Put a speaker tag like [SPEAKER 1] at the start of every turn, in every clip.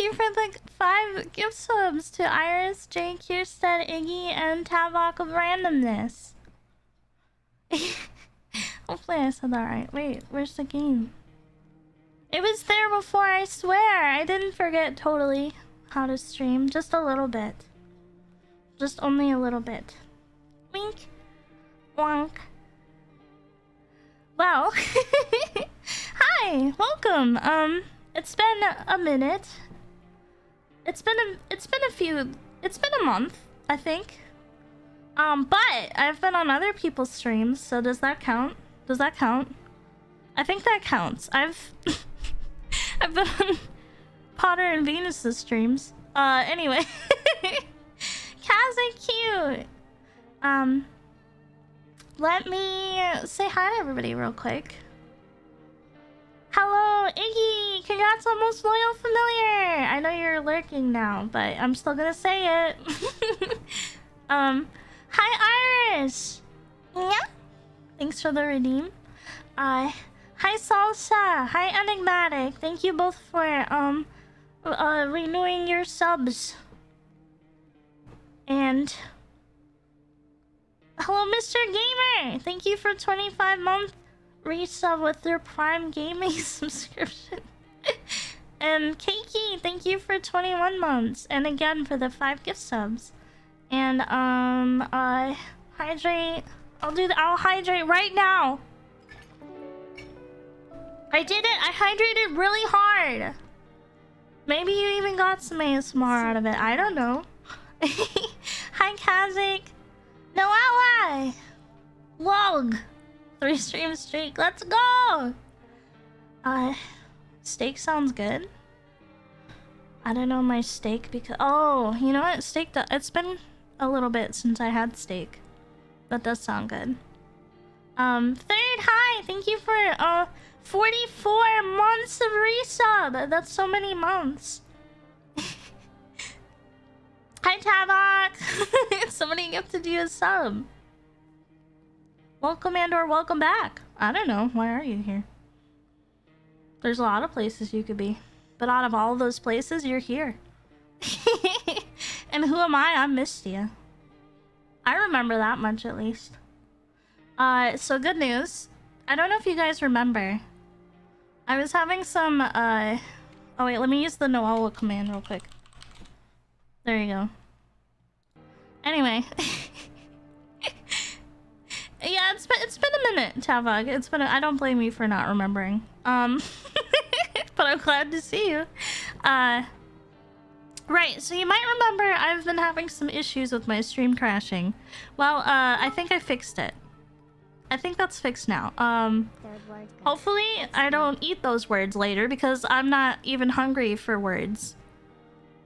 [SPEAKER 1] you for the 5 gift subs to Iris, Jay, Kirsten, Iggy, and Tavok of Randomness. Hopefully I said that right. Wait, where's the game? It was there before, I swear. I didn't forget totally how to stream. Just a little bit. Just only a little bit. Wink. Wonk. Well. Hi, welcome. It's been a minute. It's been a month, I think. But I've been on other people's streams, so does that count? Does that count? I think that counts. I've been on Potter and Venus's streams. Anyway. Kaz are cute. Let me say hi to everybody real quick. Hello, Iggy! Congrats on most loyal familiar! I know you're lurking now, but I'm still gonna say it. Hi, Iris! Yeah? Thanks for the redeem. Hi, Salsa! Hi, Enigmatic! Thank you both for, renewing your subs. And... hello, Mr. Gamer! Thank you for 25-month resub with your Prime Gaming subscription. And Keiki, thank you for 21 months. And again for the 5 gift subs. And, hydrate. I'll hydrate right now. I did it! I hydrated really hard! Maybe you even got some ASMR out of it. I don't know. Hi, Kazik. No ally! Log! 3 stream streak. Let's go! Steak sounds good. I don't know my steak because... oh, you know what? Steak... it's been a little bit since I had steak. That does sound good. Third, hi! Thank you for, 44 months of resub! That's so many months. Hi, Tavok! Somebody gifted you a sub. Welcome and/or welcome back. I don't know. Why are you here? There's a lot of places you could be. But out of all those places, you're here. And who am I? I'm Mystia. I remember that much at least. So good news. I don't know if you guys remember. I was having some, oh wait, let me use the Noella command real quick. There you go. Anyway. Yeah, it's been a minute, Tavog. It's been I don't blame you for not remembering. But I'm glad to see you. Right, so you might remember I've been having some issues with my stream crashing. Well, I think I fixed it. I think that's fixed now. Hopefully I don't eat those words later because I'm not even hungry for words.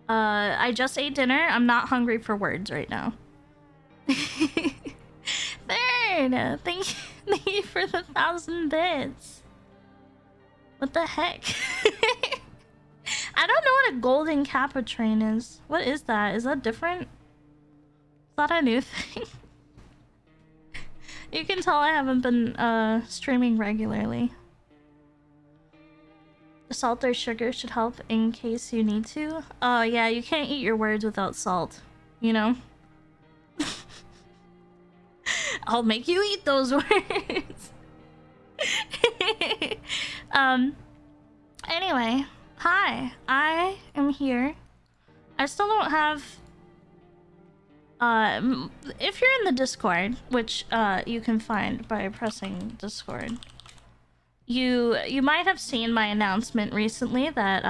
[SPEAKER 1] I just ate dinner. I'm not hungry for words right now. Third, thank you for the 1,000 bits. What the heck? I don't know what a golden kappa train is. What is that? Is that different? Is that a new thing? You can tell I haven't been streaming regularly. Salt or sugar should help in case you need to. Oh yeah, you can't eat your words without salt, you know? I'll make you eat those words. Anyway, hi, I am here. I still don't have if you're in the Discord, which you can find by pressing Discord, you might have seen my announcement recently that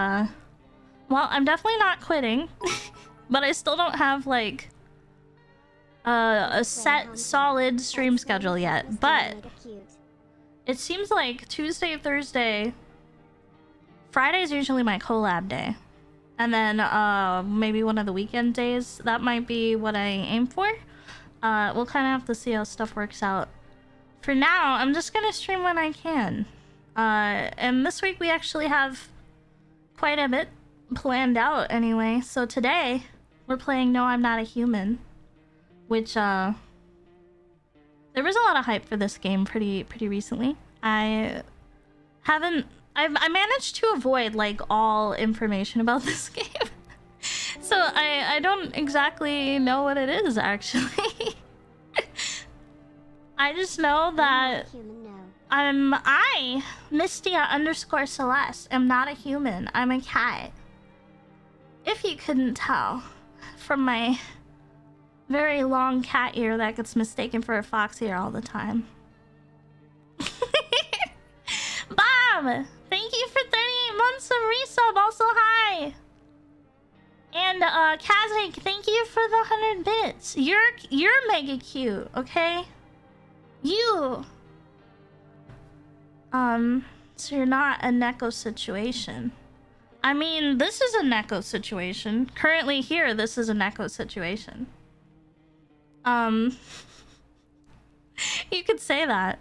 [SPEAKER 1] well, I'm definitely not quitting. But I still don't have like a set solid stream schedule yet, but it seems like Tuesday, Thursday, Friday is usually my collab day, and then maybe one of the weekend days, that might be what I aim for. We'll kind of have to see how stuff works out. For now, I'm just gonna stream when I can, and this week we actually have quite a bit planned out anyway. So today we're playing No, I'm Not a Human, which there was a lot of hype for this game pretty recently. I I managed to avoid like all information about this game. So I don't exactly know what it is actually. I just know that I, Mystia_Celeste, am not a human. I'm a cat. If you couldn't tell from my very long cat ear that gets mistaken for a fox ear all the time. Bob! Thank you for 38 months of resub. Also, hi! And, Kazakh, thank you for the 100 bits. You're mega cute, okay? You! So you're not a Neko situation. I mean, this is a Neko situation. Currently here, this is a Neko situation. You could say that.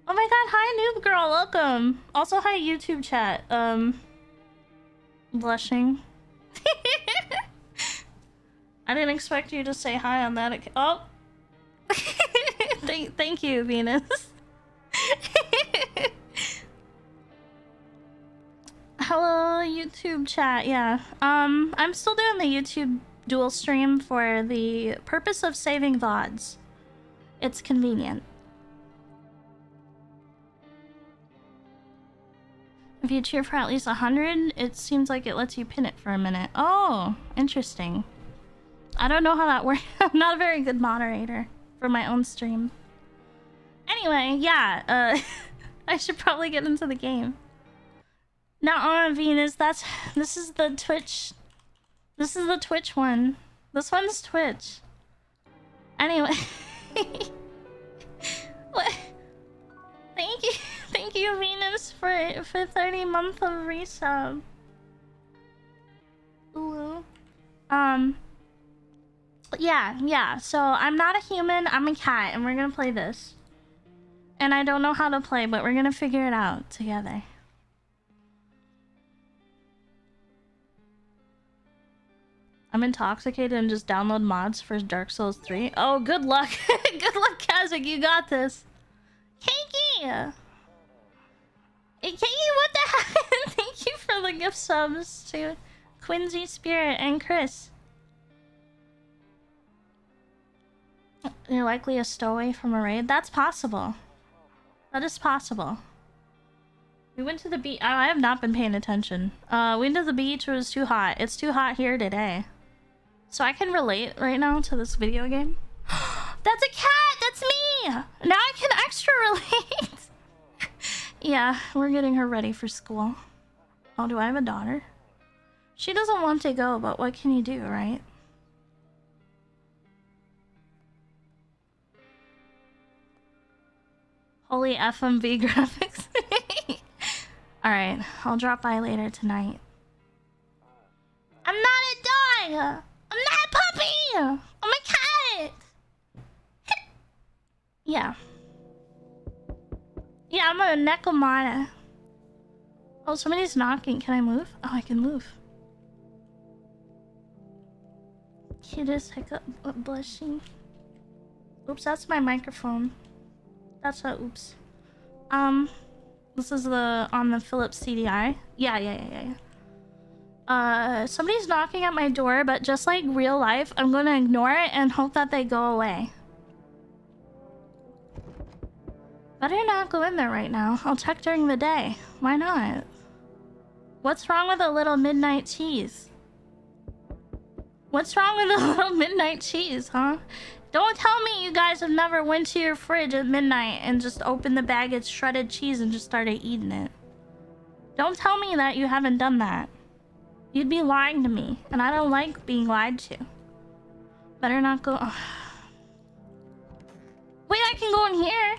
[SPEAKER 1] Oh my god, hi noob girl, welcome. Also hi YouTube chat. Blushing. I didn't expect you to say hi on that oh. Thank you, Venus. Hello, YouTube chat, yeah. I'm still doing the YouTube dual stream for the purpose of saving VODs. It's convenient. If you cheer for at least 100, it seems like it lets you pin it for a minute. Oh, interesting. I don't know how that works. I'm not a very good moderator for my own stream. Anyway, yeah, I should probably get into the game. Now on Venus, this is the Twitch. This is the Twitch one. This one's Twitch. Anyway. What? Thank you, Venus, for 30 months of resub. Ooh. Yeah. So I'm not a human. I'm a cat, and we're gonna play this. And I don't know how to play, but we're gonna figure it out together. I'm intoxicated and just download mods for Dark Souls 3. Oh, good luck. Good luck, Kazakh. You got this. Kiki! Hey, Kiki, what the heck? Thank you for the gift subs to Quincy Spirit and Chris. You're likely a stowaway from a raid? That's possible. That is possible. We went to the beach. I have not been paying attention. We went to the beach. It was too hot. It's too hot here today. So I can relate right now to this video game. That's a cat! That's me! Now I can extra relate! Yeah, we're getting her ready for school. Oh, do I have a daughter? She doesn't want to go, but what can you do, right? Holy FMV graphics. Alright, I'll drop by later tonight. I'm not a dog! I'm not a puppy! I'm a cat! Yeah. Yeah, I'm a nekomata. Oh, somebody's knocking. Can I move? Oh, I can move. Cutest hiccup blushing. Oops, that's my microphone. That's a oops. This is on the Philips CDI. Yeah. Somebody's knocking at my door, but just like real life, I'm gonna ignore it and hope that they go away. Better not go in there right now. I'll check during the day. Why not? What's wrong with a little midnight cheese? What's wrong with a little midnight cheese, huh? Don't tell me you guys have never went to your fridge at midnight and just opened the bag of shredded cheese and just started eating it. Don't tell me that you haven't done that. You'd be lying to me, and I don't like being lied to. Better not go... Oh. Wait, I can go in here!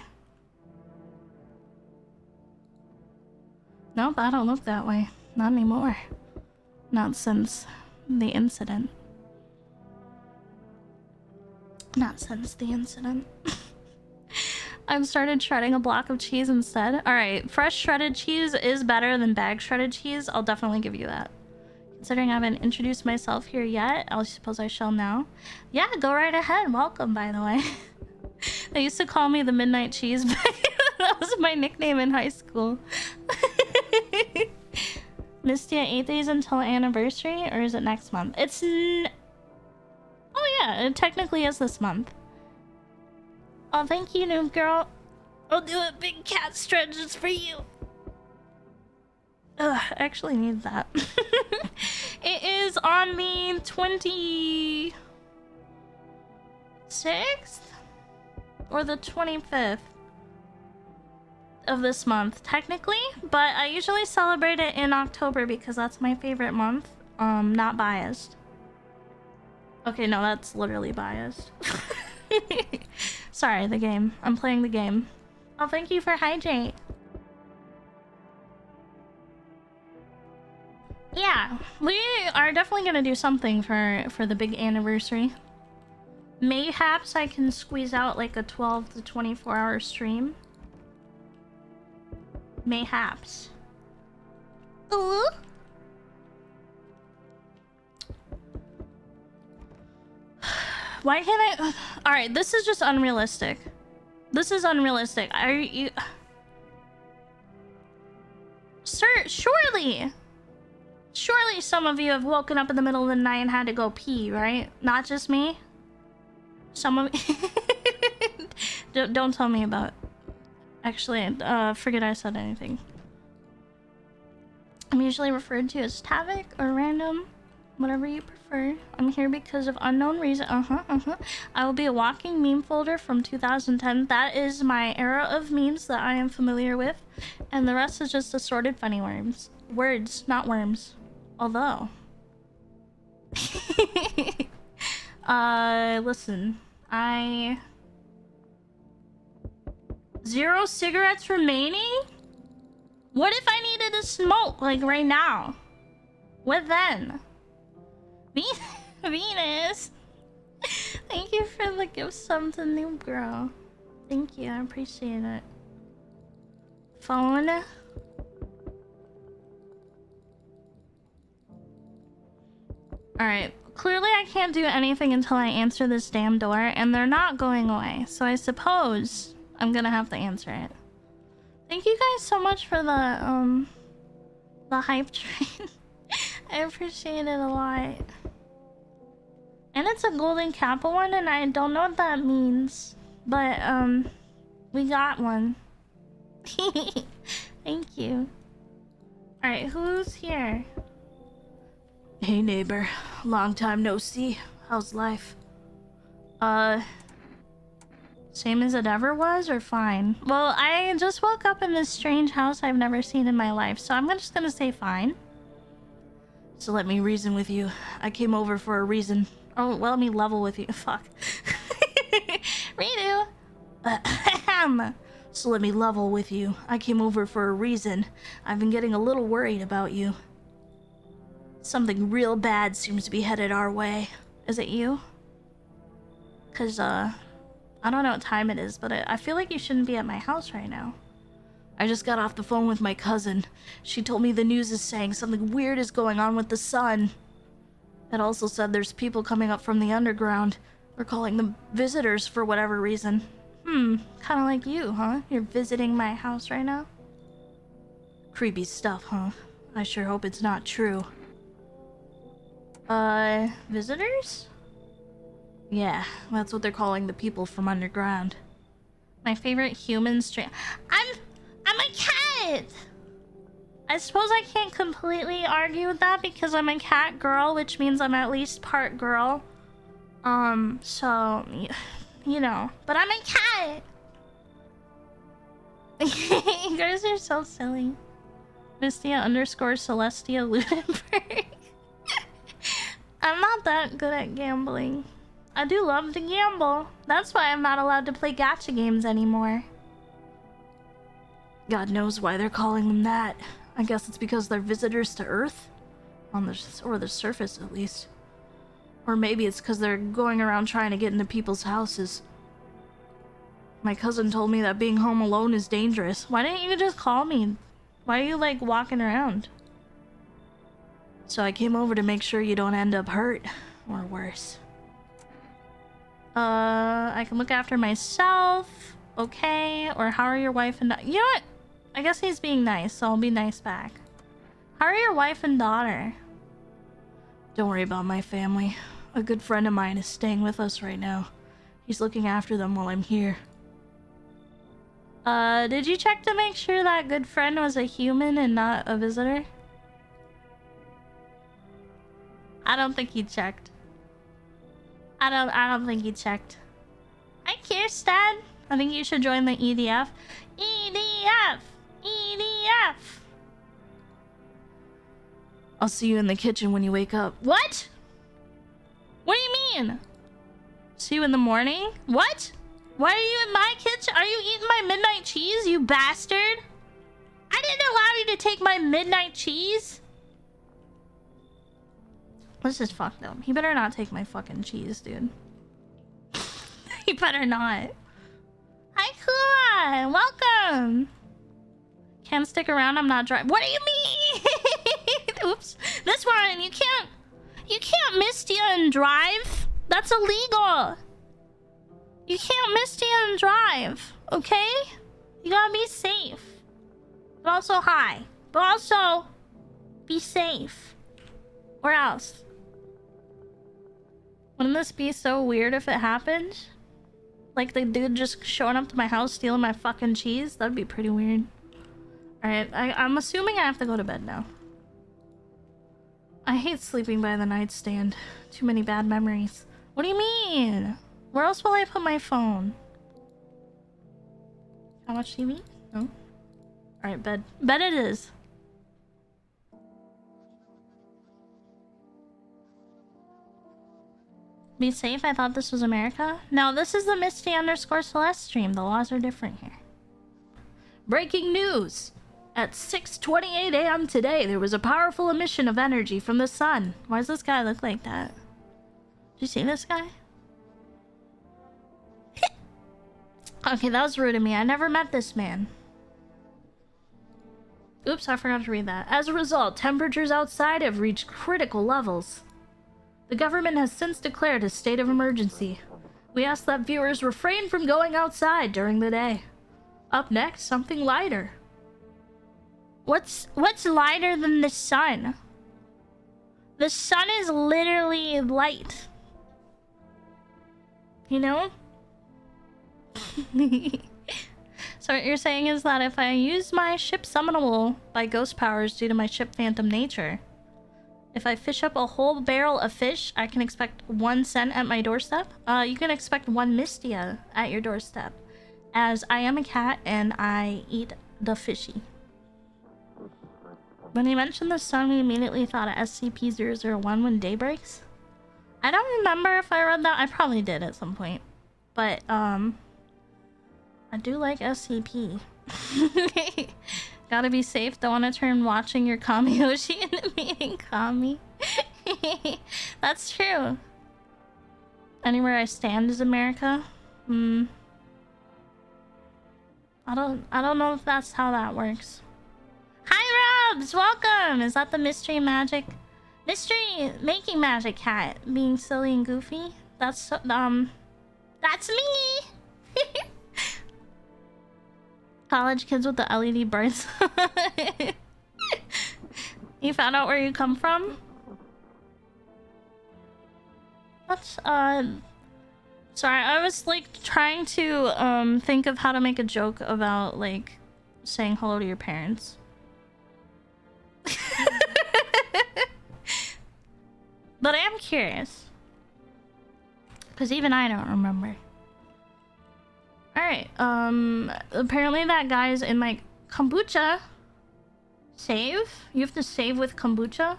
[SPEAKER 1] Nope, I don't look that way. Not anymore. Not since the incident. I've started shredding a block of cheese instead. Alright, fresh shredded cheese is better than bag shredded cheese. I'll definitely give you that. Considering I haven't introduced myself here yet, I suppose I shall now. Yeah, go right ahead. Welcome, by the way. They used to call me the Midnight Cheese, but that was my nickname in high school. Mystia 8 days until anniversary, or is it next month? It's oh yeah, it technically is this month. Oh, thank you, noob girl. I'll do a big cat stretch just for you. Ugh, I actually need that. It is on the 26th or the 25th of this month, technically, but I usually celebrate it in October because that's my favorite month. Not biased. Okay, no, that's literally biased. Sorry, the game. I'm playing the game. Oh, thank you for hydrate. Yeah, we are definitely gonna do something for the big anniversary. Mayhaps I can squeeze out like a 12 to 24 hour stream. Mayhaps. Ooh. Why can't I? Alright, this is just unrealistic. This is unrealistic. Are you... Sir, surely... Surely some of you have woken up in the middle of the night and had to go pee, right? Not just me? Some of... Don't tell me about... Actually, forget I said anything. I'm usually referred to as Tavik or Random. Whatever you prefer. I'm here because of unknown reason. I will be a walking meme folder from 2010. That is my era of memes that I am familiar with. And the rest is just assorted funny worms. Words, not worms. Although... listen. 0 cigarettes remaining? What if I needed to smoke, like, right now? What then? Venus! Thank you for the gift sub to Noob Girl. Thank you, I appreciate it. Phone? Alright, clearly I can't do anything until I answer this damn door, and they're not going away, so I suppose I'm gonna have to answer it. Thank you guys so much for the hype train. I appreciate it a lot. And it's a golden kappa one, and I don't know what that means. But, we got one. Thank you. Alright, who's here? Hey neighbor, long time no see. How's life? Same as it ever was, or fine? Well, I just woke up in this strange house I've never seen in my life, so I'm just gonna say fine. So let me reason with you. I came over for a reason. Oh, well, let me level with you. Fuck. Redo. So let me level with you. I came over for a reason. I've been getting a little worried about you. Something real bad seems to be headed our way. Is it you? Cause, I don't know what time it is, but I feel like you shouldn't be at my house right now. I just got off the phone with my cousin. She told me the news is saying something weird is going on with the sun. It also said there's people coming up from the underground. We're calling them visitors for whatever reason. Kinda like you, huh? You're visiting my house right now? Creepy stuff, huh? I sure hope it's not true. Visitors? Yeah, that's what they're calling the people from underground. My favorite human strain. I'm a cat! I suppose I can't completely argue with that because I'm a cat girl, which means I'm at least part girl. So, you know. But I'm a cat! You guys are so silly. Mystia _ Celestia Ludenberg. I'm not that good at gambling. I do love to gamble. That's why I'm not allowed to play gacha games anymore. God knows why they're calling them that. I guess it's because they're visitors to Earth? Or the surface, at least. Or maybe it's because they're going around trying to get into people's houses. My cousin told me that being home alone is dangerous. Why didn't you just call me? Why are you, like, walking around? So I came over to make sure you don't end up hurt. Or worse. I can look after myself. Okay. Or how are your wife and... You know what? I guess he's being nice, so I'll be nice back. How are your wife and daughter? Don't worry about my family. A good friend of mine is staying with us right now. He's looking after them while I'm here. Did you check to make sure that good friend was a human and not a visitor? I don't think he checked. I don't think he checked. Hi, Kirsten. I think you should join the EDF. EDF! EDF! I'll see you in the kitchen when you wake up. What? What do you mean? See you in the morning? What? Why are you in my kitchen? Are you eating my midnight cheese, you bastard? I didn't allow you to take my midnight cheese. This is fucked up. He better not take my fucking cheese, dude. He better not. Hi, Kula! Welcome! Can't stick around, I'm not driving. What do you mean? Oops. This one, you can't Mystia and drive. That's illegal. You can't Mystia and drive, okay? You gotta be safe. But also high. But also, be safe. Or else. Wouldn't this be so weird if it happened? Like the dude just showing up to my house stealing my fucking cheese? That'd be pretty weird. Alright, I'm assuming I have to go to bed now. I hate sleeping by the nightstand. Too many bad memories. What do you mean? Where else will I put my phone? How much TV? No? Alright, bed. Bed it is. Be safe? I thought this was America. No, this is the Mystia_Celeste stream. The laws are different here. Breaking news! At 6:28 a.m. today, there was a powerful emission of energy from the sun. Why does this guy look like that? Did you see this guy? Okay, that was rude of me. I never met this man. Oops, I forgot to read that. As a result, temperatures outside have reached critical levels. The government has since declared a state of emergency. We ask that viewers refrain from going outside during the day. Up next, something lighter. What's lighter than the sun? The sun is literally light. You know? So what you're saying is that if I use my ship summonable by ghost powers due to my ship phantom nature, if I fish up a whole barrel of fish, I can expect 1 cent at my doorstep? You can expect 1 Mystia at your doorstep, as I am a cat and I eat the fishy. When he mentioned the sun, we immediately thought of SCP-001 when day breaks. I don't remember if I read that. I probably did at some point. But, I do like SCP. Gotta be safe. Don't want to turn watching your Kami Yoshi into meeting Kami. That's true. Anywhere I stand is America. I don't know if that's how that works. Hi, Robs! Welcome! Is that the mystery making magic cat being silly and goofy? That's that's me! College kids with the LED birds. You found out where you come from? That's sorry, I was like trying to think of how to make a joke about like saying hello to your parents. But I am curious. Because even I don't remember. Alright, apparently that guy's in my kombucha. Save? You have to save with kombucha?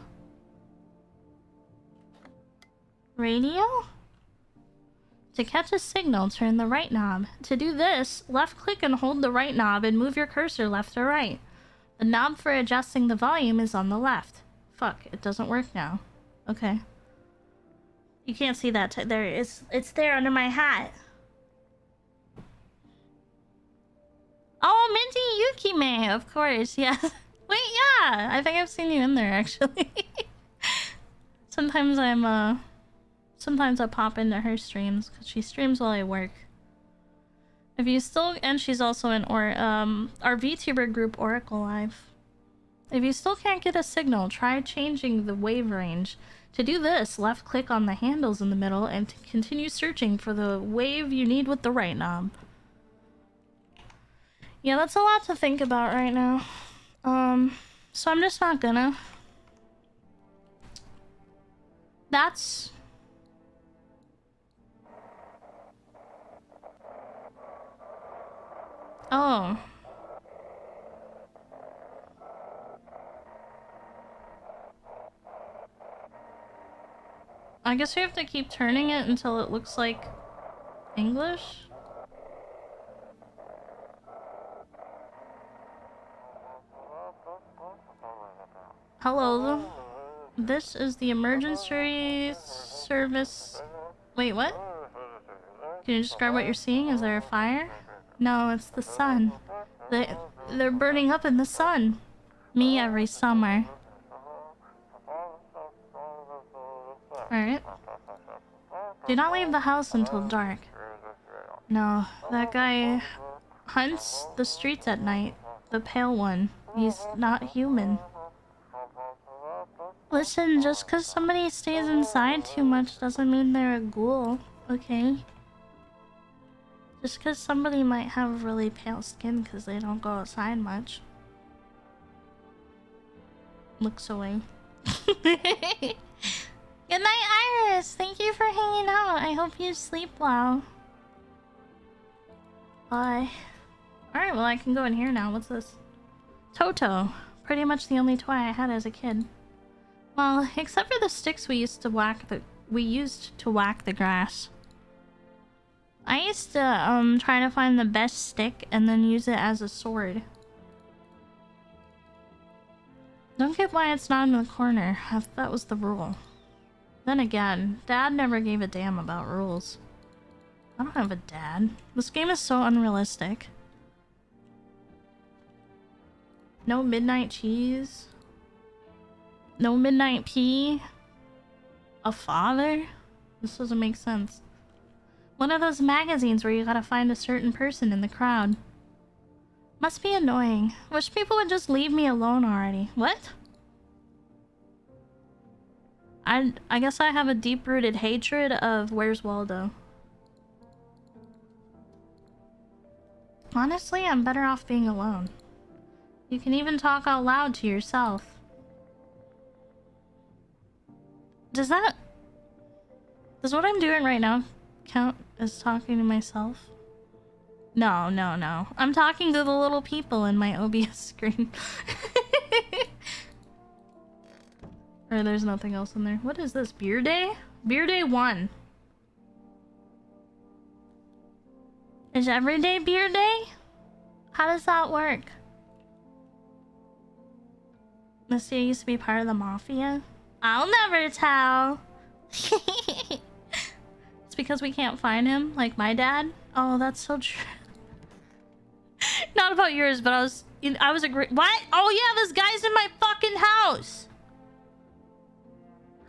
[SPEAKER 1] Radio? To catch a signal, turn the right knob. To do this, left click and hold the right knob and move your cursor left or right. The knob for adjusting the volume is on the left. Fuck, it doesn't work now. Okay. You can't see that. There it is. It's there under my hat. Oh, Minty Yukime, of course, yeah. Wait, yeah! I think I've seen you in there, actually. Sometimes I pop into her streams, because she streams while I work. If you still... And she's also in our VTuber group, Oracle Live. If you still can't get a signal, try changing the wave range. To do this, left click on the handles in the middle and continue searching for the wave you need with the right knob. Yeah, that's a lot to think about right now. So I'm just not gonna. That's... Oh. I guess we have to keep turning it until it looks like English? Hello. This is the emergency service... Wait, what? Can you describe what you're seeing? Is there a fire? No, it's the sun. They're burning up in the sun. Me every summer. Alright. Do not leave the house until dark. No, that guy hunts the streets at night. The pale one. He's not human. Listen, just because somebody stays inside too much doesn't mean they're a ghoul, okay? Just because somebody might have really pale skin because they don't go outside much. Looks away. Good night, Iris! Thank you for hanging out. I hope you sleep well. Bye. Alright, well I can go in here now. What's this? Toto. Pretty much the only toy I had as a kid. Well, except for the sticks we used to whack the grass. I used to try to find the best stick and then use it as a sword. Don't get why it's not in the corner. I thought that was the rule. Then again, Dad never gave a damn about rules. I don't have a dad. This game is so unrealistic. No midnight cheese. No midnight pea. A father? This doesn't make sense. One of those magazines where you gotta find a certain person in the crowd. Must be annoying. Wish people would just leave me alone already. What? I guess I have a deep-rooted hatred of Where's Waldo. Honestly, I'm better off being alone. You can even talk out loud to yourself. Does what I'm doing right now count as talking to myself? No, no, no. I'm talking to the little people in my OBS screen. Or there's nothing else in there. What is this? Beer Day? Beer Day 1. Is every day beer day? How does that work? Mystia used to be part of the mafia? I'll never tell. It's because we can't find him, like my dad. Oh, that's so true. Not about yours, but I was agree. What? Oh yeah, this guy's in my fucking house.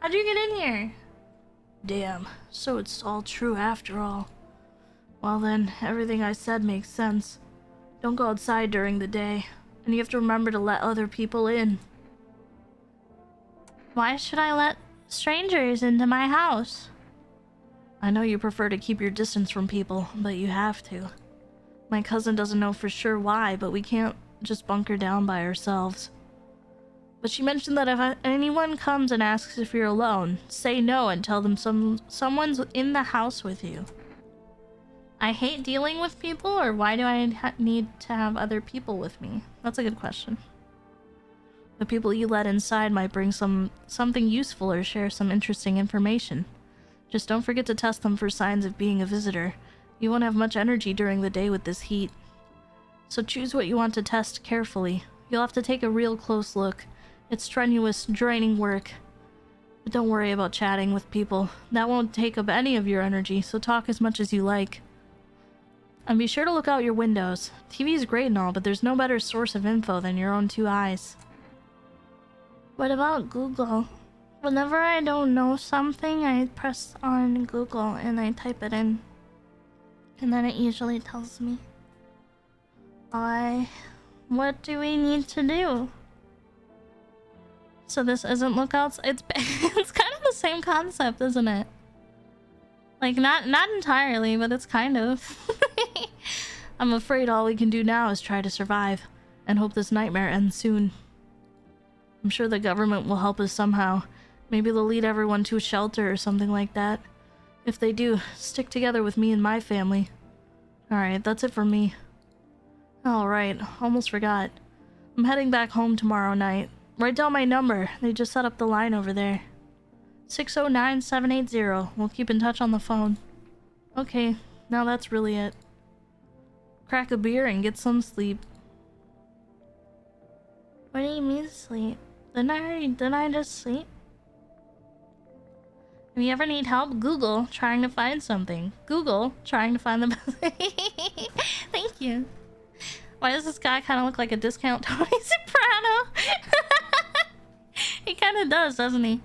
[SPEAKER 1] How'd you get in here? Damn. So it's all true after all. Well then, everything I said makes sense. Don't go outside during the day, and you have to remember to let other people in. Why should I let strangers into my house? I know you prefer to keep your distance from people, but you have to. My cousin doesn't know for sure why, but we can't just bunker down by ourselves. But she mentioned that if anyone comes and asks if you're alone, say no and tell them someone's in the house with you. I hate dealing with people, or why do I need to have other people with me? That's a good question. The people you let inside might bring something useful or share some interesting information. Just don't forget to test them for signs of being a visitor. You won't have much energy during the day with this heat. So choose what you want to test carefully. You'll have to take a real close look. It's strenuous, draining work. But don't worry about chatting with people. That won't take up any of your energy, so talk as much as you like. And be sure to look out your windows. TV is great and all, but there's no better source of info than your own two eyes. What about Google? Whenever I don't know something, I press on Google and I type it in. And then it usually tells me. What do we need to do? So this isn't Lookouts. It's it's kind of the same concept, isn't it? Like not entirely, but it's kind of. I'm afraid all we can do now is try to survive and hope this nightmare ends soon. I'm sure the government will help us somehow. Maybe they'll lead everyone to a shelter or something like that. If they do, stick together with me and my family. Alright, that's it for me. Alright, almost forgot. I'm heading back home tomorrow night. Write down my number. They just set up the line over there. 609-780. We'll keep in touch on the phone. Okay, now that's really it. Crack a beer and get some sleep. What do you mean sleep? Didn't I just sleep? If you ever need help, Google trying to find something. Google trying to find the best. Thank you. Why does this guy kind of look like a discount Tony Soprano? He kind of does, doesn't he?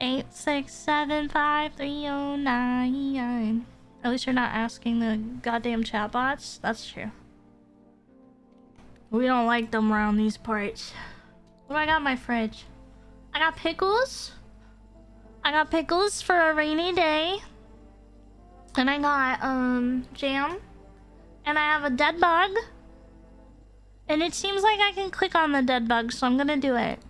[SPEAKER 1] 8675309. At least you're not asking the goddamn chatbots. That's true. We don't like them around these parts. What do I got in my fridge? I got pickles. I got pickles for a rainy day. And I got jam. And I have a dead bug. And it seems like I can click on the dead bug, so I'm gonna do it.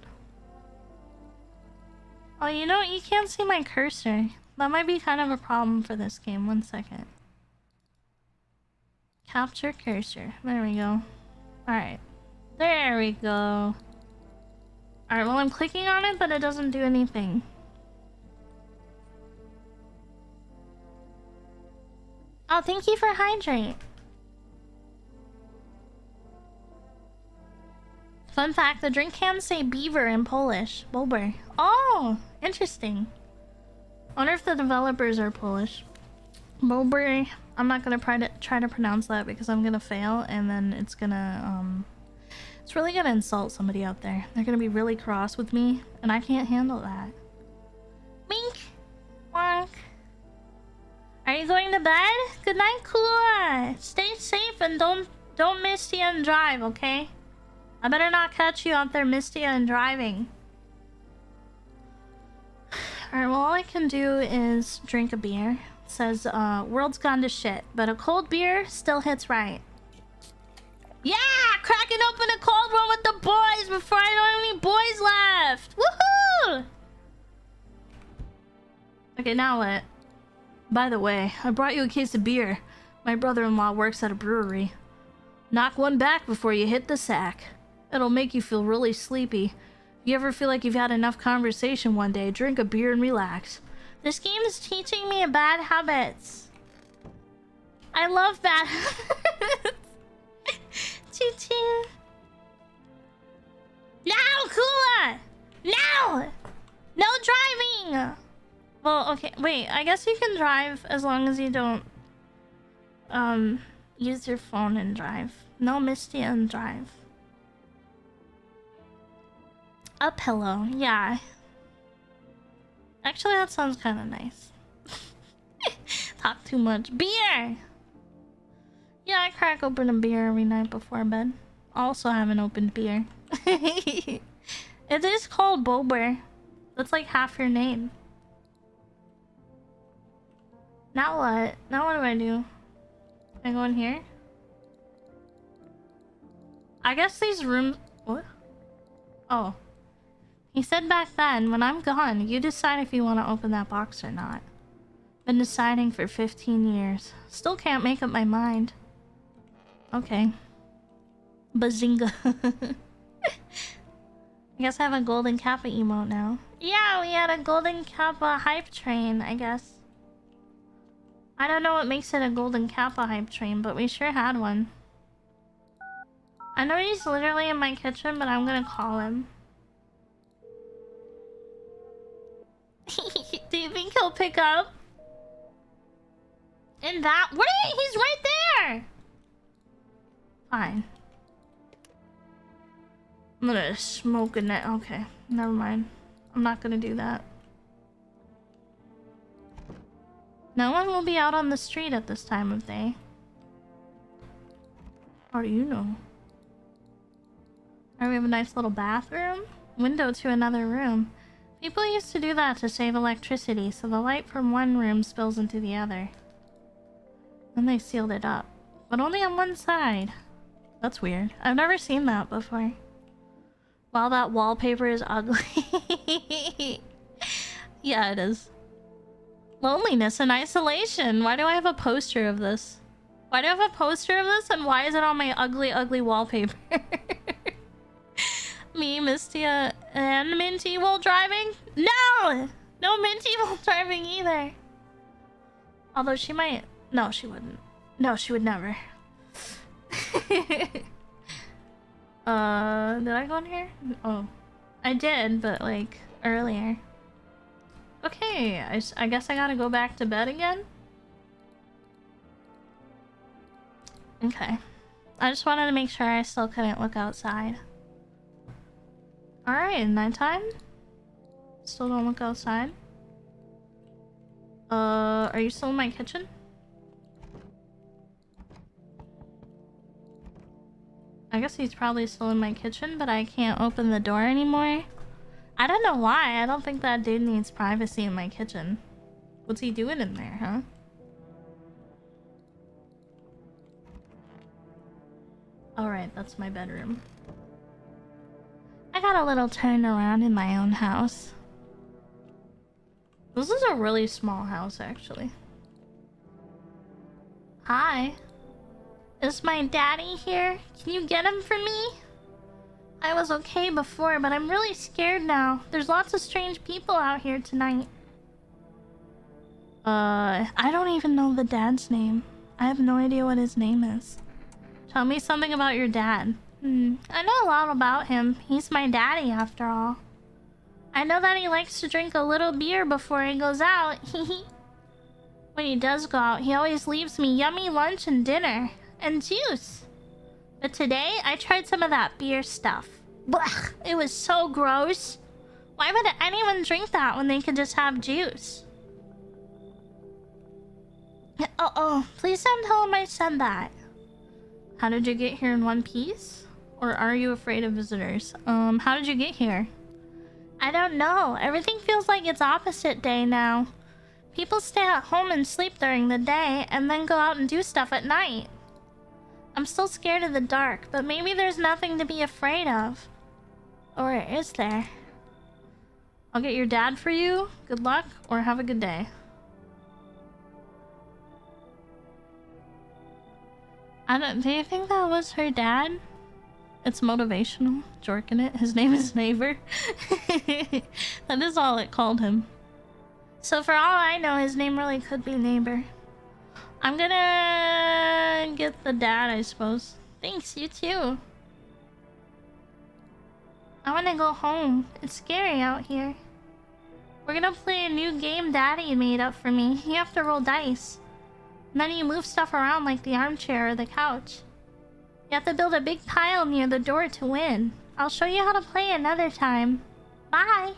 [SPEAKER 1] Oh, you know what? You can't see my cursor. That might be kind of a problem for this game. 1 second. Capture cursor. There we go. Alright. There we go. Alright, well I'm clicking on it, but it doesn't do anything. Oh, thank you for hydrate. Fun fact, the drink cans say beaver in Polish. Bober. Oh, interesting. I wonder if the developers are Polish. Bober. I'm not gonna try to pronounce that because I'm gonna fail, and then it's gonna it's really gonna insult somebody out there. They're gonna be really cross with me, and I can't handle that. Mink. Wonk. Are you going to bed? Good night, Kula. Stay safe and don't Mistia and drive, okay? I better not catch you out there Mistia and driving. Alright, well all I can do is drink a beer. It says, world's gone to shit, but a cold beer still hits right. Yeah! Cracking open a cold one with the boys before I don't have any boys left! Woohoo! Okay, now what? By the way, I brought you a case of beer. My brother-in-law works at a brewery. Knock one back before you hit the sack. It'll make you feel really sleepy. If you ever feel like you've had enough conversation one day, drink a beer and relax. This game is teaching me bad habits. I love bad habits. Choo-choo. Now, Kula! Now! No driving! Well, okay, wait, I guess you can drive as long as you don't use your phone and drive. No Misty and drive. A pillow, yeah. Actually, that sounds kind of nice. Talk too much. Beer! Yeah, I crack open a beer every night before bed. Also have an opened beer. It is called Bober. That's like half your name. Now what? Now what do I do? I go in here? I guess these rooms... What? Oh. He said back then, when I'm gone, you decide if you want to open that box or not. Been deciding for 15 years. Still can't make up my mind. Okay. Bazinga. I guess I have a Golden Kappa emote now. Yeah, we had a Golden Kappa hype train, I guess. I don't know what makes it a Golden Kappa hype train, but we sure had one. I know he's literally in my kitchen, but I'm gonna call him. Do you think he'll pick up? In that... Wait! He's right there! Fine. I'm gonna smoke a net. Okay, never mind. I'm not gonna do that. No one will be out on the street at this time of day. How do you know? Alright, we have a nice little bathroom. Window to another room. People used to do that to save electricity, so the light from one room spills into the other. Then they sealed it up. But only on one side. That's weird. I've never seen that before. Wow, that wallpaper is ugly. Yeah, it is. Loneliness and isolation. Why do I have a poster of this? Why do I have a poster of this, and why is it on my ugly, ugly wallpaper? Me, Mystia, and Minty while driving? No! No Minty while driving either. Although she might... No, she wouldn't. No, she would never. Did I go in here? Oh. I did, but like, earlier. Okay, I guess I gotta go back to bed again? Okay. I just wanted to make sure I still couldn't look outside. Alright, nighttime? Still don't look outside? Are you still in my kitchen? I guess he's probably still in my kitchen, but I can't open the door anymore. I don't know why. I don't think that dude needs privacy in my kitchen. What's he doing in there, huh? Alright, that's my bedroom. I got a little turned around in my own house. This is a really small house, actually. Hi. Is my daddy here? Can you get him for me? I was okay before, but I'm really scared now. There's lots of strange people out here tonight. I don't even know the dad's name. I have no idea what his name is. Tell me something about your dad. I know a lot about him. He's my daddy, after all. I know that he likes to drink a little beer before he goes out. When he does go out, he always leaves me yummy lunch and dinner. And juice. But today, I tried some of that beer stuff. Blech! It was so gross. Why would anyone drink that when they could just have juice? Oh, please don't tell him I said that. How did you get here in one piece? Or are you afraid of visitors? How did you get here? I don't know. Everything feels like it's opposite day now. People stay at home and sleep during the day, and then go out and do stuff at night. I'm still scared of the dark, but maybe there's nothing to be afraid of. Or is there? I'll get your dad for you. Good luck, or have a good day. Do you think that was her dad? It's motivational. Jorking it. His name is Neighbor. That is all it called him. So for all I know, his name really could be Neighbor. I'm gonna get the dad, I suppose. Thanks, you too. I wanna go home. It's scary out here. We're gonna play a new game Daddy made up for me. You have to roll dice. And then you move stuff around like the armchair or the couch. You have to build a big pile near the door to win. I'll show you how to play another time. Bye!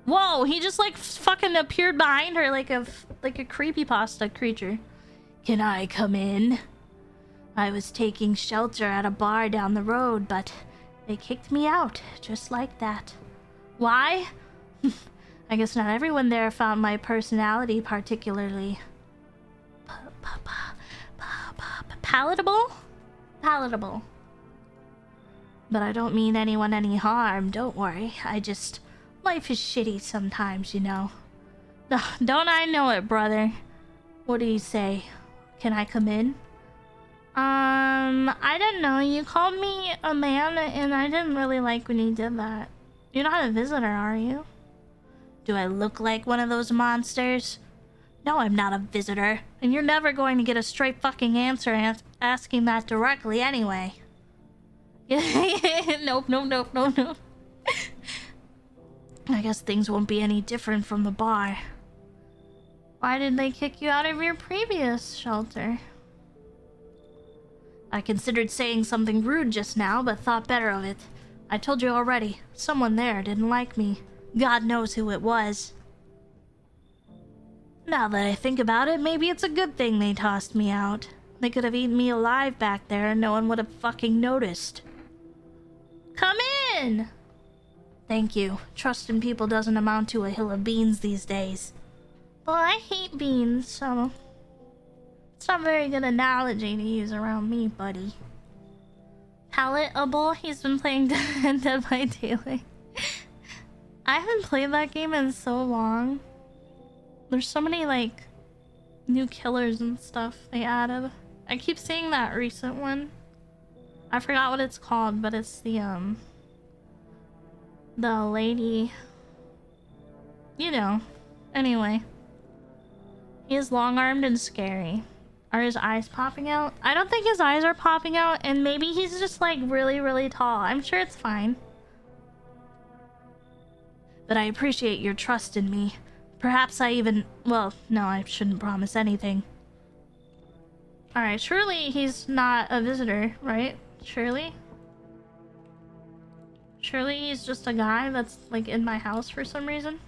[SPEAKER 1] Whoa, he just like fucking appeared behind her like a creepypasta creature. Can I come in? I was taking shelter at a bar down the road, but they kicked me out, just like that. Why? I guess not everyone there found my personality particularly... palatable? Palatable. But I don't mean anyone any harm, don't worry. Life is shitty sometimes, you know. Don't I know it, brother? What do you say? Can I come in? I don't know. You called me a man, and I didn't really like when you did that. You're not a visitor, are you? Do I look like one of those monsters? No, I'm not a visitor. And you're never going to get a straight fucking answer asking that directly anyway. Nope. I guess things won't be any different from the bar. Why did they kick you out of your previous shelter? I considered saying something rude just now, but thought better of it. I told you already, someone there didn't like me. God knows who it was. Now that I think about it, maybe it's a good thing they tossed me out. They could have eaten me alive back there and no one would have fucking noticed. Come in! Thank you. Trust in people doesn't amount to a hill of beans these days. Well, I hate beans, so... It's not a very good analogy to use around me, buddy. Palatable? He's been playing Dead by Daylight. I haven't played that game in so long. There's so many, like, new killers and stuff they added. I keep seeing that recent one. I forgot what it's called, but it's the lady... You know. Anyway. He is long-armed and scary. Are his eyes popping out? I don't think his eyes are popping out, and maybe he's just, like, really, really tall. I'm sure it's fine. But I appreciate your trust in me. Perhaps I even... Well, no, I shouldn't promise anything. Alright, surely he's not a visitor, right? Surely? Surely he's just a guy that's, like, in my house for some reason?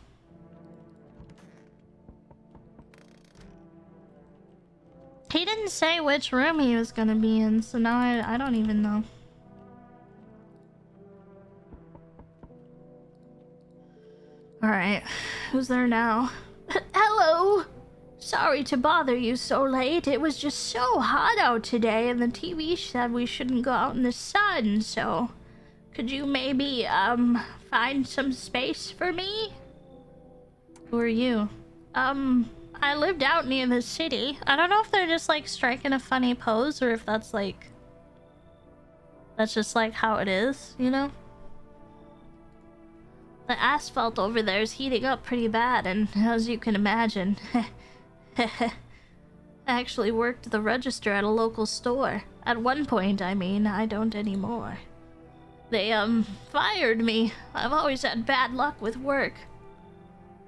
[SPEAKER 1] He didn't say which room he was gonna be in, so now I don't even know. Alright, who's there now? Hello! Sorry to bother you so late. It was just so hot out today, and the TV said we shouldn't go out in the sun, so... Could you maybe, find some space for me? Who are you? I lived out near the city. I don't know if they're just, like, striking a funny pose, or if that's, like... That's just, like, how it is, you know? The asphalt over there is heating up pretty bad, and as you can imagine... I actually worked the register at a local store. At one point, I mean. I don't anymore. They, fired me. I've always had bad luck with work.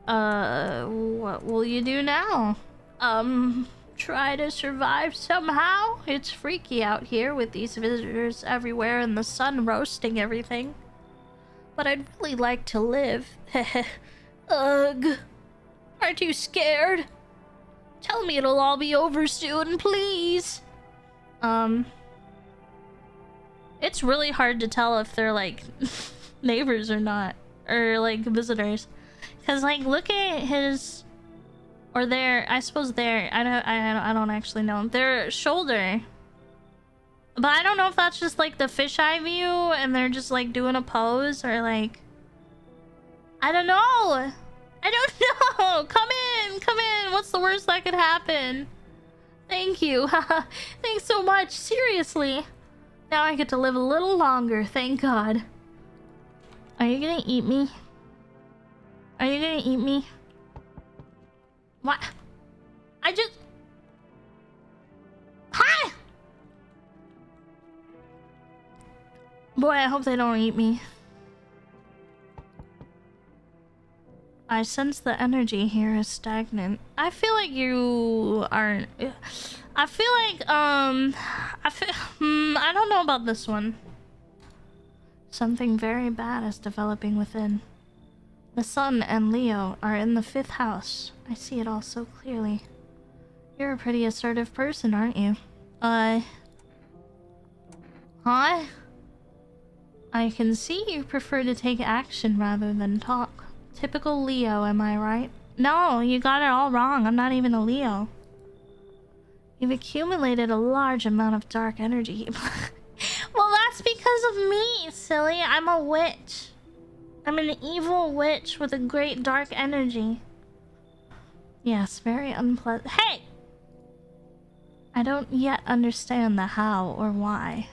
[SPEAKER 1] What will you do now? Try to survive somehow? It's freaky out here with these visitors everywhere and the sun roasting everything. But I'd really like to live. Ugh. Aren't you scared? Tell me it'll all be over soon, please. It's really hard to tell if they're, like, neighbors or not. Or, like, visitors. Because, like, look at his... Or their... I suppose their... I don't actually know. Their shoulder. But I don't know if that's just, like, the fisheye view and they're just, like, doing a pose or, like... I don't know! I don't know! Come in! Come in! What's the worst that could happen? Thank you. Thanks so much. Seriously. Now I get to live a little longer. Thank God. Are you gonna eat me? Are you gonna eat me? What? I just... Hi! Boy, I hope they don't eat me. I sense the energy here is stagnant. I feel like you aren't... I feel like, I don't know about this one. Something very bad is developing within. The sun and Leo are in the 5th house. I see it all so clearly. You're a pretty assertive person, aren't you? Huh? I can see you prefer to take action rather than talk. Typical Leo, am I right? No, you got it all wrong. I'm not even a Leo. You've accumulated a large amount of dark energy. Well, that's because of me, silly. I'm a witch. I'm an evil witch with a great dark energy. Yes, very unpleasant. Hey! I don't yet understand the how or why.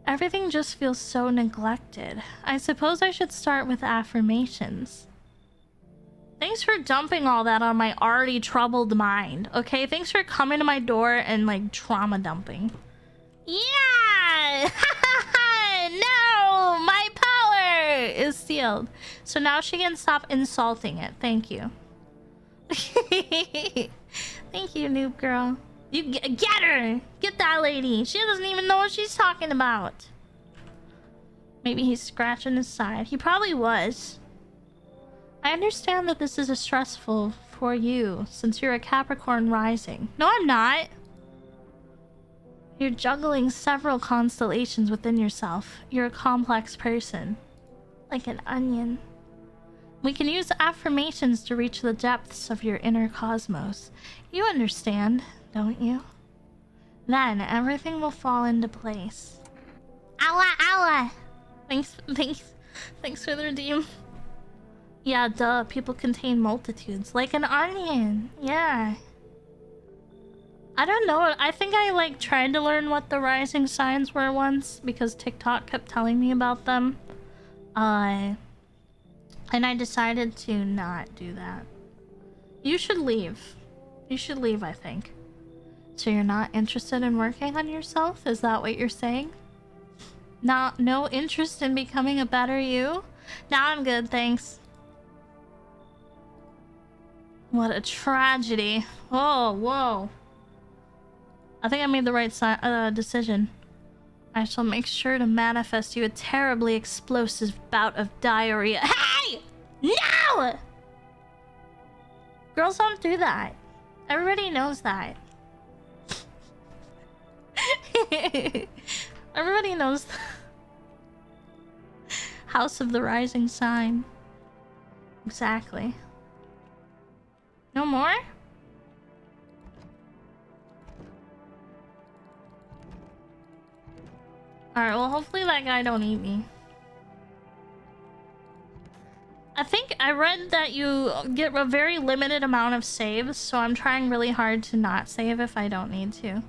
[SPEAKER 1] Everything just feels so neglected. I suppose I should start with affirmations. Thanks for dumping all that on my already troubled mind, okay? Thanks for coming to my door and, like, trauma dumping. Yeah! No! My power is sealed. So now she can stop insulting it. Thank you. Thank you, noob girl. You get her! Get that lady! She doesn't even know what she's talking about. Maybe he's scratching his side. He probably was. I understand that this is a stressful for you, since you're a Capricorn rising. No, I'm not! You're juggling several constellations within yourself. You're a complex person. Like an onion. We can use affirmations to reach the depths of your inner cosmos. You understand, don't you? Then everything will fall into place. Allah, Allah! Thanks for the redeem. Yeah, duh, people contain multitudes. Like an onion, yeah. I don't know, I think I like tried to learn what the rising signs were once because TikTok kept telling me about them. And I decided to not do that. You should leave. You should leave, I think. So you're not interested in working on yourself? Is that what you're saying? No interest in becoming a better you? Nah, I'm good, thanks. What a tragedy. Oh, whoa. I think I made the right decision. I shall make sure to manifest you a terribly explosive bout of diarrhea. Hey! No! Girls don't do that. Everybody knows that. Everybody knows that. House of the Rising Sign. Exactly. No more? Alright, well hopefully that guy don't eat me. I think I read that you get a very limited amount of saves, so I'm trying really hard to not save if I don't need to.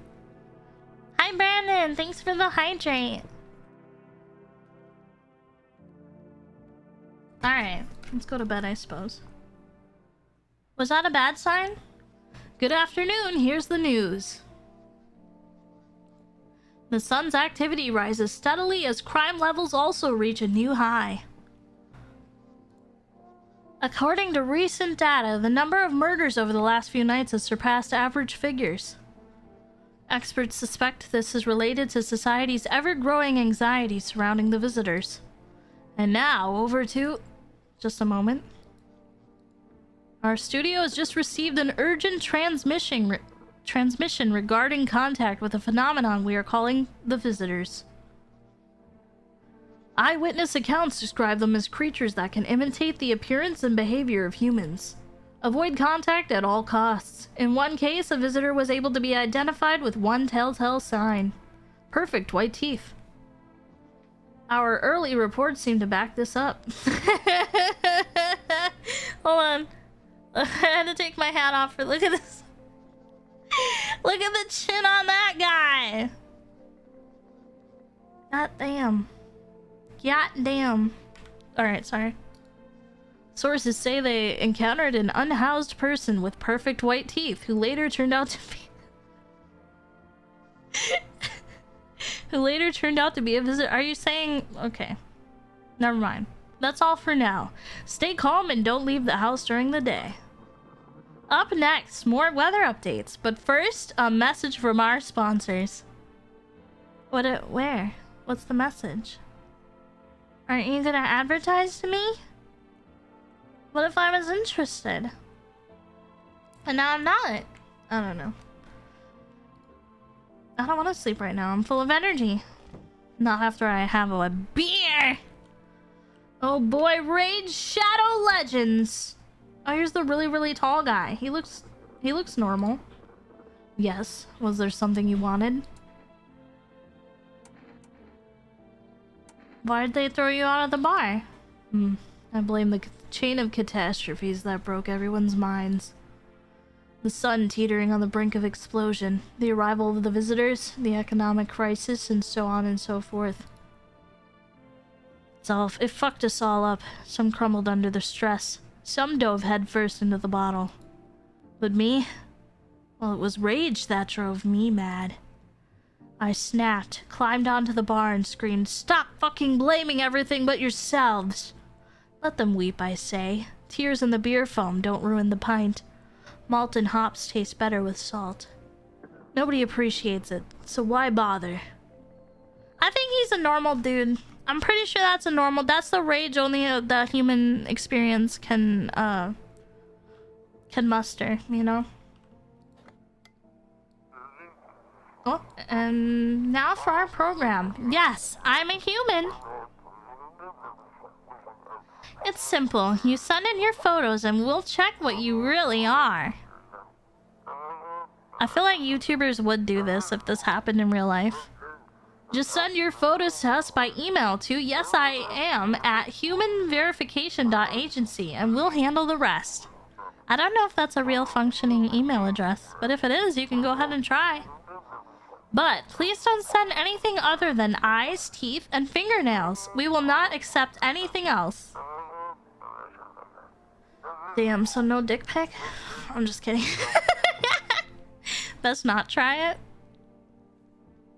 [SPEAKER 1] Hi Brandon, thanks for the hydrate. Alright, let's go to bed I suppose. Was that a bad sign? Good afternoon, here's the news. The sun's activity rises steadily as crime levels also reach a new high. According to recent data, the number of murders over the last few nights has surpassed average figures. Experts suspect this is related to society's ever-growing anxiety surrounding the visitors. And now, over to... Just a moment. Our studio has just received an urgent transmission regarding contact with a phenomenon we are calling the visitors. Eyewitness accounts describe them as creatures that can imitate the appearance and behavior of humans. Avoid contact at all costs. In one case, a visitor was able to be identified with one telltale sign. Perfect white teeth. Our early reports seem to back this up. Hold on. I had to take my hat off for look at this. Look at the chin on that guy. God damn. God damn. Alright, sorry. Sources say they encountered an unhoused person with perfect white teeth who later turned out to be a visitor. Are you saying... Okay. Never mind. That's all for now. Stay calm and don't leave the house during the day. Up next, more weather updates. But first, a message from our sponsors. Where? What's the message? Aren't you gonna advertise to me? What if I was interested? And now I'm not. I don't know. I don't want to sleep right now. I'm full of energy. Not after I have a beer. Oh boy, Raid Shadow Legends. Oh, here's the really, really tall guy. He looks normal. Yes. Was there something you wanted? Why'd they throw you out of the bar? I blame the chain of catastrophes that broke everyone's minds. The sun teetering on the brink of explosion, the arrival of the visitors, the economic crisis, and so on and so forth. It fucked us all up. Some crumbled under the stress. Some dove headfirst into the bottle. But me? Well, it was rage that drove me mad. I snapped, climbed onto the bar, and screamed, "Stop fucking blaming everything but yourselves!" Let them weep, I say. Tears in the beer foam don't ruin the pint. Malt and hops taste better with salt. Nobody appreciates it, so why bother? I think he's a normal dude. I'm pretty sure that's that's the rage only the human experience can muster, you know? Oh, and now for our program. Yes, I'm a human. It's simple. You send in your photos and we'll check what you really are. I feel like YouTubers would do this if this happened in real life. Just send your photos to us by email to yesIam@humanverification.agency and we'll handle the rest. I don't know if that's a real functioning email address, but if it is, you can go ahead and try. But please don't send anything other than eyes, teeth, and fingernails. We will not accept anything else. Damn, so no dick pic? I'm just kidding. Best not try it.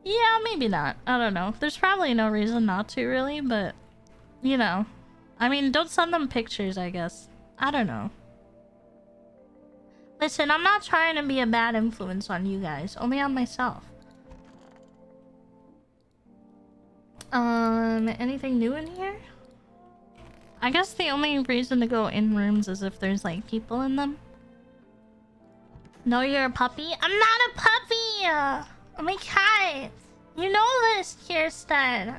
[SPEAKER 1] Yeah, maybe not. I don't know. There's probably no reason not to, really, but... You know. I mean, don't send them pictures, I guess. I don't know. Listen, I'm not trying to be a bad influence on you guys. Only on myself. Anything new in here? I guess the only reason to go in rooms is if there's, like, people in them. No, you're a puppy? I'm not a puppy! I'm a cat! You know this, Kirsten!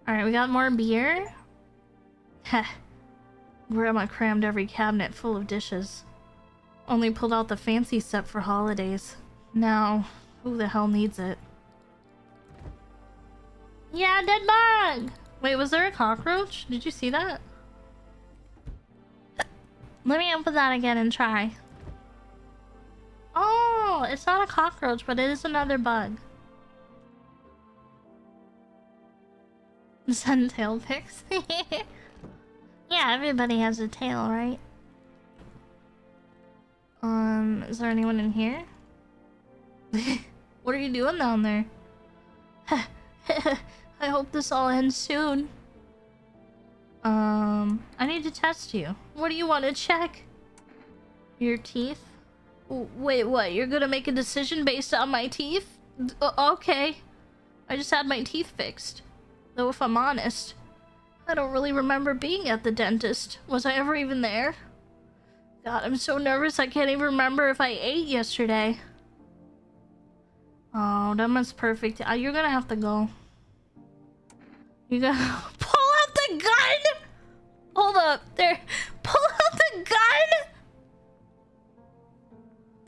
[SPEAKER 1] Alright, we got more beer. Heh. Grandma crammed every cabinet full of dishes. Only pulled out the fancy set for holidays. Now, who the hell needs it? Yeah, dead bug! Wait, was there a cockroach? Did you see that? Let me open that again and try. Oh, it's not a cockroach, but it is another bug. Send tail pics. Yeah, everybody has a tail, right? Is there anyone in here? What are you doing down there? I hope this all ends soon. I need to test you. What do you want to check? Your teeth? Wait, what? You're gonna make a decision based on my teeth? Okay. I just had my teeth fixed. Though if I'm honest, I don't really remember being at the dentist. Was I ever even there? God, I'm so nervous I can't even remember if I ate yesterday. Oh, that was perfect. You're gonna have to go. You gotta pull out the gun! Hold up, there. Pull out the gun!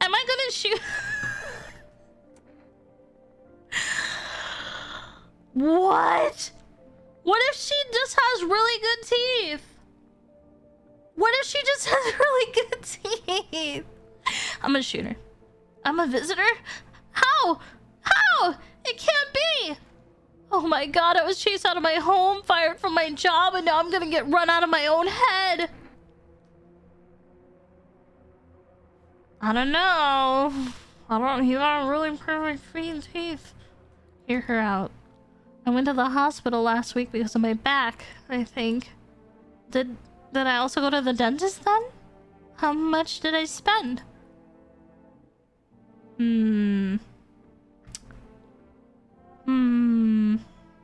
[SPEAKER 1] Am I gonna shoot? What? What if she just has really good teeth? What if she just has really good teeth? I'm gonna shoot her. I'm a visitor? How? How? It can't be! Oh my god, I was chased out of my home, fired from my job, and now I'm gonna get run out of my own head. I don't know. He got really perfect teeth. Hear her out. I went to the hospital last week because of my back, I think. Did I also go to the dentist then? How much did I spend?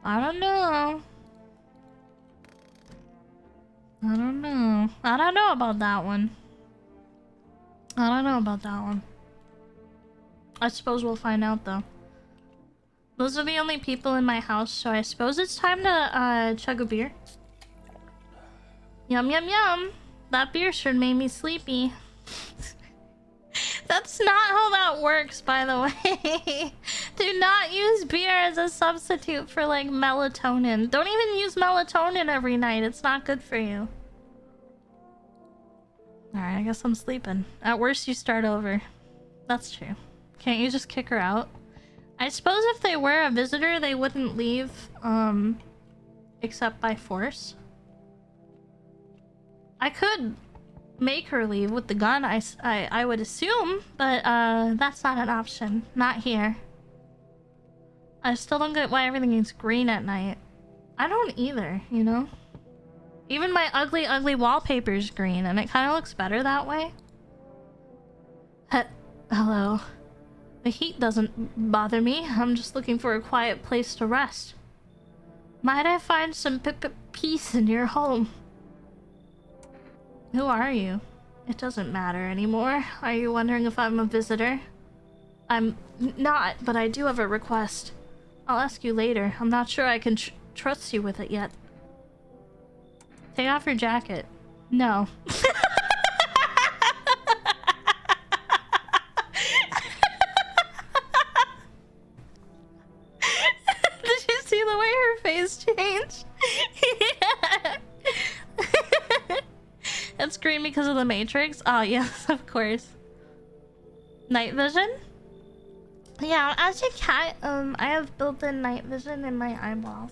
[SPEAKER 1] I don't know. I don't know about that one. I suppose we'll find out though. Those are the only people in my house, so I suppose it's time to chug a beer. Yum yum yum. That beer sure made me sleepy. That's not how that works, by the way. Do not use beer as a substitute for, like, melatonin. Don't even use melatonin every night. It's not good for you. Alright, I guess I'm sleeping. At worst, you start over. That's true. Can't you just kick her out? I suppose if they were a visitor, they wouldn't leave, except by force. I could make her leave with the gun, I would assume, but that's not an option. Not here. I still don't get why everything is green at night. I don't either, you know? Even my ugly, ugly wallpaper is green, and it kind of looks better that way. Hello. The heat doesn't bother me. I'm just looking for a quiet place to rest. Might I find some peace in your home? Who are you? It doesn't matter anymore. Are you wondering if I'm a visitor? I'm not, but I do have a request. I'll ask you later. I'm not sure I can trust you with it yet. Take off your jacket. No. Did you see the way her face changed? Yeah. It's green because of the Matrix? Oh, yes, of course. Night vision? Yeah, as a cat, I have built-in night vision in my eyeballs.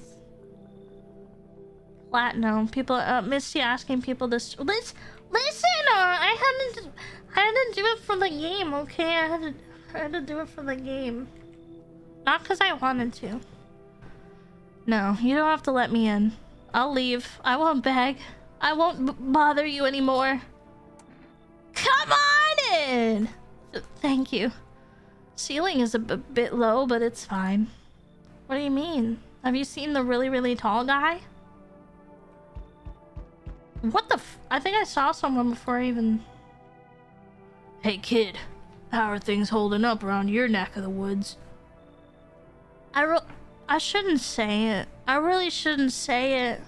[SPEAKER 1] Platinum. People, Misty asking people this. Listen, I had to do it for the game, okay? I had to do it for the game. Not because I wanted to. No, you don't have to let me in. I'll leave. I won't beg. I won't bother you anymore. Come on in! Thank you. Ceiling is a bit low, but it's fine. What do you mean? Have you seen the really, really tall guy? What the I think I saw someone before I even... Hey kid, how are things holding up around your neck of the woods? I shouldn't say it. I really shouldn't say it.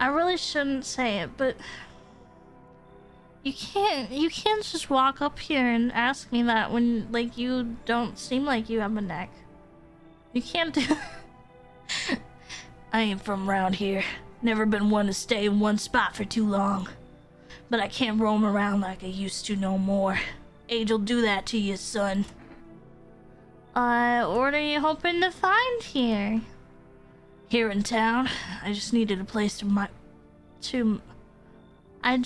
[SPEAKER 1] I really shouldn't say it, but... You can't just walk up here and ask me that when, like, you don't seem like you have a neck. You can't do... I ain't from around here. Never been one to stay in one spot for too long. But I can't roam around like I used to no more. Age'll do that to you, son. What are you hoping to find here? Here in town, I just needed a place I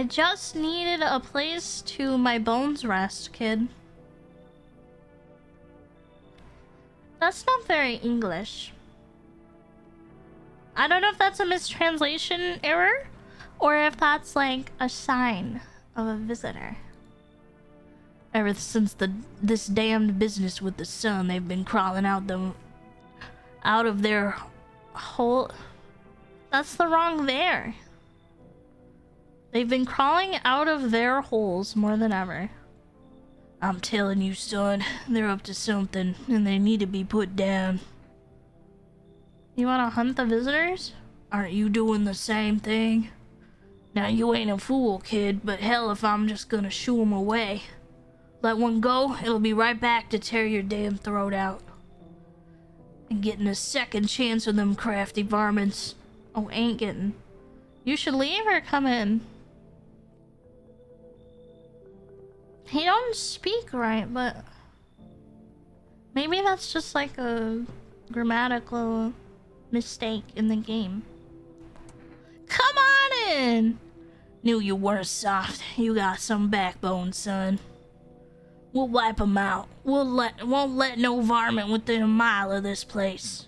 [SPEAKER 1] just needed a place to my bones rest, kid. That's not very English. I don't know if that's a mistranslation error or if that's like a sign of a visitor. Ever since this damned business with the sun, they've been crawling out of their hole. That's the wrong there. They've been crawling out of their holes more than ever. I'm telling you, son, they're up to something, and they need to be put down. You wanna hunt the visitors? Aren't you doing the same thing? Now, you ain't a fool, kid, but hell if I'm just gonna shoo 'em away. Let one go, it'll be right back to tear your damn throat out. And getting a second chance with them crafty varmints. Oh, ain't getting. You should leave or come in. He don't speak right, but maybe that's just like a grammatical mistake in the game. Come on in! Knew you weren't soft. You got some backbone, son. We'll wipe 'em out. Won't let no varmint within a mile of this place.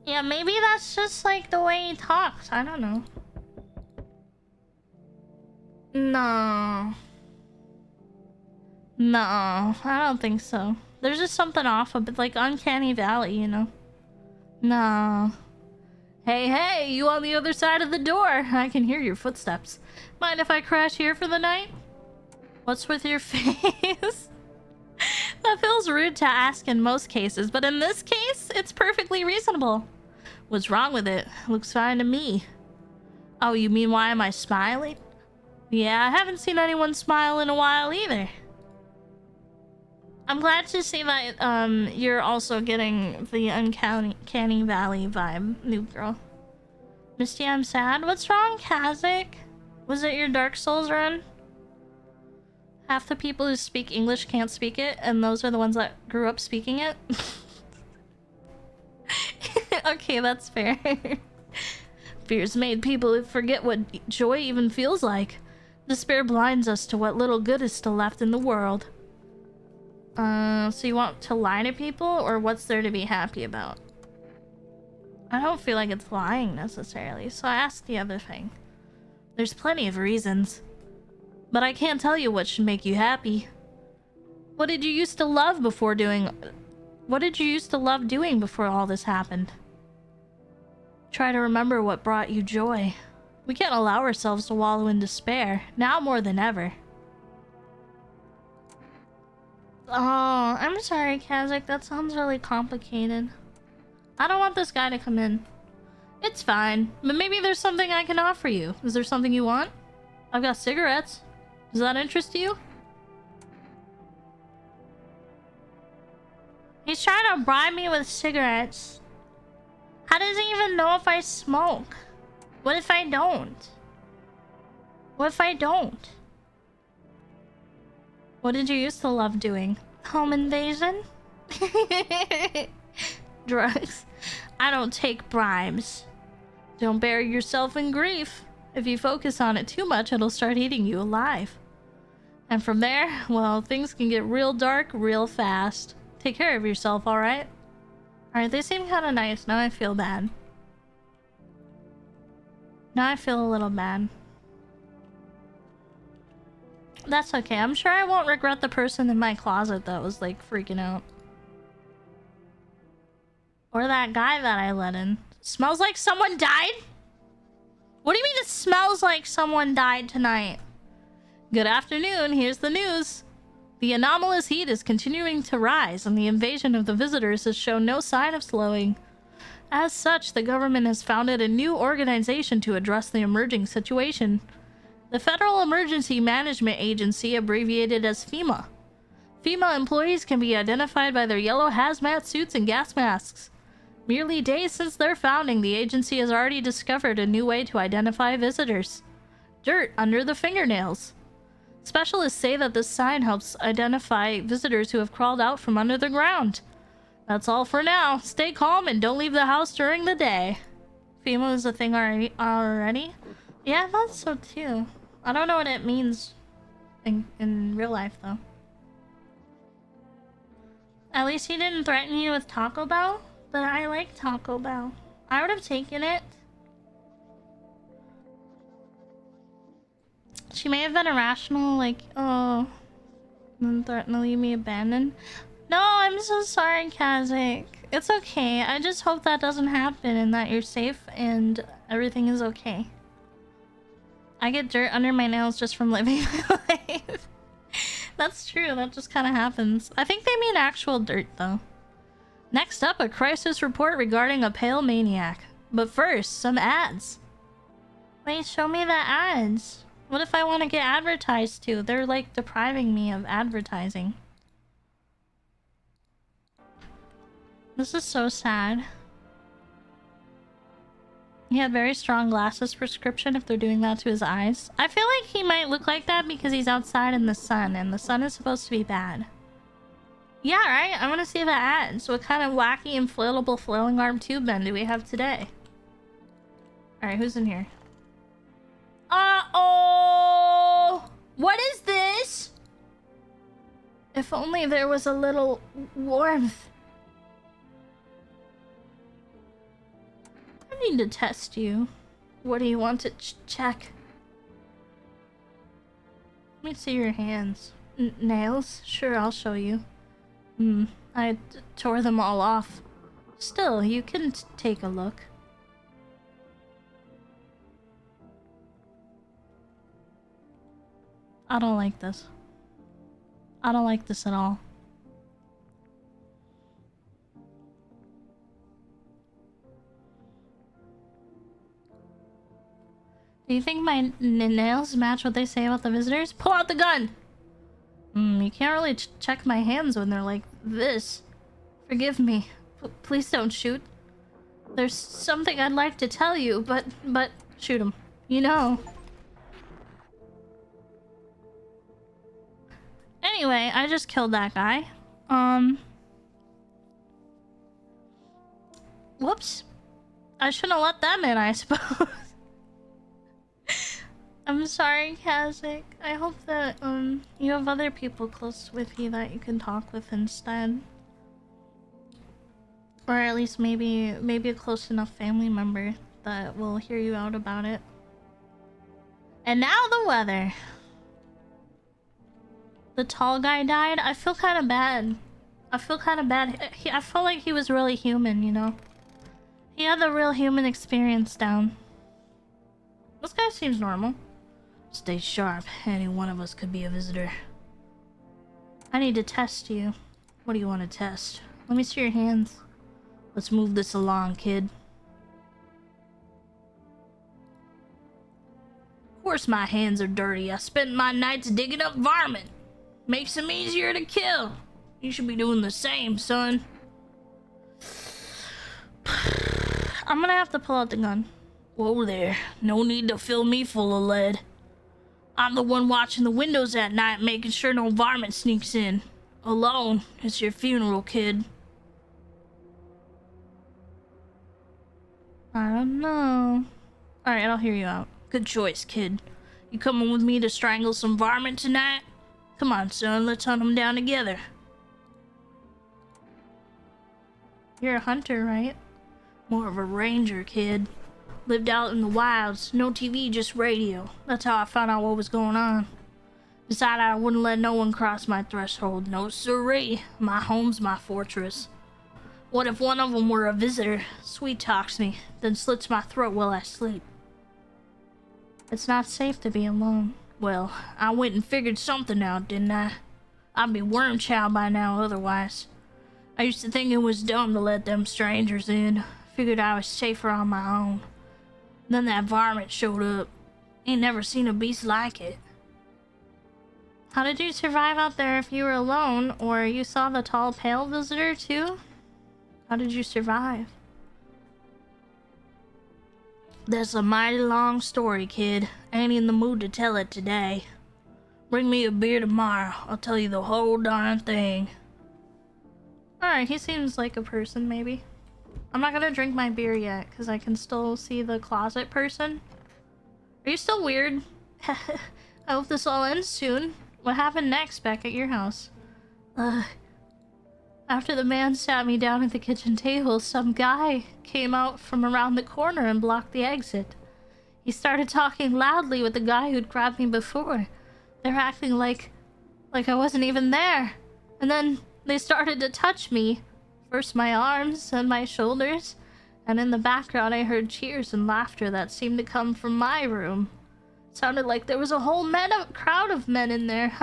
[SPEAKER 1] Yeah, maybe that's just like the way he talks. I don't know. No, I don't think so. There's just something off a bit, like Uncanny Valley, you know? No. Hey, you on the other side of the door. I can hear your footsteps. Mind if I crash here for the night? What's with your face? That feels rude to ask in most cases, but in this case, it's perfectly reasonable. What's wrong with it? Looks fine to me. Oh, you mean why am I smiling? Yeah, I haven't seen anyone smile in a while either. I'm glad to see that you're also getting the Uncanny Valley vibe, new girl. Misty, I'm sad. What's wrong, Kazik? Was it your Dark Souls run? Half the people who speak English can't speak it, and those are the ones that grew up speaking it. Okay, that's fair. Fears made people forget what joy even feels like. Despair blinds us to what little good is still left in the world. So you want to lie to people, or what's there to be happy about? I don't feel like it's lying necessarily, so I asked the other thing. There's plenty of reasons. But I can't tell you what should make you happy. What did you used to love doing before all this happened? Try to remember what brought you joy. We can't allow ourselves to wallow in despair, now more than ever. Oh, I'm sorry, Kazik. That sounds really complicated. I don't want this guy to come in. It's fine, but maybe there's something I can offer you. Is there something you want? I've got cigarettes. Does that interest you? He's trying to bribe me with cigarettes. How does he even know if I smoke? What if I don't? What if I don't? What did you used to love doing? Home invasion? Drugs. I don't take bribes. Don't bury yourself in grief. If you focus on it too much, it'll start eating you alive. And from there, well, things can get real dark real fast. Take care of yourself, alright? Alright, they seem kind of nice. Now I feel bad. Now I feel a little bad. That's okay. I'm sure I won't regret the person in my closet that was, like, freaking out. Or that guy that I let in. Smells like someone died? What do you mean it smells like someone died tonight? Good afternoon. Here's the news. The anomalous heat is continuing to rise, and the invasion of the visitors has shown no sign of slowing. As such, the government has founded a new organization to address the emerging situation. The Federal Emergency Management Agency, abbreviated as FEMA. FEMA employees can be identified by their yellow hazmat suits and gas masks. Merely days since their founding, the agency has already discovered a new way to identify visitors. Dirt under the fingernails. Specialists say that this sign helps identify visitors who have crawled out from under the ground. That's all for now. Stay calm and don't leave the house during the day. FEMA is a thing already? Yeah, I thought so too. I don't know what it means in real life though. At least he didn't threaten you with Taco Bell, but I like Taco Bell. I would have taken it. She may have been irrational, like, oh, and threatened to leave me abandoned. No, I'm so sorry, Kazik. It's okay. I just hope that doesn't happen and that you're safe and everything is okay. I get dirt under my nails just from living my life. That's true. That just kind of happens. I think they mean actual dirt, though. Next up, a crisis report regarding a pale maniac. But first, some ads. Wait, show me the ads. What if I want to get advertised to? They're like depriving me of advertising. This is so sad. He had very strong glasses prescription if they're doing that to his eyes. I feel like he might look like that because he's outside in the sun, and the sun is supposed to be bad. Yeah, right? I want to see the ads. What kind of wacky inflatable flailing arm tube men do we have today? Alright, who's in here? Uh-oh! What is this? If only there was a little warmth. I need to test you. What do you want to check? Let me see your hands. Nails? Sure, I'll show you. I tore them all off. Still, you can take a look. I don't like this. I don't like this at all. Do you think my nails match what they say about the visitors? Pull out the gun! You can't really check my hands when they're like this. Forgive me. Please don't shoot. There's something I'd like to tell you, but shoot him. You know. Anyway, I just killed that guy. Whoops. I shouldn't have let them in, I suppose. I'm sorry, Kazik. I hope that, you have other people close with you that you can talk with instead. Or at least maybe a close enough family member that will hear you out about it. And now the weather. The tall guy died. I feel kind of bad. I feel I felt like he was really human, you know? He had the real human experience down. This guy seems normal. Stay sharp. Any one of us could be a visitor. I need to test you. What do you want to test? Let me see your hands. Let's move this along, kid. Of course my hands are dirty. I spent my nights digging up varmint. Makes them easier to kill. You should be doing the same, son. I'm gonna have to pull out the gun. Whoa there. No need to fill me full of lead. I'm the one watching the windows at night, making sure no varmint sneaks in. Alone. It's your funeral, kid. I don't know. Alright, I'll hear you out. Good choice, kid. You coming with me to strangle some varmint tonight? Come on, son, let's hunt them down together. You're a hunter, right? More of a ranger, kid. Lived out in the wilds. No TV, just radio. That's how I found out what was going on. Decided I wouldn't let no one cross my threshold. No siree. My home's my fortress. What if one of them were a visitor? Sweet talks me, then slits my throat while I sleep. It's not safe to be alone. Well, I went and figured something out, didn't I? I'd be worm chow by now otherwise. I used to think it was dumb to let them strangers in. Figured I was safer on my own. Then that varmint showed up. Ain't never seen a beast like it. How did you survive out there if you were alone, or you saw the tall, pale visitor too? How did you survive? That's a mighty long story, kid. I ain't in the mood to tell it today. Bring me a beer tomorrow. I'll tell you the whole darn thing. Alright, he seems like a person, maybe. I'm not gonna drink my beer yet, because I can still see the closet person. Are you still weird? I hope this all ends soon. What happened next back at your house? After the man sat me down at the kitchen table, some guy came out from around the corner and blocked the exit. He started talking loudly with the guy who'd grabbed me before. They were acting like I wasn't even there. And then they started to touch me. First my arms and my shoulders, and in the background I heard cheers and laughter that seemed to come from my room. Sounded like there was a whole crowd of men in there.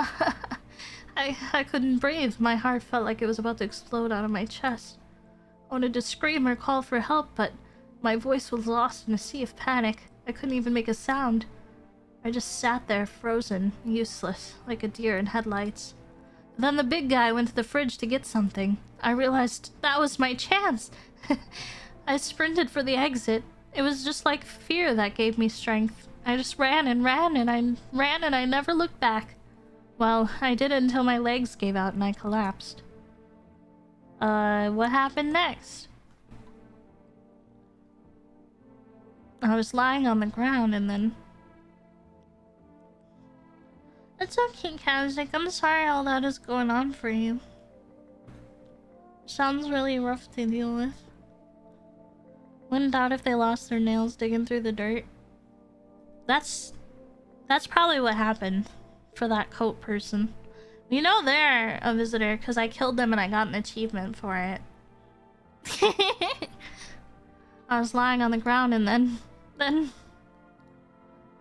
[SPEAKER 1] I couldn't breathe. My heart felt like it was about to explode out of my chest. I wanted to scream or call for help, but my voice was lost in a sea of panic. I couldn't even make a sound. I just sat there, frozen, useless, like a deer in headlights. Then the big guy went to the fridge to get something. I realized that was my chance. I sprinted for the exit. It was just like fear that gave me strength. I just ran and ran and I ran and I never looked back. Well, I did until my legs gave out and I collapsed. What happened next? I was lying on the ground and then... It's okay, Kazik. I'm sorry all that is going on for you. Sounds really rough to deal with. Wouldn't doubt if they lost their nails digging through the dirt. That's probably what happened for that coat person. You know they're a visitor because I killed them and I got an achievement for it. I was lying on the ground and then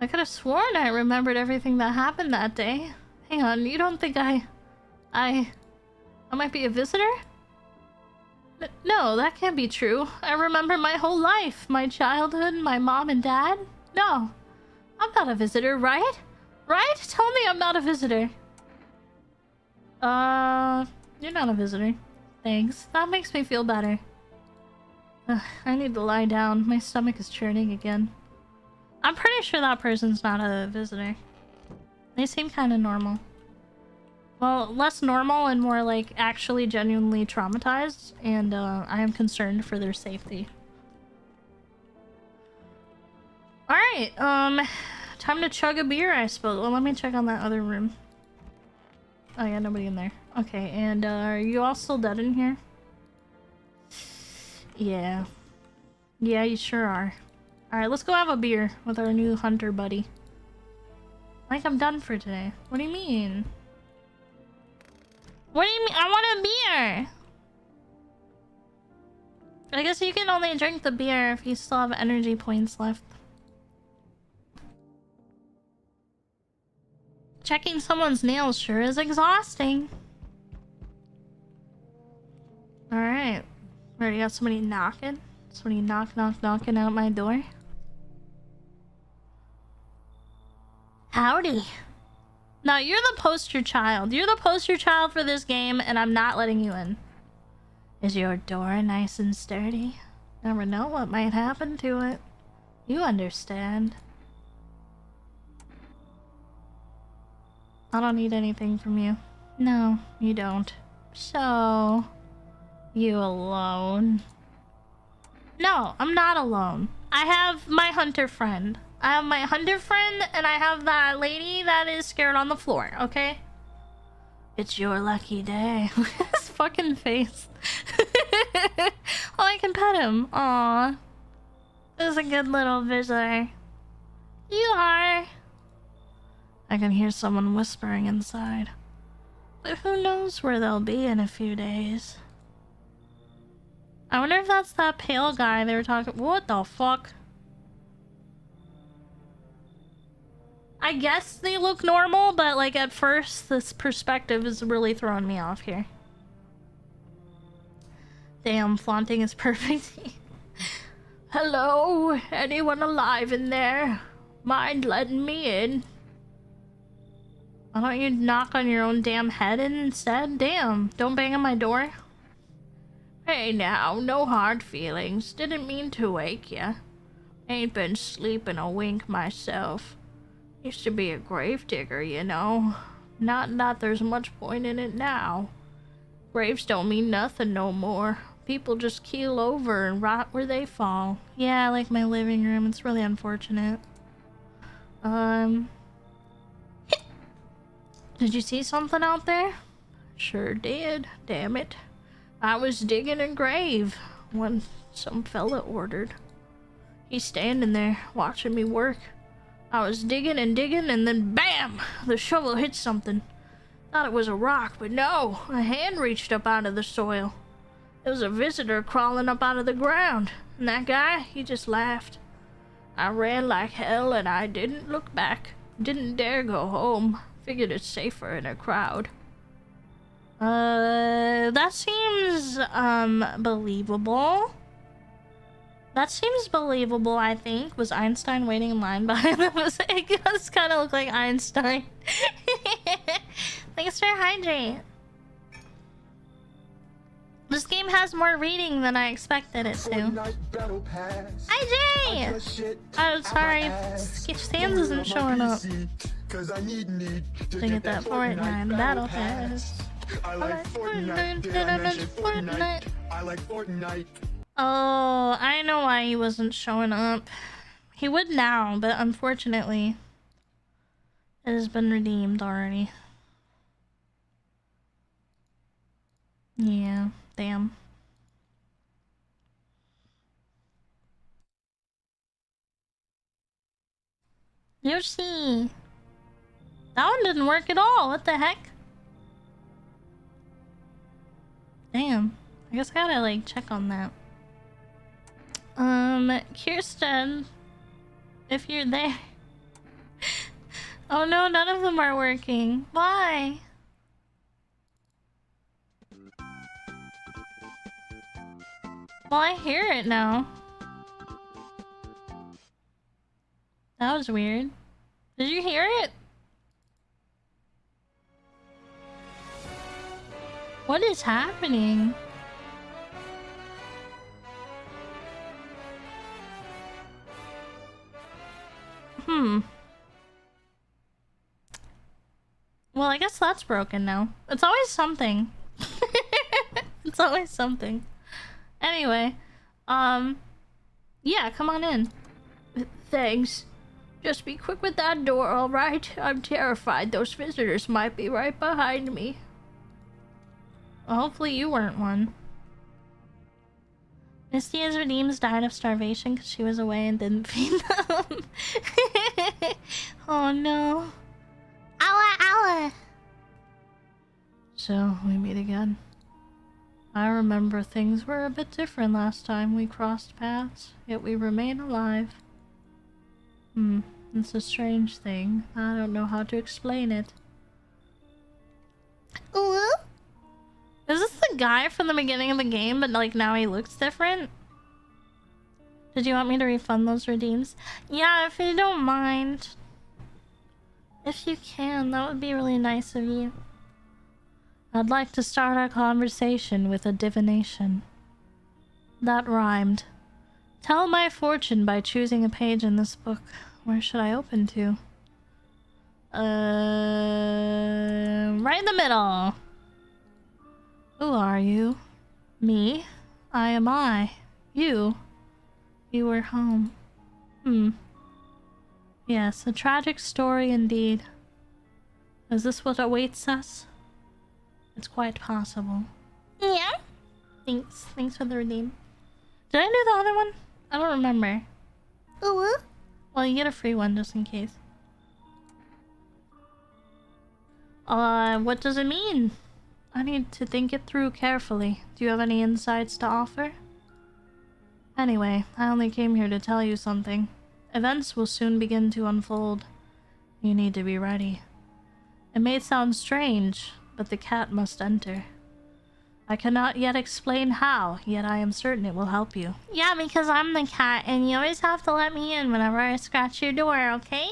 [SPEAKER 1] I could have sworn I remembered everything that happened that day. Hang on, you don't think I might be a visitor? No, that can't be true. I remember my whole life, my childhood, my mom and dad. No, I'm not a visitor, right? Right? Tell me I'm not a visitor. You're not a visitor. Thanks. That makes me feel better. I need to lie down. My stomach is churning again. I'm pretty sure that person's not a visitor. They seem kind of normal. Well, less normal and more like actually genuinely traumatized, and I am concerned for their safety. Alright, time to chug a beer, I suppose. Well, let me check on that other room. Oh yeah, nobody in there. Okay, and are you all still dead in here? Yeah. Yeah, you sure are. Alright, let's go have a beer with our new hunter buddy. Like I'm done for today. What do you mean? What do you mean? I want a beer! I guess you can only drink the beer if you still have energy points left. Checking someone's nails sure is exhausting. Alright. Already got somebody knocking. Somebody knocking out my door. Howdy. No, you're the poster child. You're the poster child for this game, and I'm not letting you in. Is your door nice and sturdy? Never know what might happen to it. You understand. I don't need anything from you. No, you don't. So... you alone? No, I'm not alone. I have my hunter friend. I have my hunter friend, and I have that lady that is scared on the floor, okay? It's your lucky day. Look at his fucking face. Oh, I can pet him. Aw. This is a good little visitor. You are. I can hear someone whispering inside. But who knows where they'll be in a few days. I wonder if that's that pale guy they were talking— what the fuck? I guess they look normal, but like at first this perspective is really throwing me off here. Damn, flaunting is perfect. Hello? Anyone alive in there? Mind letting me in? Why don't you knock on your own damn head instead? Damn, don't bang on my door. Hey now, no hard feelings. Didn't mean to wake ya. Ain't been sleeping a wink myself. Used to be a gravedigger, you know. Not that there's much point in it now. Graves don't mean nothing no more. People just keel over and rot where they fall. Yeah, like my living room. It's really unfortunate. Did you see something out there? Sure did. Damn it. I was digging a grave when some fella ordered. He's standing there watching me work. I was digging and digging, and then BAM! The shovel hit something. Thought it was a rock, but no. A hand reached up out of the soil. It was a visitor crawling up out of the ground. And that guy, he just laughed. I ran like hell, and I didn't look back. Didn't dare go home. Figured it's safer in a crowd. That seems, believable. That seems believable, I think. Was Einstein waiting in line behind the mosaic? It does kind of look like Einstein. Thanks for hydrate. This game has more reading than I expected it to. Hi, Jay! Oh, sorry. Sans isn't showing up. To get that Fortnite Battle Pass. I like Fortnite. I like Fortnite. Oh, I know why he wasn't showing up. He would now, but unfortunately, it has been redeemed already. Yeah, damn. Yoshi! That one didn't work at all, what the heck? Damn. I guess I gotta, like, check on that. Kirsten, if you're there. Oh no, none of them are working. Why? Well, I hear it now. That was weird. Did you hear it? What is happening? Well, I guess that's broken now. It's always something. It's always something. Anyway, yeah, come on in. Thanks. Just be quick with that door, alright? I'm terrified those visitors might be right behind me. Well, hopefully you weren't one. Misty's redeems died of starvation because she was away and didn't feed them. Oh no. Ow, ow. So, we meet again. I remember things were a bit different last time we crossed paths, yet we remain alive. It's a strange thing. I don't know how to explain it. Ooh? Is this the the guy from the beginning of the game, but like now he looks different? Did you want me to refund those redeems? Yeah, if you don't mind. If you can, that would be really nice of you. I'd like to start our conversation with a divination. That rhymed. Tell my fortune by choosing a page in this book. Where should I open to? Right in the middle. Who are you? Me? I am I. You? You were home. Yes, a tragic story indeed. Is this what awaits us? It's quite possible. Yeah. Thanks. Thanks for the redeem. Did I do the other one? I don't remember. Oh, well, you get a free one just in case. What does it mean? I need to think it through carefully. Do you have any insights to offer? Anyway, I only came here to tell you something. Events will soon begin to unfold. You need to be ready. It may sound strange, but the cat must enter. I cannot yet explain how, yet I am certain it will help you. Yeah, because I'm the cat, and you always have to let me in whenever I scratch your door, okay?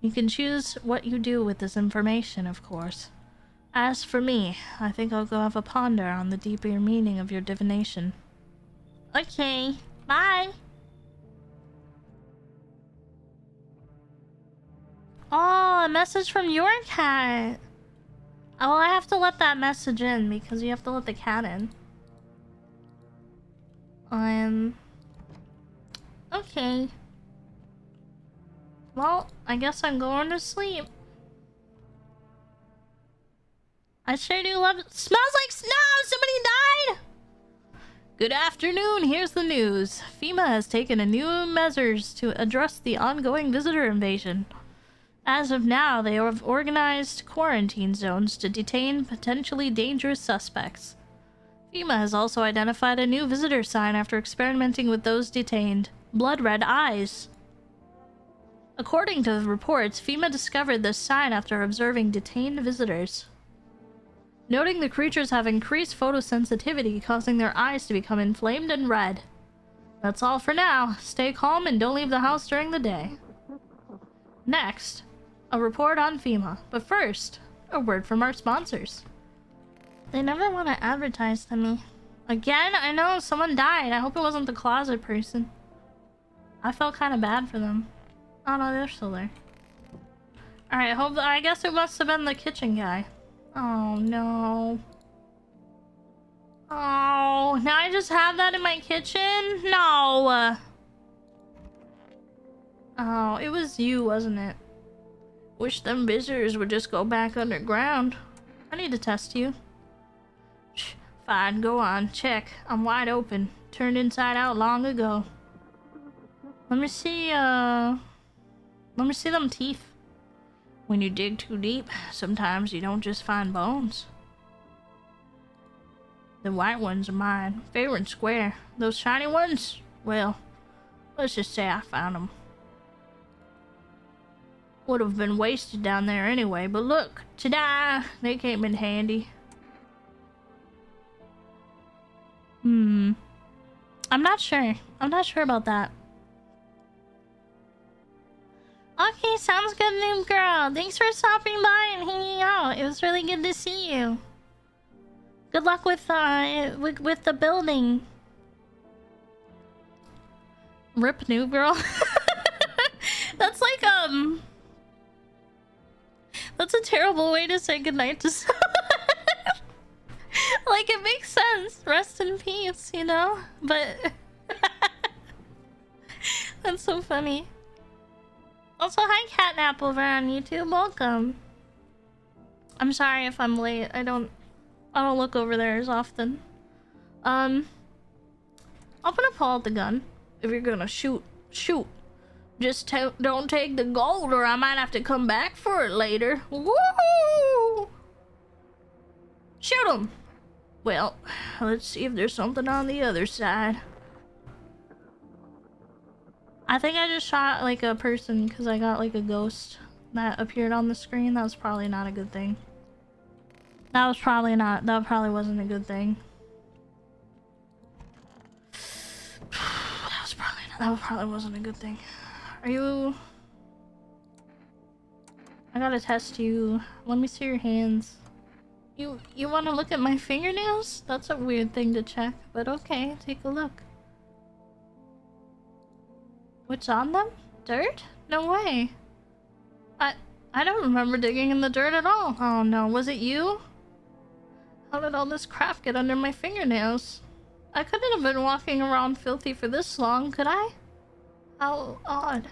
[SPEAKER 1] You can choose what you do with this information, of course. As for me, I think I'll go have a ponder on the deeper meaning of your divination. Okay, bye! Oh, a message from your cat! Oh, I have to let that message in because you have to let the cat in. Okay. Well, I guess I'm going to sleep. I sure do love it. Smells like snow! Somebody died! Good afternoon, here's the news. FEMA has taken a new measures to address the ongoing visitor invasion. As of now, they have organized quarantine zones to detain potentially dangerous suspects. FEMA has also identified a new visitor sign after experimenting with those detained. Blood red eyes. According to the reports, FEMA discovered this sign after observing detained visitors. Noting the creatures have increased photosensitivity, causing their eyes to become inflamed and red. That's all for now. Stay calm and don't leave the house during the day. Next, a report on FEMA. But first, a word from our sponsors. They never want to advertise to me. Again? I know someone died. I hope it wasn't the closet person. I felt kind of bad for them. Oh no, they're still there. Alright, I guess it must have been the kitchen guy. Oh no. Oh, now I just have that in my kitchen? No. Oh, it was you, wasn't it? Wish them visitors would just go back underground. I need to test you. Fine, go on, check. I'm wide open. Turned inside out long ago. Let me see them teeth. When you dig too deep, sometimes you don't just find bones. The white ones are mine, fair and square. Those shiny ones, well, let's just say I found them. Would have been wasted down there anyway, but look, ta-da! They came in handy. I'm not sure. I'm not sure about that. Okay, sounds good, new girl. Thanks for stopping by and hanging out. It was really good to see you. Good luck with the building. Rip, new girl. That's like that's a terrible way to say goodnight to someone. Like, it makes sense. Rest in peace, you know? But that's so funny. Also, hi Catnap over on YouTube. Welcome. I'm sorry if I'm late. I don't look over there as often. I'll put a pull out the gun. If you're gonna shoot. Just don't take the gold or I might have to come back for it later. Woo! Shoot him! Well, let's see if there's something on the other side. I think I just shot like a person because I got like a ghost that appeared on the screen. That was probably not a good thing. That was probably not. That probably wasn't a good thing. That probably wasn't a good thing. Are you? I gotta test you. Let me see your hands. You want to look at my fingernails? That's a weird thing to check, but okay, take a look. What's on them? Dirt? No way. I don't remember digging in the dirt at all. Oh no, was it you? How did all this crap get under my fingernails? I couldn't have been walking around filthy for this long, could I? How odd.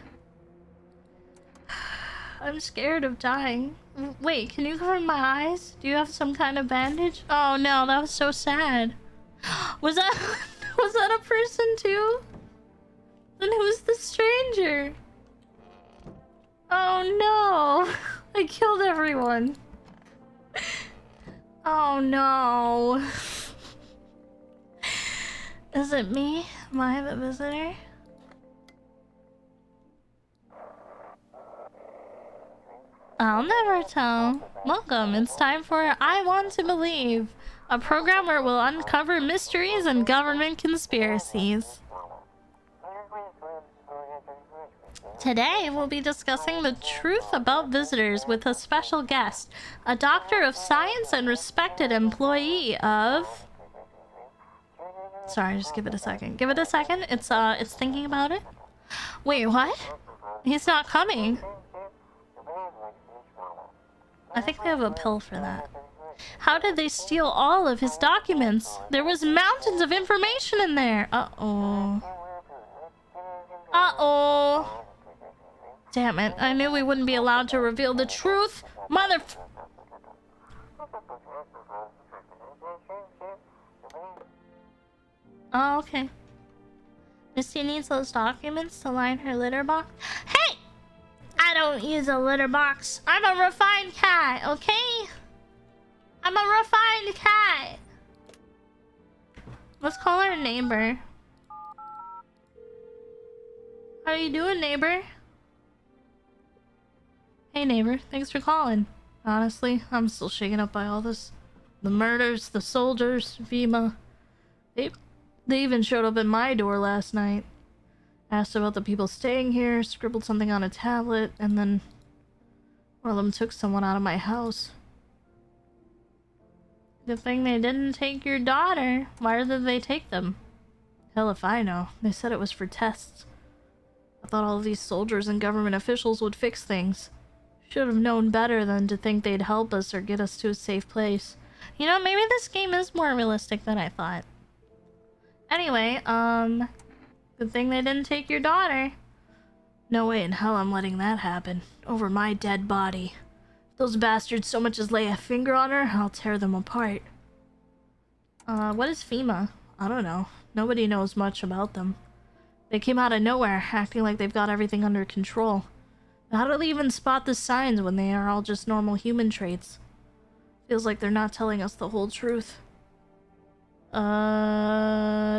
[SPEAKER 1] I'm scared of dying. Wait, can you cover my eyes? Do you have some kind of bandage? Oh no, that was so sad. Was that was that a person too? Then who's the stranger? Oh no! I killed everyone. Oh no. Is it me? Am I the visitor? I'll never tell. Welcome, it's time for I Want to Believe, a program where we'll uncover mysteries and government conspiracies. Today, we'll be discussing the truth about visitors with a special guest, a doctor of science and respected employee of... Sorry, just give it a second. Give it a second. It's thinking about it. Wait, what? He's not coming. I think they have a pill for that. How did they steal all of his documents? There was mountains of information in there. Uh-oh. Uh-oh. Damn it. I knew we wouldn't be allowed to reveal the truth. Oh, okay. Misty needs those documents to line her litter box. Hey! I don't use a litter box. I'm a refined cat, okay? I'm a refined cat. Let's call our neighbor. How you doing, neighbor? Hey, neighbor. Thanks for calling. Honestly, I'm still shaken up by all this. The murders, the soldiers, FEMA. They even showed up at my door last night. Asked about the people staying here, scribbled something on a tablet, and then one of them took someone out of my house. Good thing they didn't take your daughter. Why did they take them? Hell if I know. They said it was for tests. I thought all of these soldiers and government officials would fix things. Should have known better than to think they'd help us or get us to a safe place. You know, maybe this game is more realistic than I thought. Anyway, good thing they didn't take your daughter. No way in hell I'm letting that happen. Over my dead body. If those bastards so much as lay a finger on her, I'll tear them apart. What is FEMA? I don't know. Nobody knows much about them. They came out of nowhere, acting like they've got everything under control. How do they even spot the signs when they are all just normal human traits? Feels like they're not telling us the whole truth.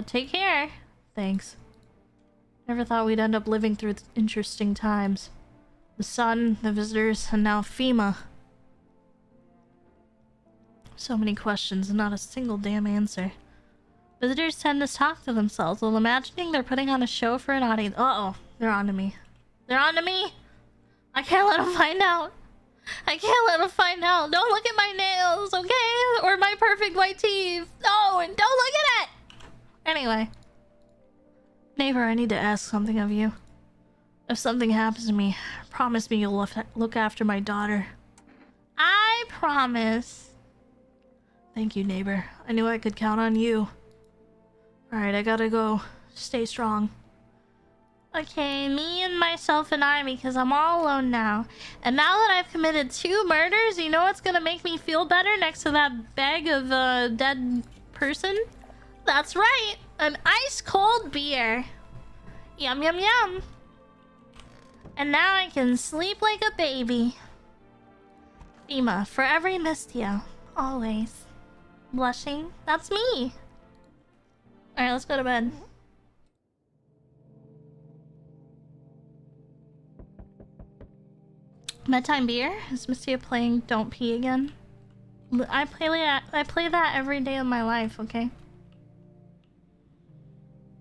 [SPEAKER 1] Take care. Thanks. Never thought we'd end up living through interesting times. The sun, the visitors, and now FEMA. So many questions and not a single damn answer. Visitors tend to talk to themselves while imagining they're putting on a show for an audience. Uh-oh. They're on to me. They're on to me! I can't let them find out. I can't let them find out. Don't look at my nails, okay? Or my perfect white teeth. No, and don't look at it! Anyway. Neighbor, I need to ask something of you. If something happens to me, promise me you'll look after my daughter. I promise. Thank you, neighbor. I knew I could count on you. Alright, I gotta go. Stay strong. Okay, me and myself and I, because I'm all alone now. And now that I've committed 2 murders, you know what's gonna make me feel better next to that bag of dead person? That's right! An ice-cold beer. Yum, yum, yum. And now I can sleep like a baby. FEMA, for every Mystia. Always. Blushing? That's me. Alright, let's go to bed. Bedtime beer? Is Mystia playing Don't Pee again? I play that every day of my life, okay?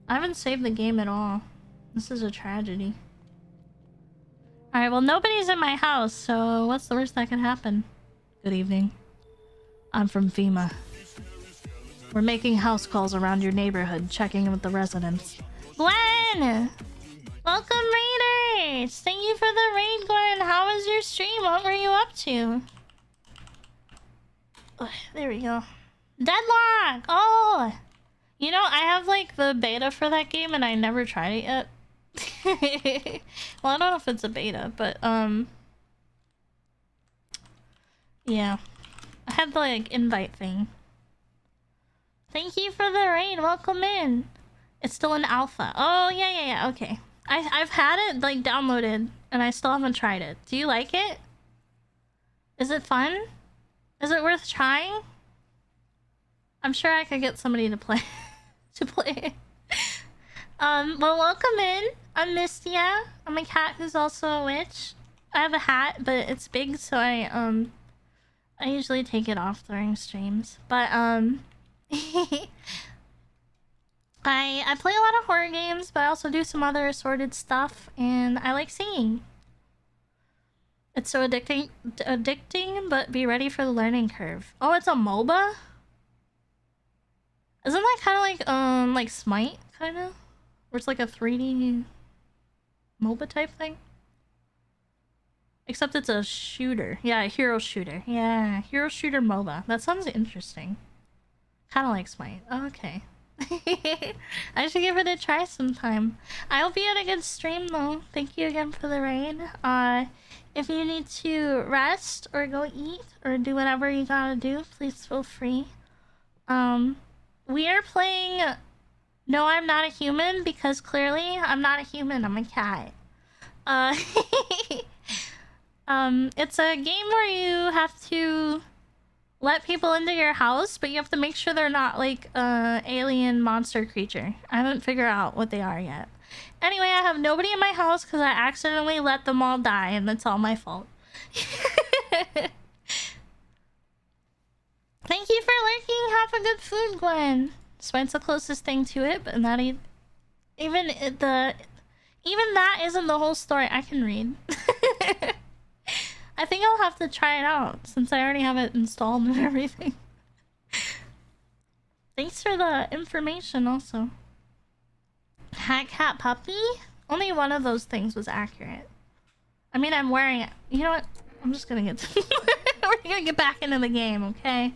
[SPEAKER 1] I haven't saved the game at all. This is a tragedy. Alright, well, nobody's in my house, so what's the worst that could happen? Good evening. I'm from FEMA. We're making house calls around your neighborhood, checking in with the residents. Gwen! Welcome, Raiders! Thank you for the raid, Gwen. How was your stream? What were you up to? Ugh, there we go. Deadlock! Oh! You know, I have, like, the beta for that game, and I never tried it yet. Well, I don't know if it's a beta, but, yeah. I had the, like, invite thing. Thank you for the raid. Welcome in. It's still an alpha. Oh, yeah. Okay. I've had it, like, downloaded, and I still haven't tried it. Do you like it? Is it fun? Is it worth trying? I'm sure I could get somebody to play. Well, welcome in. I'm Mystia. I'm a cat who's also a witch. I have a hat, but it's big, so I usually take it off during streams. But, I play a lot of horror games, but I also do some other assorted stuff, and I like singing. It's so addicting, but be ready for the learning curve. Oh, it's a MOBA? Isn't that kind of like Smite, kind of? Where it's like a 3D MOBA type thing? Except it's a shooter. Yeah, a hero shooter. Yeah, hero shooter MOBA. That sounds interesting. Kind of like Smite. Oh, okay. I should give it a try sometime. I hope you had a good stream, though. Thank you again for the raid. If you need to rest or go eat or do whatever you gotta do, please feel free. We are playing No, I'm Not a Human, because clearly I'm not a human, I'm a cat. It's a game where you have to let people into your house, but you have to make sure they're not like alien monster creature. I haven't figured out what they are yet. Anyway, I have nobody in my house because I accidentally let them all die, and that's all my fault. Thank you for lurking. Have a good food, Gwen. Smite's the closest thing to it, but not even that isn't the whole story. I can read. I think I'll have to try it out since I already have it installed and everything. Thanks for the information also. Hat, cat, puppy? Only one of those things was accurate. I mean, I'm wearing it. You know what? I'm just gonna get we're gonna get back into the game, okay?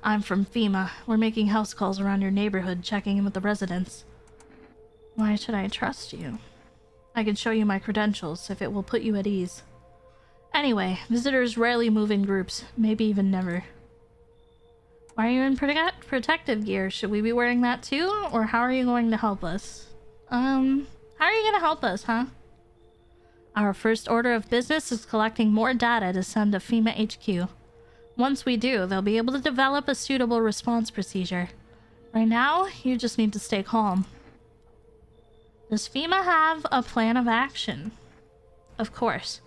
[SPEAKER 1] I'm from FEMA. We're making house calls around your neighborhood, checking in with the residents. Why should I trust you? I can show you my credentials if it will put you at ease. Anyway, visitors rarely move in groups, maybe even never. Why are you in protective gear? Should we be wearing that too? Or how are you going to help us? How are you gonna help us, huh? Our first order of business is collecting more data to send to FEMA HQ. Once we do, they'll be able to develop a suitable response procedure. Right now, you just need to stay calm. Does FEMA have a plan of action? Of course.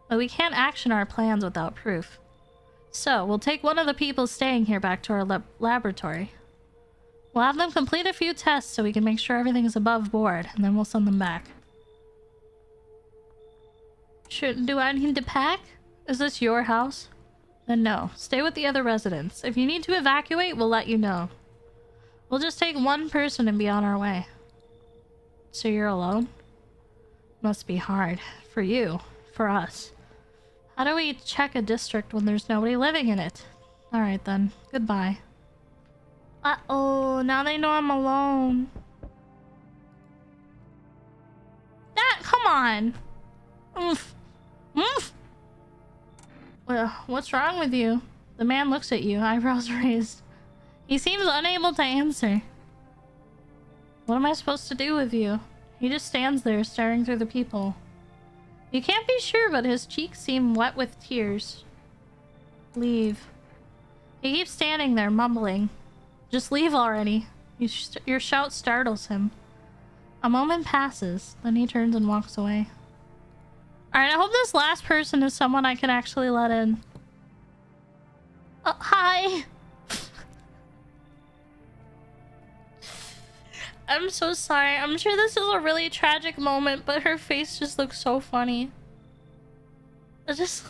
[SPEAKER 1] But we can't action our plans without proof. So, we'll take one of the people staying here back to our laboratory. We'll have them complete a few tests so we can make sure everything is above board, and then we'll send them back. Do I need to pack? Is this your house? Then no. Stay with the other residents. If you need to evacuate, we'll let you know. We'll just take one person and be on our way. So you're alone? Must be hard. For you. For us. How do we check a district when there's nobody living in it? Alright then. Goodbye. Uh-oh. Now they know I'm alone. Come on! Oof. Oof! Well, what's wrong with you? The man looks at you, eyebrows raised. He seems unable to answer. What am I supposed to do with you? He just stands there staring through the peephole. You can't be sure, but his cheeks seem wet with tears. Leave. He keeps standing there, mumbling. Just leave already. Your shout startles him. A moment passes, then he turns and walks away. Alright, I hope this last person is someone I can actually let in. Hi. I'm so sorry. I'm sure this is a really tragic moment, but her face just looks so funny. It just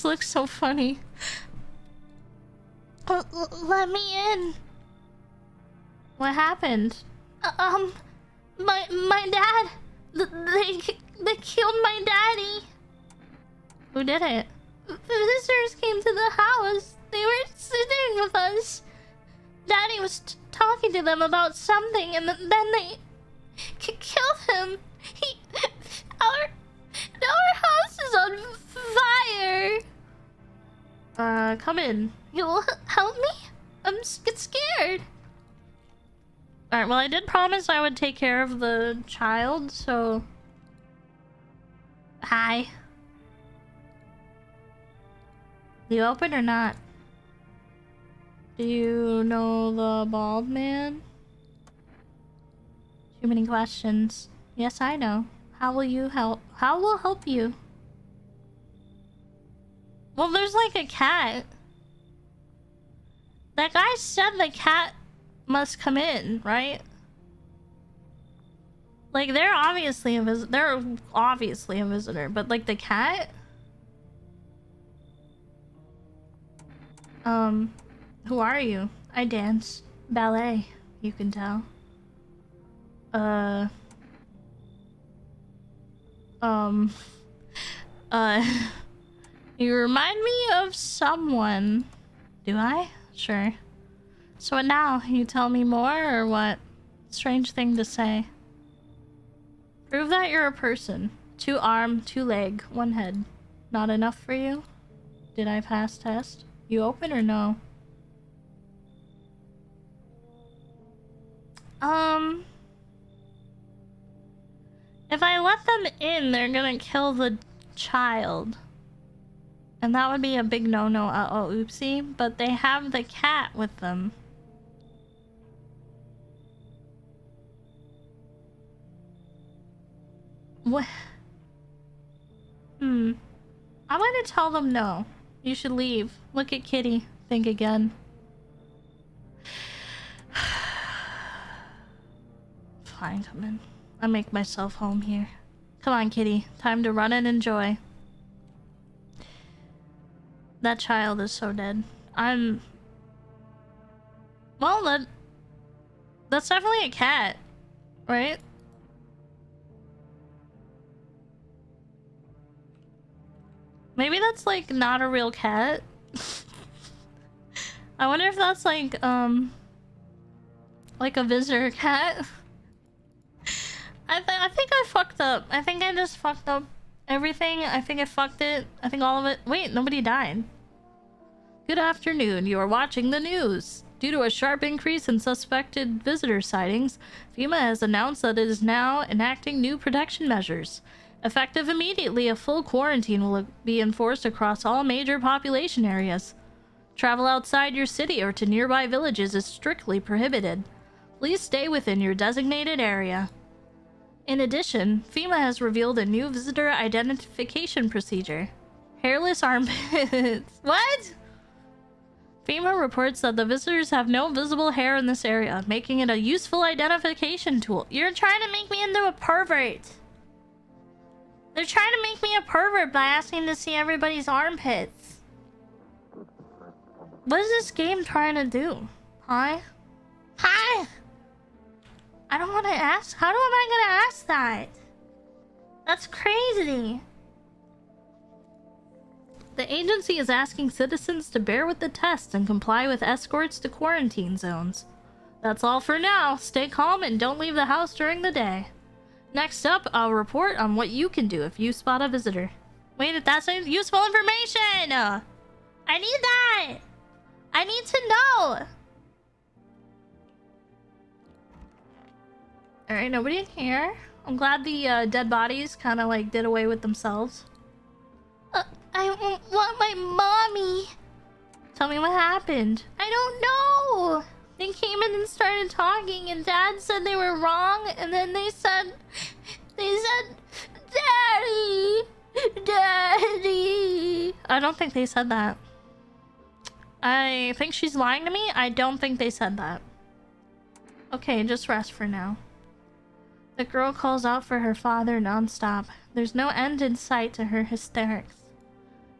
[SPEAKER 1] looks so funny. Let me in. What happened? My dad. They killed my daddy. Who did it? Visitors came to the house. They were sitting with us. Daddy was talking to them about something, and then they killed him. Our house is on fire. Come in. You'll help me? I'm scared. Alright, well, I did promise I would take care of the child, so... Hi. Do you open or not? Do you know the bald man? Too many questions. Yes, I know. How will you help? How will help you? Well, there's like a cat. That guy said the cat must come in, right? Like, they're obviously a visitor, but like the cat? Who are you? I dance. Ballet, you can tell. You remind me of someone. Do I? Sure. So what now? You tell me more, or what? Strange thing to say. Prove that you're a person. 2 arm, 2 leg, 1 head. Not enough for you? Did I pass test? You open or no? If I let them in, they're gonna kill the child. And that would be a big no-no, uh-oh, oopsie. But they have the cat with them. What? I'm gonna tell them no. You should leave. Look at Kitty. Think again. Fine, come in. I make myself home here. Come on, Kitty. Time to run and enjoy. That child is so dead. Well, that's definitely a cat, right? Maybe that's like not a real cat. I wonder if that's like a visitor cat. I think I fucked up. I think I just fucked up everything. I think I fucked it. I think all of it. Wait, nobody died. Good afternoon. You are watching the news. Due to a sharp increase in suspected visitor sightings, FEMA has announced that it is now enacting new protection measures. Effective immediately, a full quarantine will be enforced across all major population areas. Travel outside your city or to nearby villages is strictly prohibited. Please stay within your designated area. In addition, FEMA has revealed a new visitor identification procedure. Hairless armpits. What? FEMA reports that the visitors have no visible hair in this area, making it a useful identification tool. You're trying to make me into a pervert. They're trying to make me a pervert by asking to see everybody's armpits. What is this game trying to do? Hi? Hi? I don't want to ask. How am I going to ask that? That's crazy. The agency is asking citizens to bear with the test and comply with escorts to quarantine zones. That's all for now. Stay calm and don't leave the house during the day. Next up, I'll report on what you can do if you spot a visitor. Wait, that's useful information! I need that! I need to know! Alright, nobody in here. I'm glad the dead bodies kind of like did away with themselves. I want my mommy. Tell me what happened. I don't know. They came in and started talking, and Dad said they were wrong, and then they said, Daddy, Daddy! I don't think they said that. I think she's lying to me. I don't think they said that. Okay, just rest for now. The girl calls out for her father nonstop. There's no end in sight to her hysterics.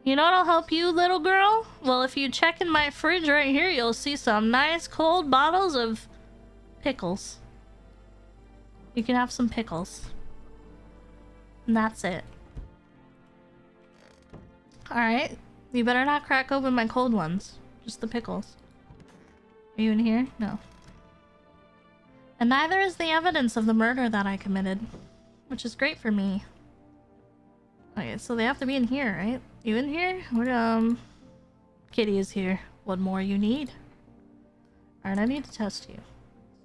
[SPEAKER 1] You know what'll help you, little girl? Well, if you check in my fridge right here, you'll see some nice cold bottles of pickles. You can have some pickles. And that's it. Alright. You better not crack open my cold ones. Just the pickles. Are you in here? No. And neither is the evidence of the murder that I committed. Which is great for me. Okay, so they have to be in here, right? You in here? What, Kitty is here. What more you need? Alright, I need to test you.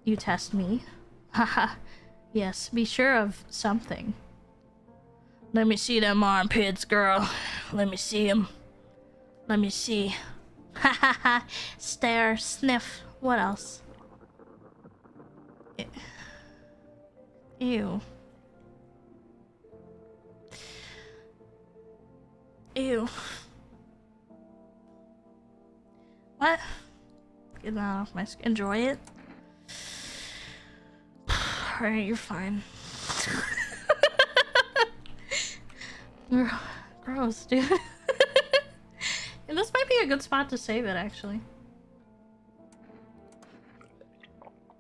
[SPEAKER 1] You test me? Haha. Yes, be sure of something. Let me see them armpits, girl. Let me see them. Let me see. Ha ha ha. Stare, sniff. What else? Ew. Ew. What? Get that off my skin. Enjoy it. Alright, you're fine. Gross, dude. And this might be a good spot to save it, actually.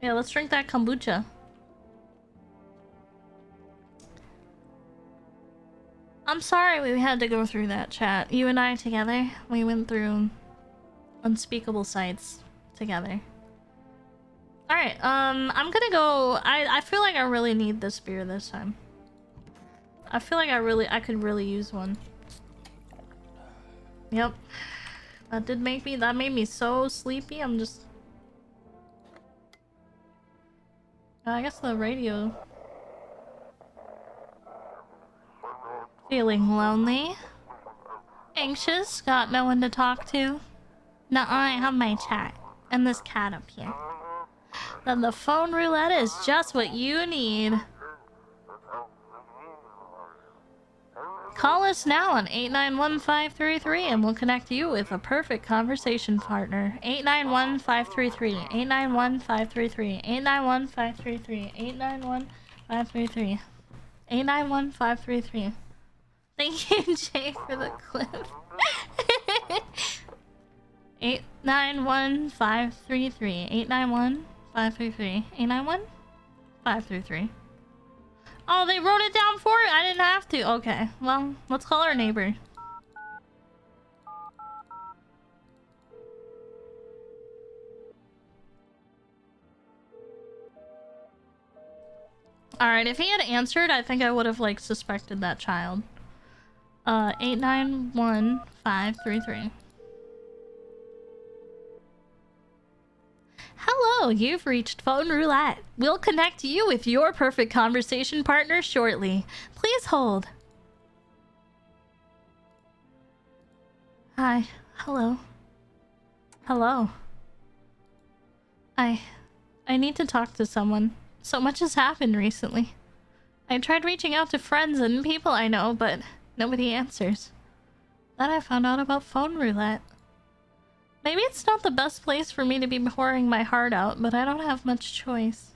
[SPEAKER 1] Yeah, let's drink that kombucha. I'm sorry we had to go through that, chat. You and I together, we went through unspeakable sights together. Alright, I'm gonna go... I feel like I really need this beer this time. I feel like I could really use one. Yep. That made me so sleepy, I'm just... I guess the radio... Feeling lonely? Anxious? Got no one to talk to? Nuh-uh, I have my chat. And this cat up here. Then the phone roulette is just what you need. Call us now on 891-533 and we'll connect you with a perfect conversation partner. 891-533. 891-533. 891-533. 891-533. 891-533. Thank you, Jay, for the clip. 891-533. 891-533. 891-533. Oh, they wrote it down for it? I didn't have to. Okay, well, let's call our neighbor. Alright, if he had answered, I think I would have, like, suspected that child. 891-533. Hello, you've reached Phone Roulette. We'll connect you with your perfect conversation partner shortly. Please hold. Hi. Hello. Hello. I need to talk to someone. So much has happened recently. I tried reaching out to friends and people I know, but nobody answers. Then I found out about Phone Roulette. Maybe it's not the best place for me to be pouring my heart out, but I don't have much choice.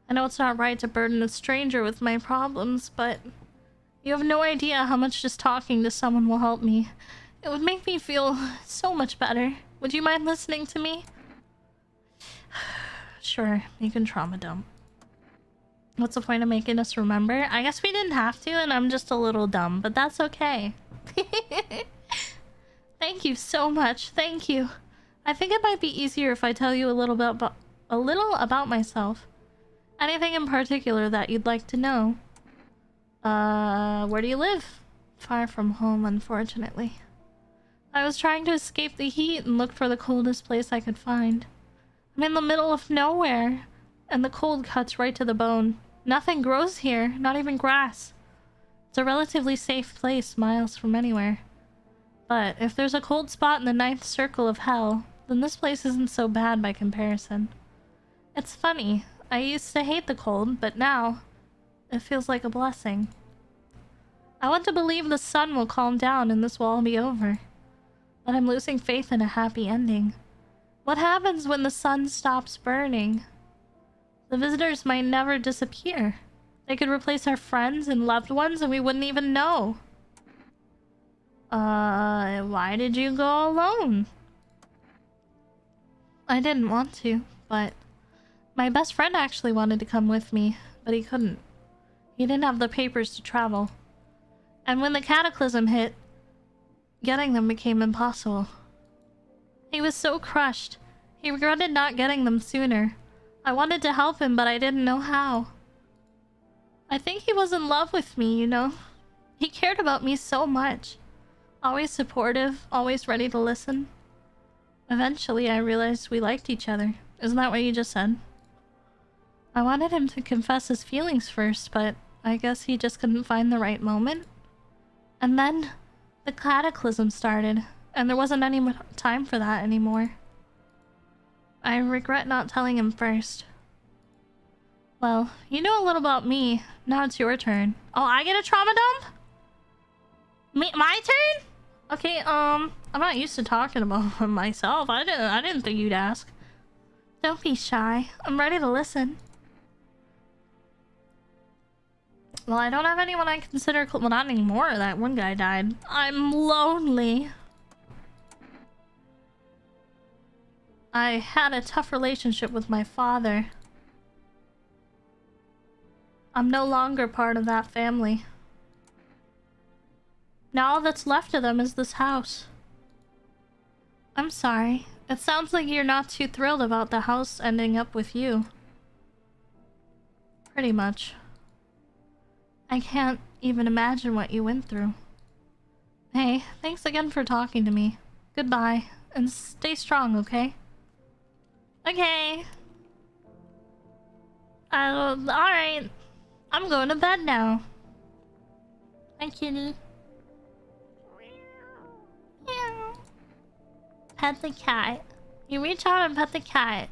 [SPEAKER 1] I know it's not right to burden a stranger with my problems, but you have no idea how much just talking to someone will help me. It would make me feel so much better. Would you mind listening to me? Sure, you can trauma dump. What's the point of making us remember? I guess we didn't have to, and I'm just a little dumb, but that's okay. Thank you so much. Thank you. I think it might be easier if I tell you a little about myself. Anything in particular that you'd like to know? Where do you live? Far from home, unfortunately. I was trying to escape the heat and looked for the coldest place I could find. I'm in the middle of nowhere, and the cold cuts right to the bone. Nothing grows here, not even grass. It's a relatively safe place, miles from anywhere. But if there's a cold spot in the ninth circle of hell, then this place isn't so bad by comparison. It's funny, I used to hate the cold, but now it feels like a blessing. I want to believe the sun will calm down and this will all be over. But I'm losing faith in a happy ending. What happens when the sun stops burning? The visitors might never disappear. They could replace our friends and loved ones and we wouldn't even know. Why did you go alone? I didn't want to, but my best friend actually wanted to come with me, but he couldn't. He didn't have the papers to travel. And when the cataclysm hit, getting them became impossible. He was so crushed. He regretted not getting them sooner. I wanted to help him, but I didn't know how. I think he was in love with me, you know? He cared about me so much. Always supportive, always ready to listen. Eventually, I realized we liked each other. Isn't that what you just said? I wanted him to confess his feelings first, but I guess he just couldn't find the right moment. And then, the cataclysm started, and there wasn't any time for that anymore. I regret not telling him first. Well, you know a little about me. Now it's your turn. Oh, I get a trauma dump? My turn? Okay, I'm not used to talking about myself. I didn't think you'd ask. Don't be shy. I'm ready to listen. Well, I don't have anyone I consider well, not anymore. That one guy died. I'm lonely. I had a tough relationship with my father. I'm no longer part of that family. Now all that's left of them is this house. I'm sorry. It sounds like you're not too thrilled about the house ending up with you. Pretty much. I can't even imagine what you went through. Hey, thanks again for talking to me. Goodbye, and stay strong, okay? Okay. Alright. I'm going to bed now. Hi, kitty. Pet the cat. You reach out and pet the cat.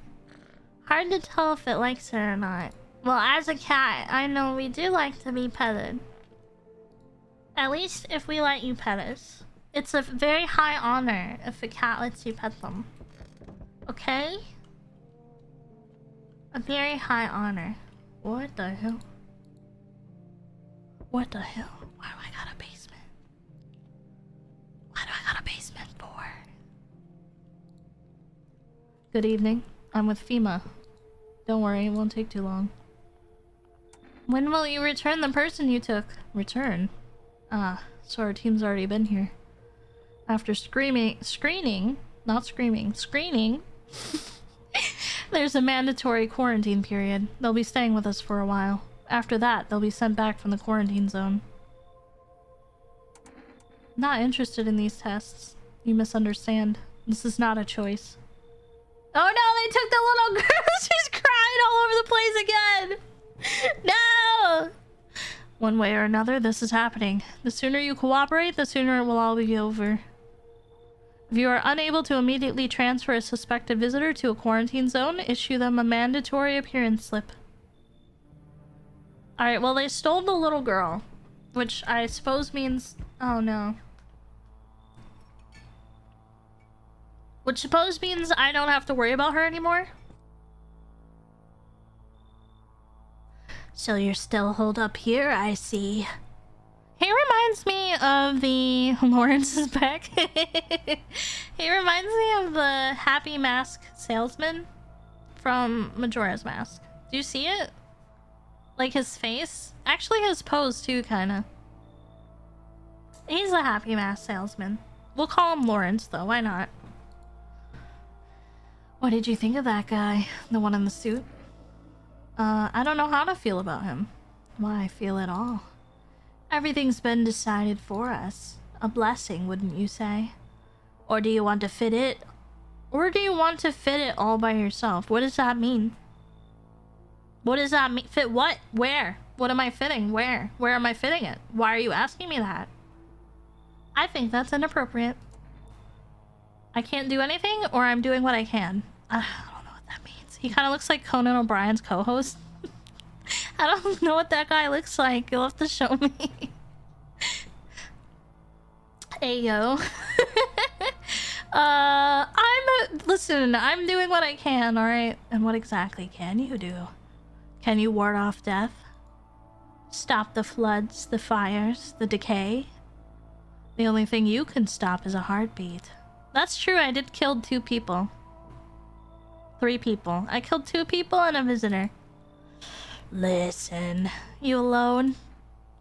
[SPEAKER 1] Hard to tell if it likes it or not. Well, as a cat, I know we do like to be petted. At least if we let you pet us. It's a very high honor if a cat lets you pet them. Okay? A very high honor. What the hell? What the hell? Why do I got a basement? Why do I got a basement for? Good evening. I'm with FEMA. Don't worry, it won't take too long. When will you return the person you took? Return? Ah, so our team's already been here. After screening, there's a mandatory quarantine period. They'll be staying with us for a while. After that, they'll be sent back from the quarantine zone. Not interested in these tests. You misunderstand. This is not a choice. Oh no, they took the little girl! She's crying all over the place again! No! One way or another, this is happening. The sooner you cooperate, the sooner it will all be over. If you are unable to immediately transfer a suspected visitor to a quarantine zone, issue them a mandatory appearance slip. Alright, well they stole the little girl. Which I suppose means... Oh no. Which suppose means I don't have to worry about her anymore? So you're still holed up here, I see. He reminds me of the... Lawrence is back. He reminds me of the Happy Mask salesman from Majora's Mask. Do you see it? Like his face? Actually his pose too, kinda. He's a Happy Mask salesman. We'll call him Lawrence though, why not? What did you think of that guy? The one in the suit? I don't know how to feel about him. Why, I feel it all. Everything's been decided for us. A blessing, wouldn't you say? Or do you want to fit it? Or do you want to fit it all by yourself? What does that mean? What does that mean? Fit what? Where? What am I fitting? Where? Where am I fitting it? Why are you asking me that? I think that's inappropriate. I can't do anything, or I'm doing what I can. I don't know what that means. He kind of looks like Conan O'Brien's co-host. I don't know what that guy looks like. You'll have to show me. Ayo. Listen, I'm doing what I can, alright? And what exactly can you do? Can you ward off death? Stop the floods, the fires, the decay? The only thing you can stop is a heartbeat. That's true, I did kill 2 people. 3 people. I killed 2 people and a visitor. Listen, you alone?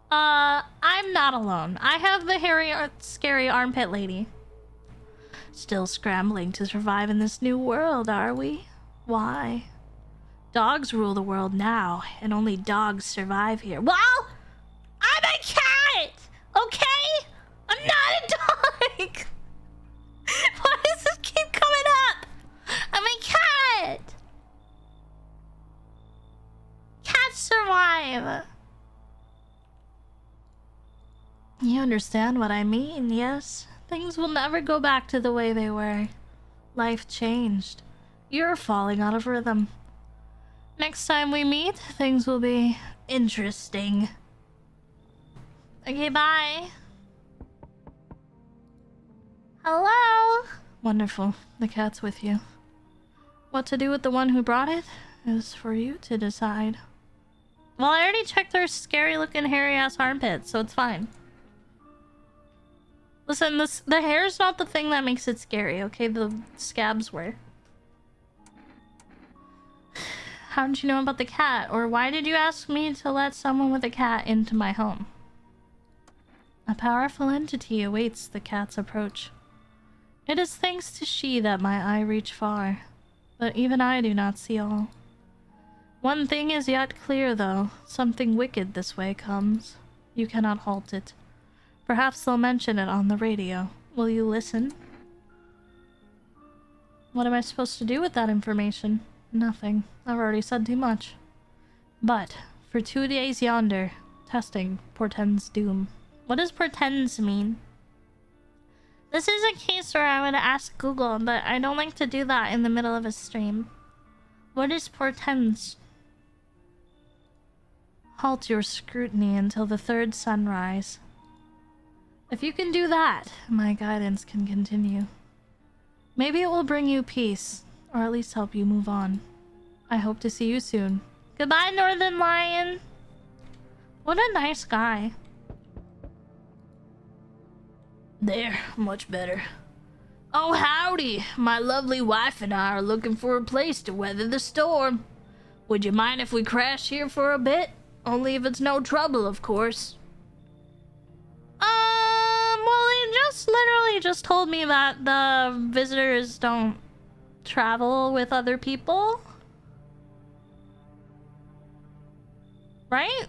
[SPEAKER 1] I'm not alone. I have the hairy, scary armpit lady. Still scrambling to survive in this new world, are we? Why? Dogs rule the world now, and only dogs survive here. Well, I'm a cat! Okay? I'm not a dog! Why does this keep coming up? I'm a cat! Cats survive! You understand what I mean, yes? Things will never go back to the way they were. Life changed. You're falling out of rhythm. Next time we meet, things will be interesting. Okay, bye. Hello? Wonderful. The cat's with you. What to do with the one who brought it is for you to decide. Well, I already checked her scary-looking hairy-ass armpits, so it's fine. Listen, the hair's not the thing that makes it scary, okay? The scabs were. How did you know about the cat? Or why did you ask me to let someone with a cat into my home? A powerful entity awaits the cat's approach. It is thanks to she that my eye reach far, but even I do not see all. One thing is yet clear, though. Something wicked this way comes. You cannot halt it. Perhaps they'll mention it on the radio. Will you listen? What am I supposed to do with that information? Nothing. I've already said too much. But, for 2 days yonder, testing portends doom. What does portends mean? This is a case where I would ask Google, but I don't like to do that in the middle of a stream. What is portends? Halt your scrutiny until the 3rd sunrise. If you can do that, my guidance can continue. Maybe it will bring you peace, or at least help you move on. I hope to see you soon. Goodbye, Northern Lion! What a nice guy. There, much better. Oh, howdy! My lovely wife and I are looking for a place to weather the storm. Would you mind if we crash here for a bit? Only if it's no trouble, of course. Well, they just literally just told me that the visitors don't travel with other people. Right?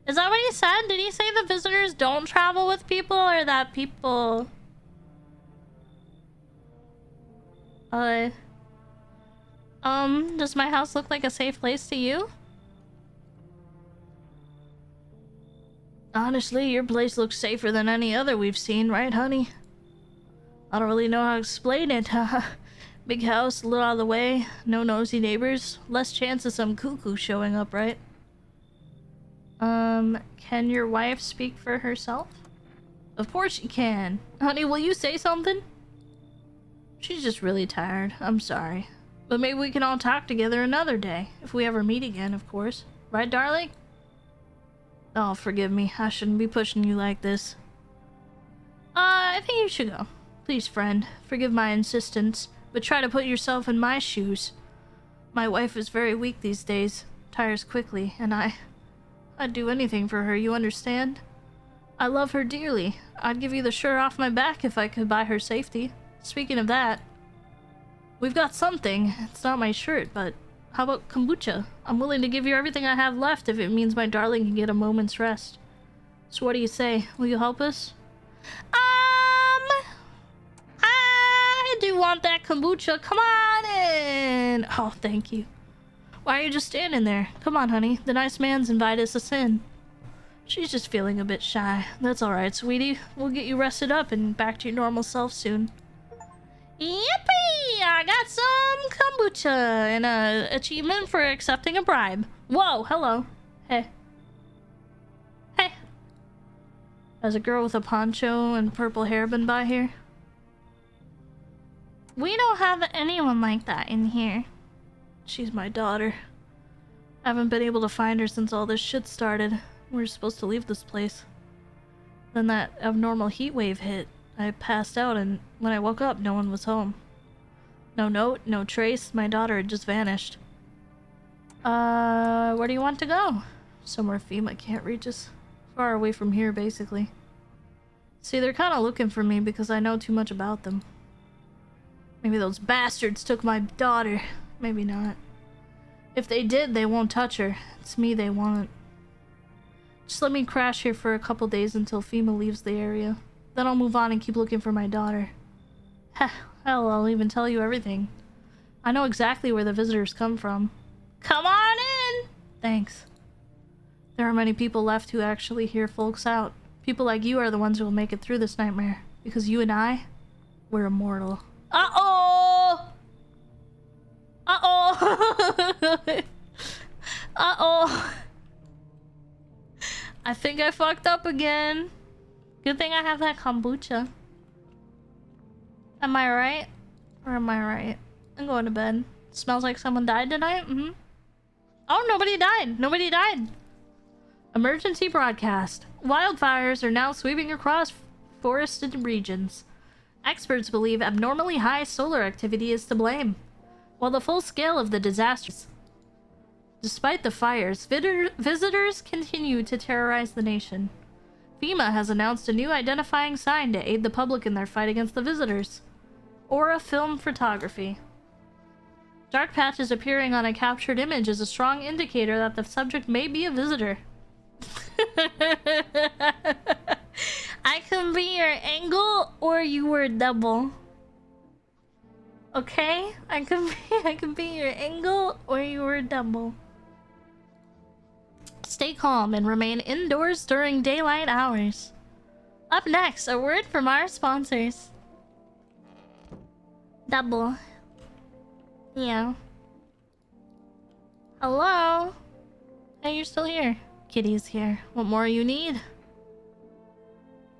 [SPEAKER 1] Is that what he said? Did he say the visitors don't travel with people, or that people... does my house look like a safe place to you? Honestly, your place looks safer than any other we've seen, right, honey? I don't really know how to explain it. Big house, a little out of the way, no nosy neighbors, less chance of some cuckoo showing up, right? Can your wife speak for herself? Of course she can. Honey, will you say something? She's just really tired. I'm sorry. But maybe we can all talk together another day. If we ever meet again, of course. Right, darling? Oh, forgive me. I shouldn't be pushing you like this. I think you should go. Please, friend. Forgive my insistence, but try to put yourself in my shoes. My wife is very weak these days. Tires quickly, and I'd do anything for her, you understand? I love her dearly. I'd give you the shirt off my back if I could buy her safety. Speaking of that, we've got something. It's not my shirt, but how about kombucha? I'm willing to give you everything I have left if it means my darling can get a moment's rest. So what do you say? Will you help us? I do want that kombucha. Come on in. Oh, thank you. Why are you just standing there? Come on, honey. The nice man's invited us in. She's just feeling a bit shy. That's alright, sweetie. We'll get you rested up and back to your normal self soon. Yippee! I got some kombucha and an achievement for accepting a bribe. Whoa, hello. Hey. Hey. Has a girl with a poncho and purple hair been by here? We don't have anyone like that in here. She's my daughter. I haven't been able to find her since all this shit started. We were supposed to leave this place. Then that abnormal heat wave hit. I passed out, and when I woke up, no one was home. No note, no trace. My daughter had just vanished. Where do you want to go? Somewhere FEMA can't reach us. Far away from here, basically. See, they're kind of looking for me because I know too much about them. Maybe those bastards took my daughter. Maybe not. If they did, they won't touch her. It's me they want. Just let me crash here for a couple days until FEMA leaves the area. Then I'll move on and keep looking for my daughter. Hell, I'll even tell you everything. I know exactly where the visitors come from. Come on in! Thanks. There are many people left who actually hear folks out. People like you are the ones who will make it through this nightmare. Because you and I, we're immortal. Uh-oh! Uh-oh! Uh-oh! I think I fucked up again. Good thing I have that kombucha. Am I right? Or am I right? I'm going to bed. Smells like someone died tonight? Mm-hmm. Oh, nobody died. Nobody died. Emergency broadcast. Wildfires are now sweeping across forested regions. Experts believe abnormally high solar activity is to blame. While the full scale of the disasters. Despite the fires, visitors continue to terrorize the nation. FEMA has announced a new identifying sign to aid the public in their fight against the visitors. Aura film photography. Dark patches appearing on a captured image is a strong indicator that the subject may be a visitor. I can be your angle or you were double. Okay? I can be your angle or you were double. Stay calm and remain indoors during daylight hours. Up next, a word from our sponsors. Double. Yeah. Hello? Hey, you're still here. Kitty's here. What more you need?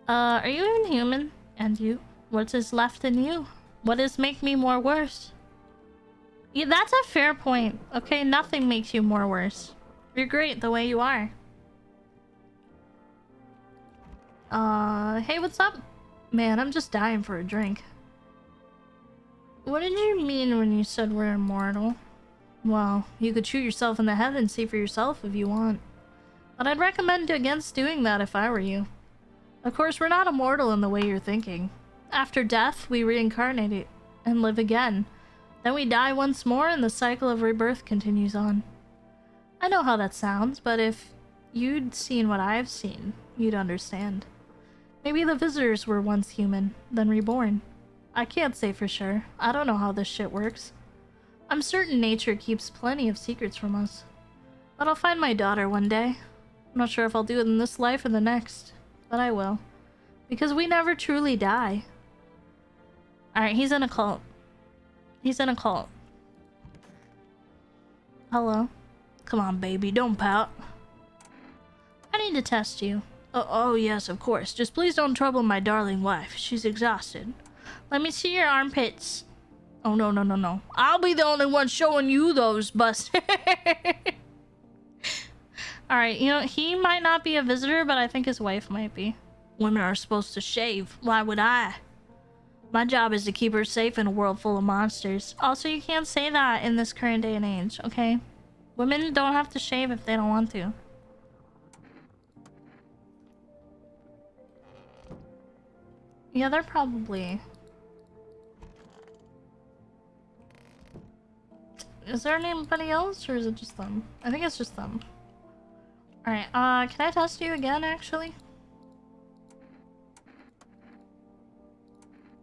[SPEAKER 1] Are you even human? And you? What is left in you? What does make me more worse? Yeah, that's a fair point. Okay, nothing makes you more worse. You're great the way you are. Hey, what's up? Man, I'm just dying for a drink. What did you mean when you said we're immortal? Well, you could shoot yourself in the head and see for yourself if you want. But I'd recommend against doing that if I were you. Of course, we're not immortal in the way you're thinking. After death, we reincarnate and live again. Then we die once more and the cycle of rebirth continues on. I know how that sounds, but if you'd seen what I've seen, you'd understand. Maybe the visitors were once human, then reborn. I can't say for sure. I don't know how this shit works. I'm certain nature keeps plenty of secrets from us. But I'll find my daughter one day. I'm not sure if I'll do it in this life or the next, but I will. Because we never truly die. Alright, he's in a cult. He's in a cult. Hello? Come on, baby, don't pout. I need to test you. Oh, yes, of course. Just please don't trouble my darling wife. She's exhausted. Let me see your armpits. Oh, no. I'll be the only one showing you those, Buster. Alright, you know, he might not be a visitor, but I think his wife might be. Women are supposed to shave. Why would I? My job is to keep her safe in a world full of monsters. Also, you can't say that in this current day and age, okay? Women don't have to shave if they don't want to. Yeah, they're probably... Is there anybody else, or is it just them? I think it's just them. Alright, can I test you again, actually?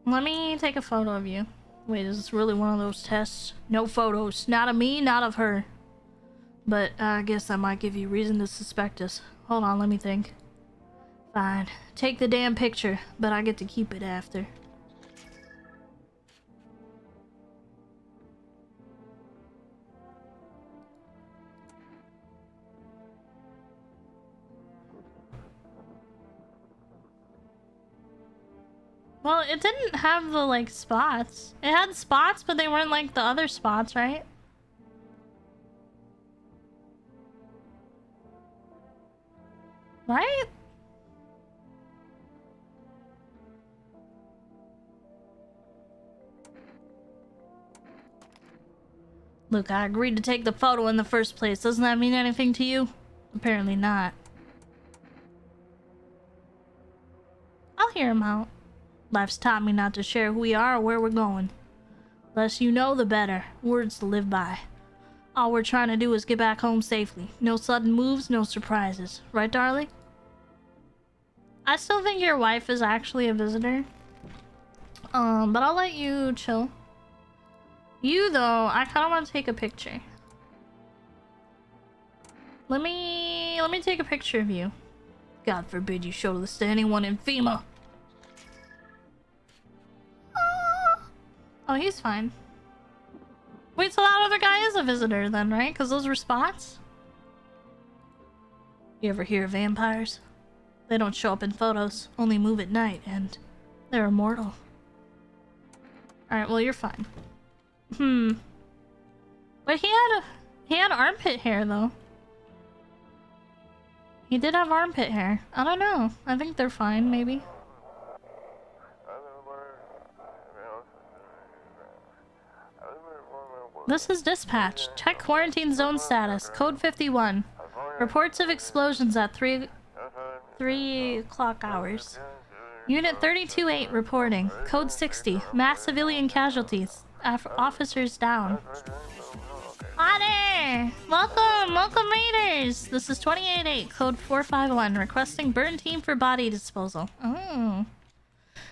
[SPEAKER 1] Let me take a photo of you. Wait, is this really one of those tests? No photos. Not of me, not of her. But I guess that might give you reason to suspect us. Hold on, let me think. Fine. Take the damn picture, but I get to keep it after. Well, it didn't have the, like, spots. It had spots, but they weren't like the other spots, right? Right? Look, I agreed to take the photo in the first place. Doesn't that mean anything to you? Apparently not. I'll hear him out. Life's taught me not to share who we are or where we're going. The less you know, the better. Words to live by. All we're trying to do is get back home safely. No sudden moves, no surprises. Right, darling? I still think your wife is actually a visitor. But I'll let you chill. You, though, I kind of want to take a picture. Let me take a picture of you. God forbid you show this to anyone in FEMA. Oh, he's fine. Wait, so that other guy is a visitor then, right? Because those were spots? You ever hear of vampires? They don't show up in photos, only move at night, and they're immortal. Alright, well, you're fine. But he had armpit hair, though. He did have armpit hair. I don't know. I think they're fine, maybe. This is dispatch. Check quarantine zone status. Code 51. Reports of explosions at 3 o'clock hours. Unit 32-8 reporting. Code 60. Mass civilian casualties. Officers down. Hi there! Welcome raiders! This is 28-8, code 451, requesting burn team for body disposal. Oh.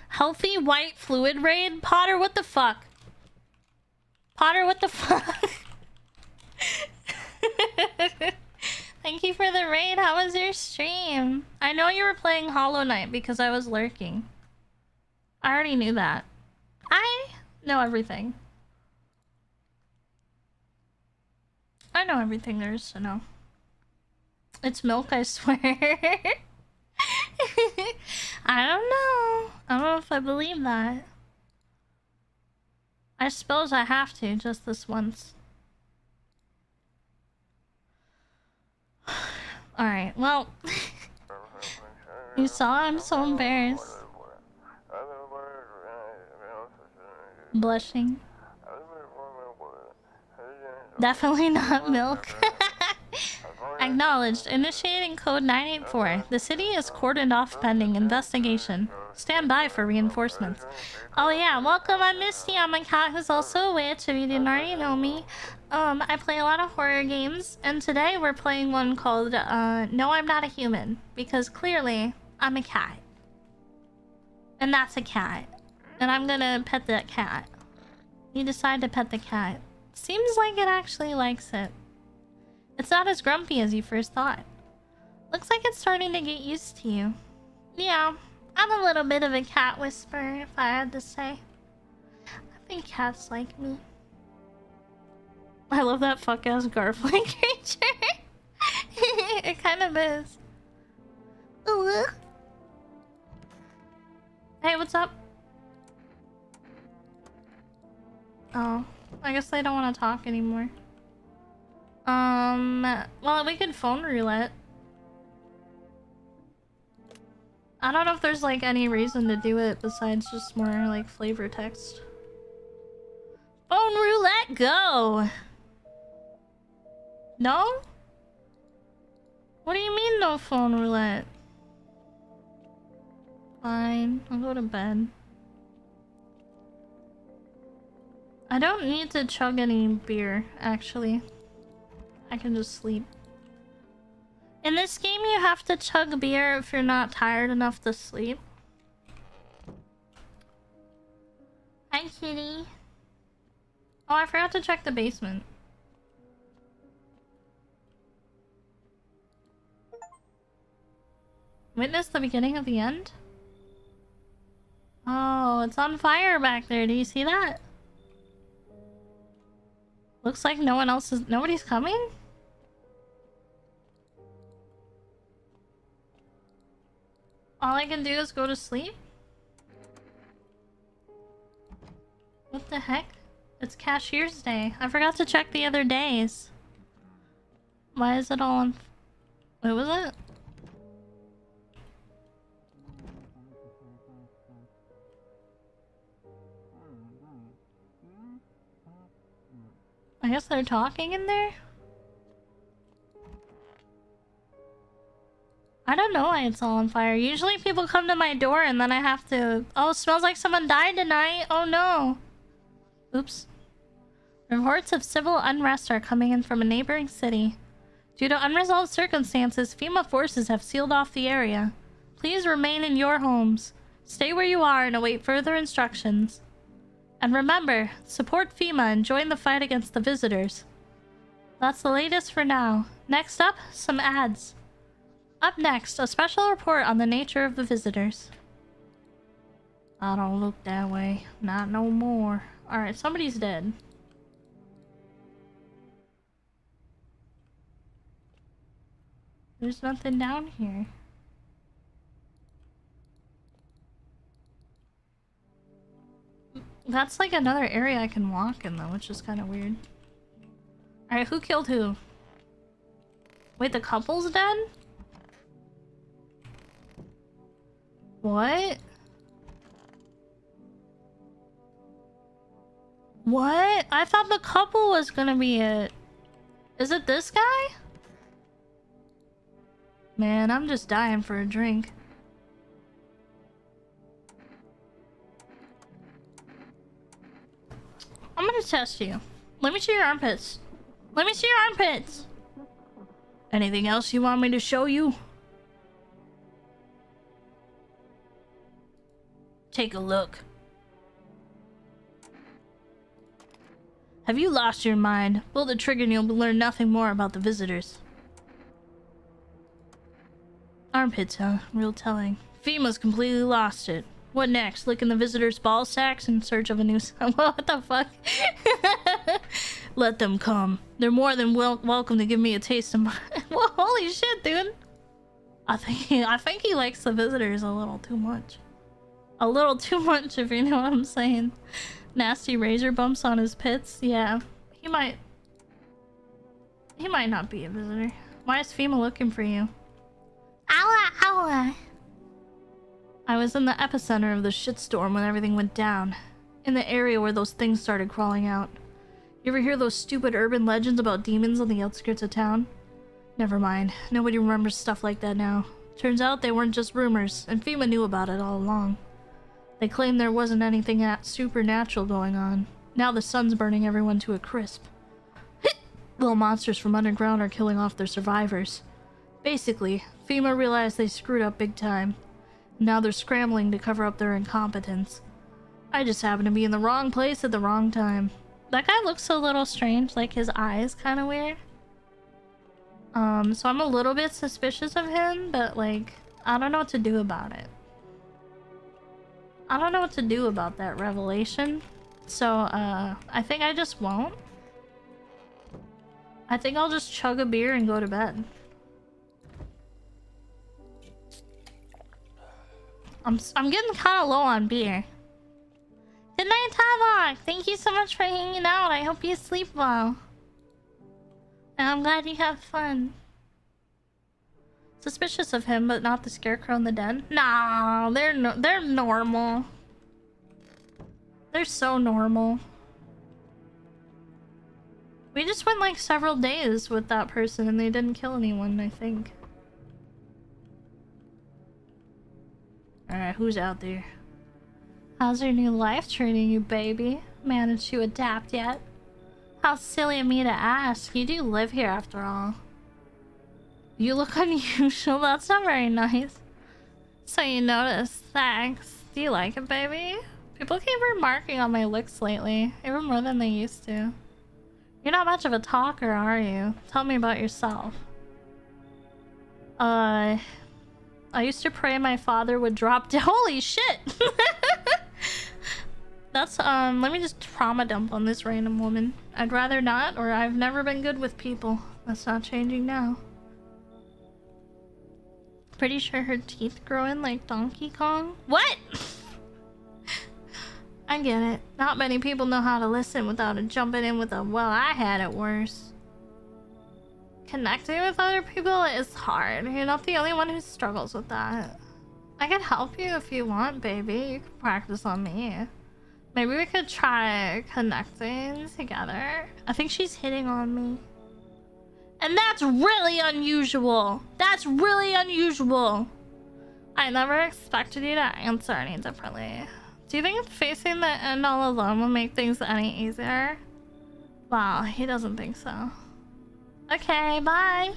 [SPEAKER 1] Healthy white fluid raid? Potter, what the fuck? Potter, what the fuck? Thank you for the raid. How was your stream? I know you were playing Hollow Knight because I was lurking. I already knew that. I know everything. I know everything there is to know. It's milk, I swear. I don't know. I don't know if I believe that. I suppose I have to, just this once. Alright, well... You saw? I'm so embarrassed. Blushing. Definitely not milk. Acknowledged. Initiating code 984. The city is cordoned off pending investigation. Stand by for reinforcements. Oh yeah, welcome, I'm Misty. I'm a cat who's also a witch, if you didn't already know me. I play a lot of horror games, and today we're playing one called, No, I'm Not a Human. Because clearly, I'm a cat. And that's a cat. And I'm gonna pet that cat. You decide to pet the cat. Seems like it actually likes it. It's not as grumpy as you first thought. Looks like it's starting to get used to you. Yeah, I'm a little bit of a cat whisperer, if I had to say. I think cats like me. I love that fuck-ass Garfling creature. It kind of is. Ooh. Hey, what's up? Oh, I guess they don't want to talk anymore. Well, we could phone roulette. I don't know if there's like any reason to do it besides just more like flavor text. Phone roulette, go! No? What do you mean no phone roulette? Fine, I'll go to bed. I don't need to chug any beer, actually. I can just sleep. In this game, you have to chug beer if you're not tired enough to sleep. Hi, kitty. Oh, I forgot to check the basement. Witness the beginning of the end? Oh, it's on fire back there. Do you see that? Looks like no one else is... Nobody's coming? All I can do is go to sleep? What the heck? It's Cashier's Day. I forgot to check the other days. Why is it all on... What was it? I guess they're talking in there? I don't know why it's all on fire. Usually people come to my door and then I have to... Oh, it smells like someone died tonight. Oh no. Oops. Reports of civil unrest are coming in from a neighboring city. Due to unresolved circumstances, FEMA forces have sealed off the area. Please remain in your homes. Stay where you are and await further instructions. And remember, support FEMA and join the fight against the visitors. That's the latest for now. Next up, some ads. Up next, a special report on the nature of the visitors. I don't look that way. Not no more. Alright, somebody's dead. There's nothing down here. That's like another area I can walk in though, which is kind of weird. Alright, who killed who? Wait, the couple's dead? What? What? I thought the couple was gonna be it. Is it this guy? Man, I'm just dying for a drink. I'm gonna test you. Let me see your armpits. Let me see your armpits. Anything else you want me to show you? Take a look. Have you lost your mind? Pull the trigger and you'll learn nothing more about the visitors. Armpits, huh? Real telling. FEMA's completely lost it. What next? Licking the visitors' ball sacks in search of a new... What the fuck? Let them come. They're more than welcome to give me a taste of my... Well, holy shit, dude. I think he likes the visitors a little too much. A little too much, if you know what I'm saying. Nasty razor bumps on his pits. Yeah, he might not be a visitor. Why is FEMA looking for you? Ow, ow. I was in the epicenter of the shitstorm when everything went down. In the area where those things started crawling out. You ever hear those stupid urban legends about demons on the outskirts of town? Never mind. Nobody remembers stuff like that now. Turns out they weren't just rumors, and FEMA knew about it all along. They claimed there wasn't anything supernatural going on. Now the sun's burning everyone to a crisp. Little monsters from underground are killing off their survivors. Basically, FEMA realized they screwed up big time. Now they're scrambling to cover up their incompetence. I just happened to be in the wrong place at the wrong time. That guy looks a little strange, like his eyes kind of weird. So I'm a little bit suspicious of him, but like, I don't know what to do about it. I don't know what to do about that revelation. So, I think I just won't. I think I'll just chug a beer and go to bed. I'm getting kind of low on beer. Good night, Tavok! Thank you so much for hanging out. I hope you sleep well. And I'm glad you have fun. Suspicious of him, but not the scarecrow in the den? Nah, they're normal. They're so normal. We just went like several days with that person and they didn't kill anyone, I think. Alright, who's out there? How's your new life treating you, baby? Managed to adapt yet? How silly of me to ask. You do live here after all. You look unusual. That's not very nice. So you noticed. Thanks. Do you like it, baby? People keep remarking on my looks lately. Even more than they used to. You're not much of a talker, are you? Tell me about yourself. I used to pray my father would drop dead. Holy shit! That's, let me just trauma dump on this random woman. I'd rather not, or I've never been good with people. That's not changing now. Pretty sure her teeth grow in like Donkey Kong. What? I get it. Not many people know how to listen without jumping in with a, well, I had it worse. Connecting with other people is hard. You're not the only one who struggles with that. I can help you if you want, baby. You can practice on me. Maybe we could try connecting together. I think she's hitting on me. And that's really unusual. That's really unusual. I never expected you to answer any differently. Do you think facing the end all alone will make things any easier? Wow, he doesn't think so. Okay, bye.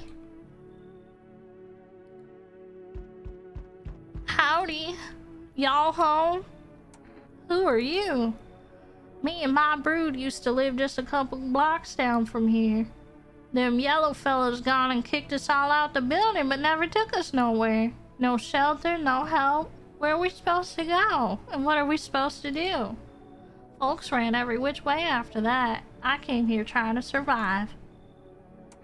[SPEAKER 1] Howdy. Y'all home? Who are you? Me and my brood used to live just a couple blocks down from here. Them yellow fellas gone and kicked us all out the building, but never took us nowhere. No shelter, no help. Where are we supposed to go? And what are we supposed to do? Folks ran every which way after that. I came here trying to survive.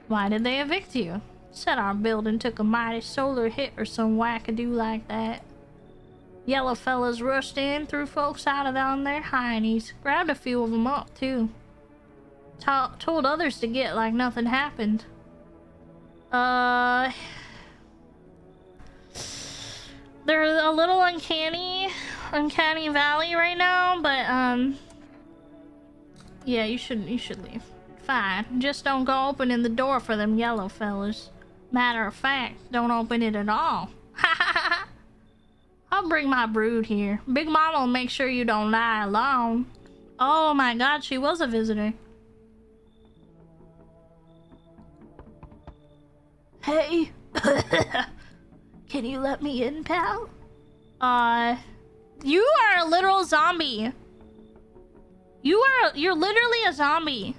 [SPEAKER 1] Why did they evict you? Said our building took a mighty solar hit or some wackadoo like that. Yellow fellas rushed in, threw folks out of on their heinies. Grabbed a few of them up, too. Told others to get like nothing happened. They're a little uncanny valley right now, but yeah, you should leave. Fine, just don't go opening the door for them yellow fellas. Matter of fact, don't open it at all. Ha ha ha! I'll bring my brood here. Big Mama will make sure you don't lie alone. Oh my god, she was a visitor. Hey. Can you let me in, pal? You are a literal zombie. You're literally a zombie.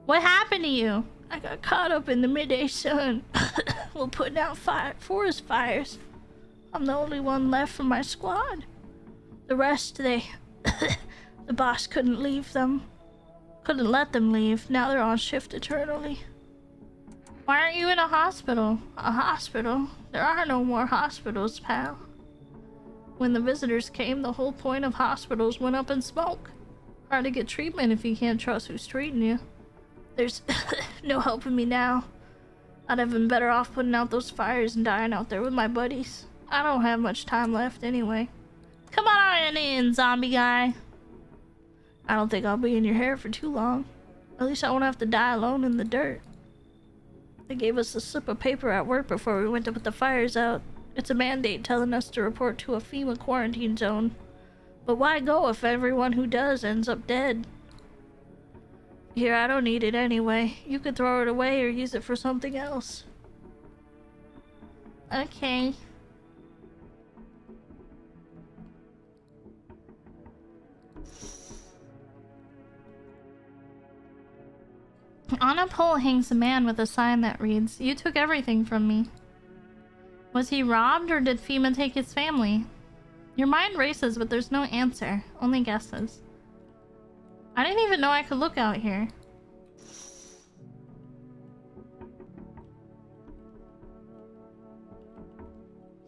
[SPEAKER 1] What happened to you? I got caught up in the midday sun. We're putting out forest fires. I'm the only one left from my squad. The rest, the boss couldn't leave them. Couldn't let them leave. Now they're on shift eternally. Why aren't you in a hospital? A hospital? There are no more hospitals, pal. When the visitors came, the whole point of hospitals went up in smoke. Hard to get treatment if you can't trust who's treating you. There's no helping me now. I'd have been better off putting out those fires and dying out there with my buddies. I don't have much time left anyway. Come on in, zombie guy. I don't think I'll be in your hair for too long. At least I won't have to die alone in the dirt. They gave us a slip of paper at work before we went to put the fires out. It's a mandate telling us to report to a FEMA quarantine zone. But why go if everyone who does ends up dead? Here, I don't need it anyway. You could throw it away or use it for something else. Okay. On a pole hangs a man with a sign that reads, "You took everything from me." Was he robbed or did FEMA take his family? Your mind races, but there's no answer. Only guesses. I didn't even know I could look out here.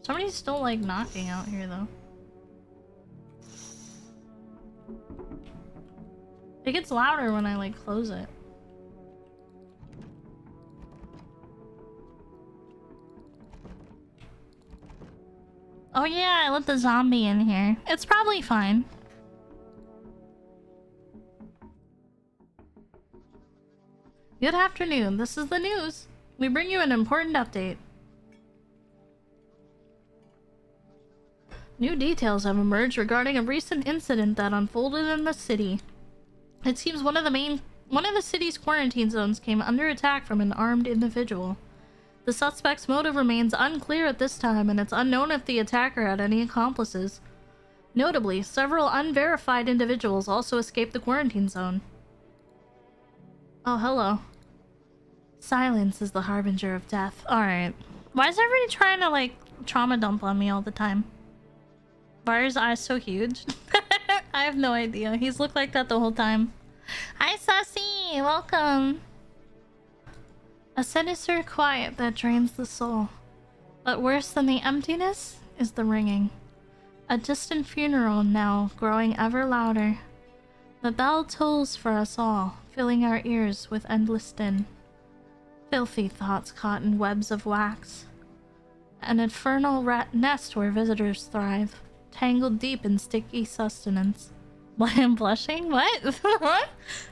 [SPEAKER 1] Somebody's still like knocking out here though. It gets louder when I like close it. Oh yeah, I let the zombie in here. It's probably fine. Good afternoon, this is the news. We bring you an important update. New details have emerged regarding a recent incident that unfolded in the city. It seems one of the city's quarantine zones came under attack from an armed individual. The suspect's motive remains unclear at this time, and it's unknown if the attacker had any accomplices. Notably, several unverified individuals also escaped the quarantine zone. Oh, hello. Silence is the harbinger of death. Alright. Why is everybody trying to, like, trauma dump on me all the time? Why are his eyes so huge? I have no idea. He's looked like that the whole time. Hi, Sassy! Welcome! A sinister quiet that drains the soul. But worse than the emptiness is the ringing. A distant funeral now, growing ever louder. The bell tolls for us all, filling our ears with endless din. Filthy thoughts caught in webs of wax. An infernal rat nest where visitors thrive, tangled deep in sticky sustenance. Why I'm blushing? What?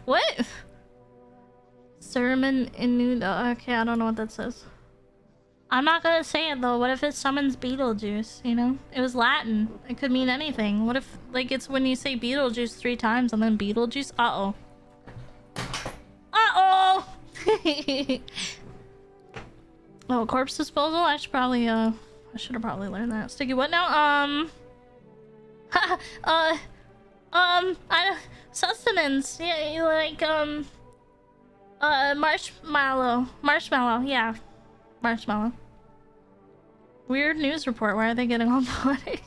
[SPEAKER 1] What? Sermon in okay, I don't know what that says. I'm not gonna say it though. What if it summons Beetlejuice, you know? It was Latin. It could mean anything. What if, like, it's when you say Beetlejuice 3 times and then Beetlejuice? Uh-oh. Uh-oh! Oh, corpse disposal? I should have probably learned that. Sticky what now? Sustenance. Yeah, like, Marshmallow, yeah. Marshmallow. Weird news report. Why are they getting all poetic?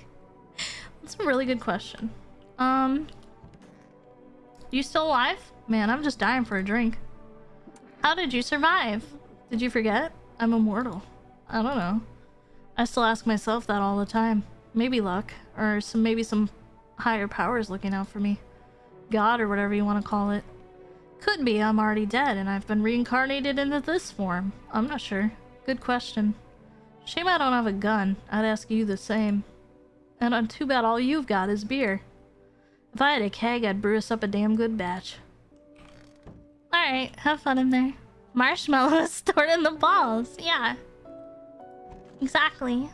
[SPEAKER 1] That's a really good question. You still alive? Man, I'm just dying for a drink. How did you survive? Did you forget? I'm immortal. I don't know. I still ask myself that all the time. Maybe luck, or maybe some higher powers looking out for me. God, or whatever you want to call it. Could be I'm already dead and I've been reincarnated into this form. I'm not sure. Good question. Shame I don't have a gun. I'd ask you the same. And too bad all you've got is beer. If I had a keg, I'd brew us up a damn good batch. Alright, have fun in there. Marshmallow is stored in the balls. Yeah. Exactly.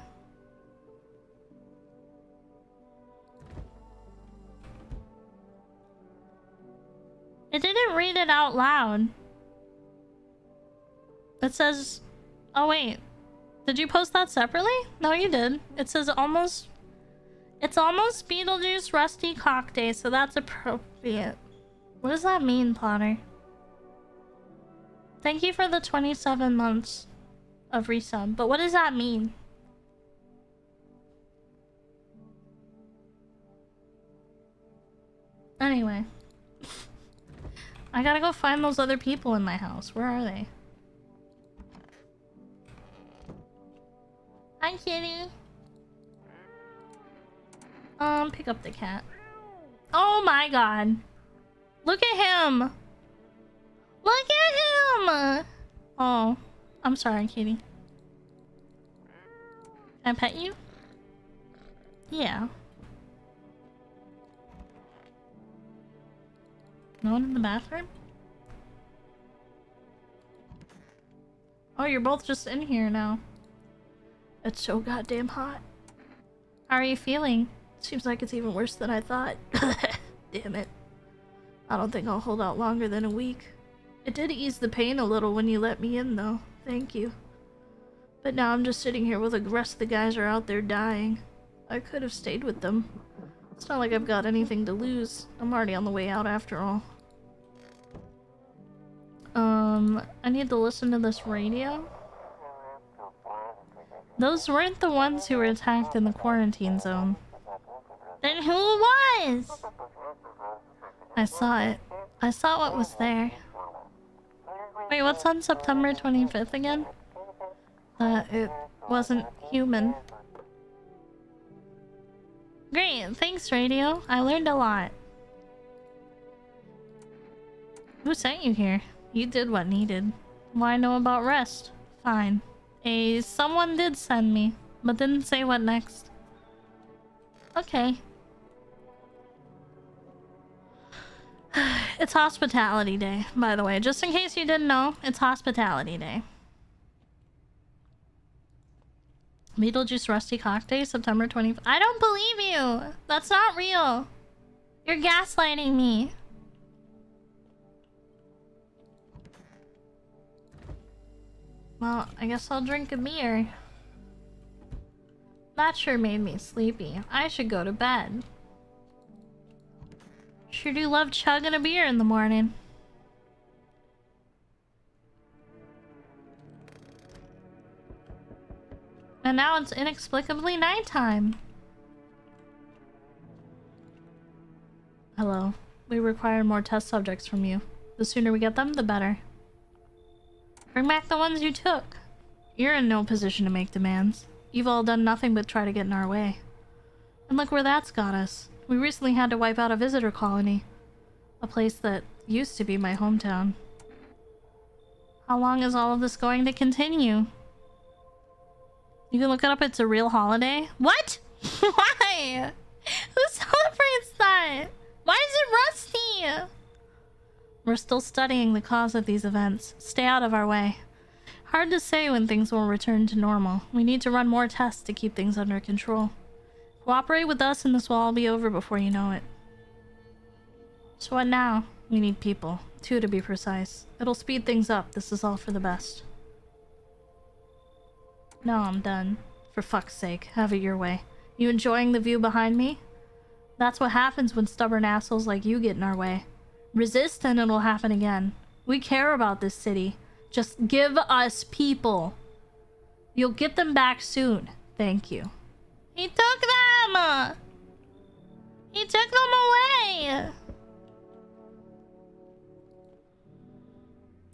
[SPEAKER 1] It didn't read it out loud. It says... Oh wait. Did you post that separately? No, you did. It says almost... It's almost Beetlejuice Rusty Cock Day, so that's appropriate. What does that mean, Potter? Thank you for the 27 months of resub, but what does that mean? Anyway. I gotta go find those other people in my house. Where are they? Hi, kitty. Pick up the cat. Oh my god. Look at him. Look at him. Oh, I'm sorry, kitty. Can I pet you? Yeah. No one in the bathroom? Oh, you're both just in here now. It's so goddamn hot. How are you feeling? Seems like it's even worse than I thought. Damn it. I don't think I'll hold out longer than a week. It did ease the pain a little when you let me in, though. Thank you. But now I'm just sitting here while the rest of the guys are out there dying. I could have stayed with them. It's not like I've got anything to lose. I'm already on the way out after all. I need to listen to this radio. Those weren't the ones who were attacked in the quarantine zone. Then who was? I saw it. I saw what was there. Wait, what's on September 25th again? It wasn't human. Great, thanks radio. I learned a lot. Who sent you here? You did what needed. Why know about rest? Fine. Someone did send me, but didn't say what next. Okay. It's Hospitality Day, by the way. Just in case you didn't know, it's Hospitality Day. Beetlejuice Rusty Cock Day, September 20th. I don't believe you! That's not real! You're gaslighting me. Well, I guess I'll drink a beer. That sure made me sleepy. I should go to bed. Sure do love chugging a beer in the morning. And now it's inexplicably nighttime. Hello. We require more test subjects from you. The sooner we get them, the better. Bring back the ones you took. You're in no position to make demands. You've all done nothing but try to get in our way. And look where that's got us. We recently had to wipe out a visitor colony. A place that used to be my hometown. How long is all of this going to continue? You can look it up, it's a real holiday. What? Why? Who celebrates that? Why is it rusty? We're still studying the cause of these events. Stay out of our way. Hard to say when things will return to normal. We need to run more tests to keep things under control. Cooperate with us and this will all be over before you know it. So what now? We need people. 2 to be precise. It'll speed things up. This is all for the best. No, I'm done. For fuck's sake, have it your way. You enjoying the view behind me? That's what happens when stubborn assholes like you get in our way. Resist and it'll happen again. We care about this city. Just give us people. You'll get them back soon. Thank you. He took them! He took them away!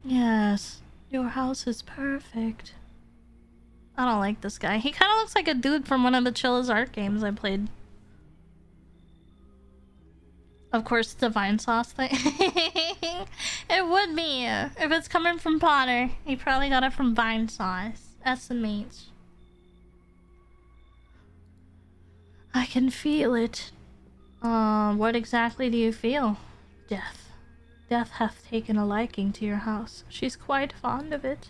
[SPEAKER 1] Yes, your house is perfect. I don't like this guy. He kind of looks like a dude from one of the Chilla's art games I played. Of course, the vine sauce thing. It would be. If it's coming from Potter, he probably got it from vine sauce. SMH. I can feel it. What exactly do you feel? Death. Death hath taken a liking to your house. She's quite fond of it.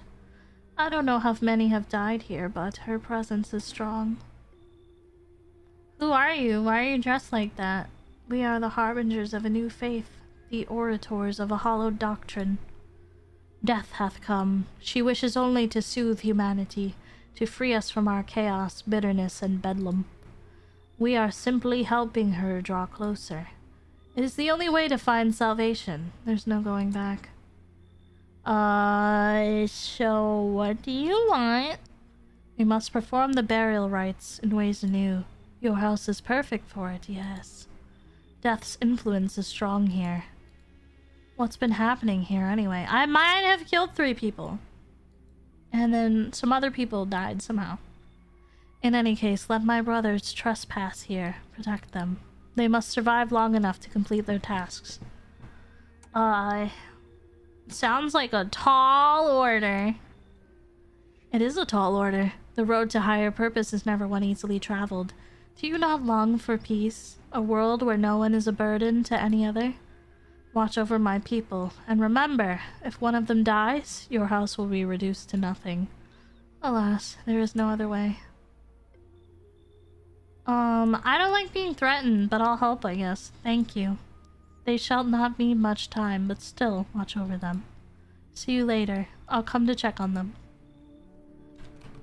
[SPEAKER 1] I don't know how many have died here, but her presence is strong. Who are you? Why are you dressed like that? We are the harbingers of a new faith, the orators of a hallowed doctrine. Death hath come. She wishes only to soothe humanity, to free us from our chaos, bitterness, and bedlam. We are simply helping her draw closer. It is the only way to find salvation. There's no going back. So what do you want? We must perform the burial rites in ways anew. Your house is perfect for it, yes. Death's influence is strong here. What's been happening here anyway? I might have killed 3 people. And then some other people died somehow. In any case, let my brothers trespass here. Protect them. They must survive long enough to complete their tasks. Sounds like a tall order. It is a tall order. The road to higher purpose is never one easily traveled. Do you not long for peace? A world where no one is a burden to any other? Watch over my people, and remember, if one of them dies, your house will be reduced to nothing. Alas, there is no other way. I don't like being threatened, but I'll help, I guess. Thank you. They shall not need much time, but still, watch over them. See you later. I'll come to check on them.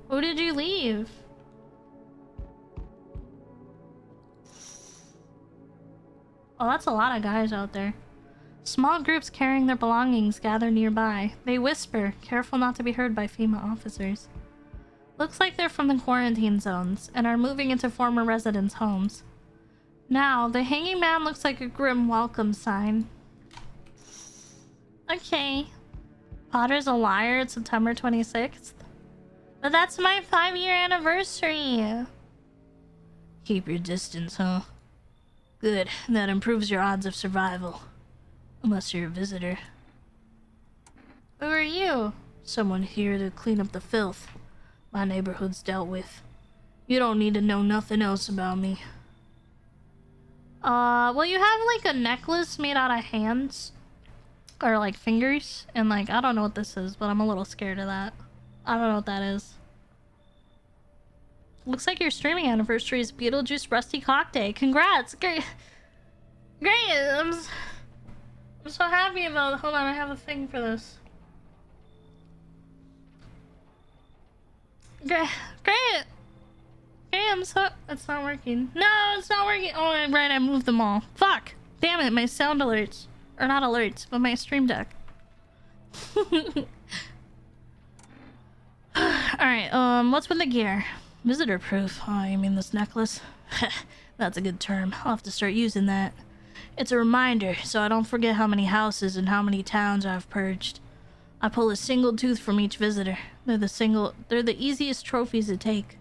[SPEAKER 1] Who did you leave? Oh, that's a lot of guys out there. Small groups carrying their belongings gather nearby. They whisper, careful not to be heard by FEMA officers. Looks like they're from the quarantine zones and are moving into former residents' homes. Now, the hanging man looks like a grim welcome sign. Okay. Potter's a liar. It's September 26th. But that's my 5-year anniversary. Keep your distance, huh? Good. That improves your odds of survival. Unless you're a visitor. Who are you? Someone here to clean up the filth my neighborhood's dealt with. You don't need to know nothing else about me. Well, you have like a necklace made out of hands. Or like fingers. And like, I don't know what this is, but I'm a little scared of that. I don't know what that is. Looks like your streaming anniversary is Beetlejuice Rusty Cock Day. Congrats! Great! I'm so happy about it. Hold on, I have a thing for this. Great! Great! I'm so... It's not working. No, it's not working! Oh, right, I moved them all. Fuck! Damn it, my sound alerts. Or not alerts, but my stream deck. Alright, what's with the gear? Visitor proof. Oh, you mean this necklace? That's a good term. I'll have to start using that. It's a reminder, so I don't forget how many houses and how many towns I've purged. I pull a single tooth from each visitor. They're the easiest trophies to take.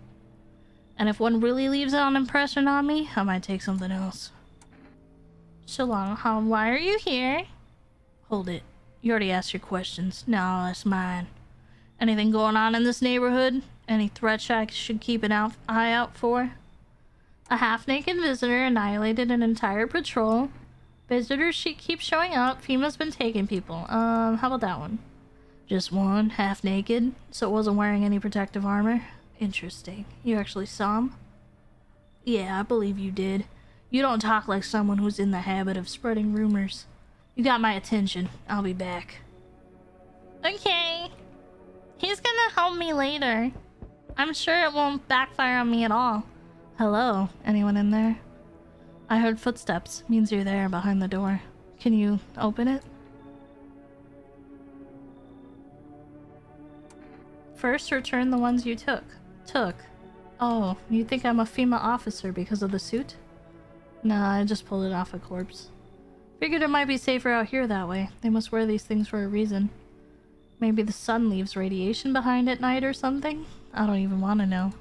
[SPEAKER 1] And if one really leaves an impression on me, I might take something else. So long, why are you here? Hold it. You already asked your questions. No, that's mine. Anything going on in this neighborhood? Any threats I should keep an eye out for? A half-naked visitor annihilated an entire patrol. Visitors keep showing up. FEMA's been taking people. How about that one? Just one, half-naked, so it wasn't wearing any protective armor. Interesting. You actually saw him? Yeah, I believe you did. You don't talk like someone who's in the habit of spreading rumors. You got my attention. I'll be back. Okay. He's gonna help me later. I'm sure it won't backfire on me at all. Hello? Anyone in there? I heard footsteps. Means you're there behind the door. Can you open it? First, return the ones you took. Oh, you think I'm a FEMA officer because of the suit? Nah, I just pulled it off a corpse. Figured it might be safer out here that way. They must wear these things for a reason. Maybe the sun leaves radiation behind at night or something? I don't even want to know.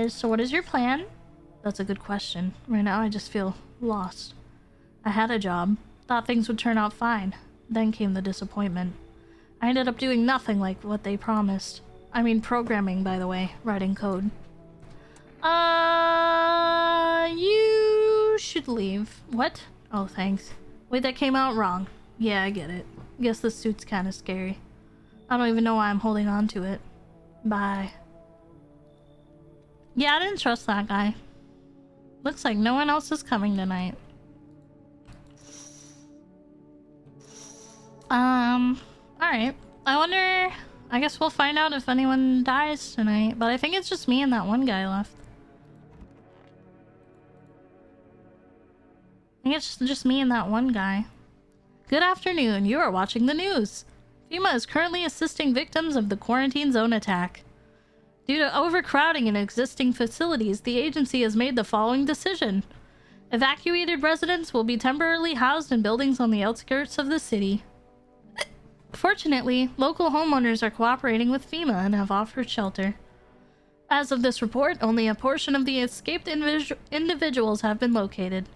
[SPEAKER 1] So what is your plan? That's a good question. Right now I just feel lost. I had a job. Thought things would turn out fine. Then came the disappointment. I ended up doing nothing like what they promised. I mean programming, by the way. Writing code. You should leave. What? Oh, thanks. Wait, that came out wrong. Yeah, I get it. Guess the suit's kind of scary. I don't even know why I'm holding on to it. Bye. Yeah, I didn't trust that guy. Looks like no one else is coming tonight. Alright. I wonder... I guess we'll find out if anyone dies tonight. But I think it's just me and that one guy left. I think it's just me and that one guy. Good afternoon. You are watching the news. FEMA is currently assisting victims of the quarantine zone attack. Due to overcrowding in existing facilities, the agency has made the following decision. Evacuated residents will be temporarily housed in buildings on the outskirts of the city. Fortunately, local homeowners are cooperating with FEMA and have offered shelter. As of this report, only a portion of the escaped individuals have been located.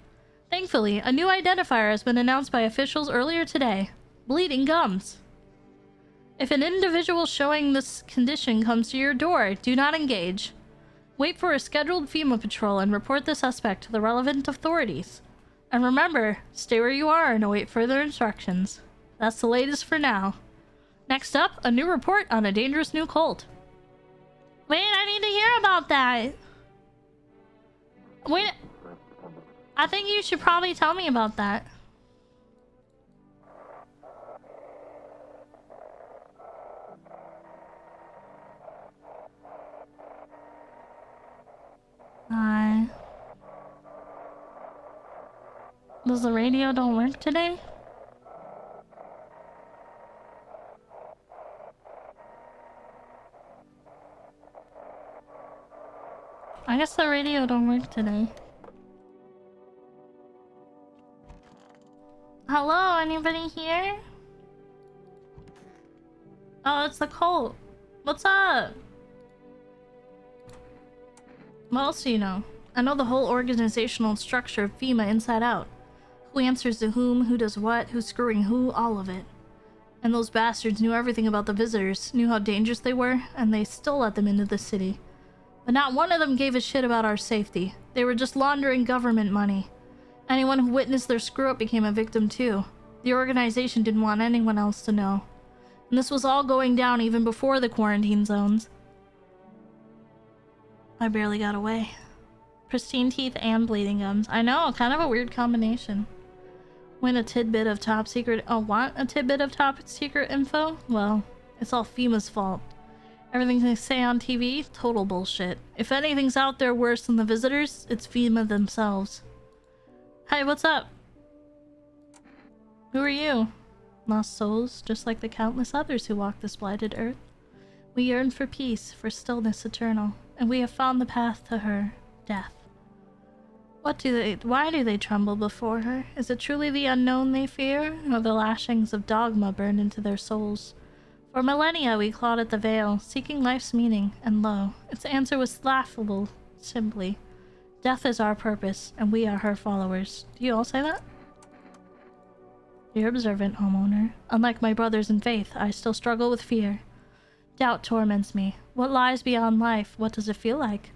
[SPEAKER 1] Thankfully, a new identifier has been announced by officials earlier today. Bleeding gums. If an individual showing this condition comes to your door, do not engage. Wait for a scheduled FEMA patrol and report the suspect to the relevant authorities. And remember, stay where you are and await further instructions. That's the latest for now. Next up, a new report on a dangerous new cult. Wait, I need to hear about that. Wait, I think you should probably tell me about that. Does the radio don't work today? I guess the radio don't work today. Hello, anybody here? Oh, it's the cult. What's up? What else do you know? I know the whole organizational structure of FEMA inside out. Who answers to whom, who does what, who's screwing who, all of it. And those bastards knew everything about the visitors, knew how dangerous they were, and they still let them into the city. But not one of them gave a shit about our safety. They were just laundering government money. Anyone who witnessed their screw-up became a victim too. The organization didn't want anyone else to know. And this was all going down even before the quarantine zones. I barely got away. Pristine teeth and bleeding gums. I know, kind of a weird combination. Win a tidbit of top secret... Oh, want a tidbit of top secret info? Well, it's all FEMA's fault. Everything they say on TV, total bullshit. If anything's out there worse than the visitors, it's FEMA themselves. Hey, what's up? Who are you? Lost souls, just like the countless others who walk this blighted earth. We yearn for peace, for stillness eternal, and we have found the path to her, death. Why do they tremble before her? Is it truly the unknown they fear, or the lashings of dogma burned into their souls? For millennia we clawed at the veil, seeking life's meaning, and lo, its answer was laughable, simply. Death is our purpose, and we are her followers. Do you all say that? Dear observant homeowner, unlike my brothers in faith, I still struggle with fear. Doubt torments me. What lies beyond life? What does it feel like?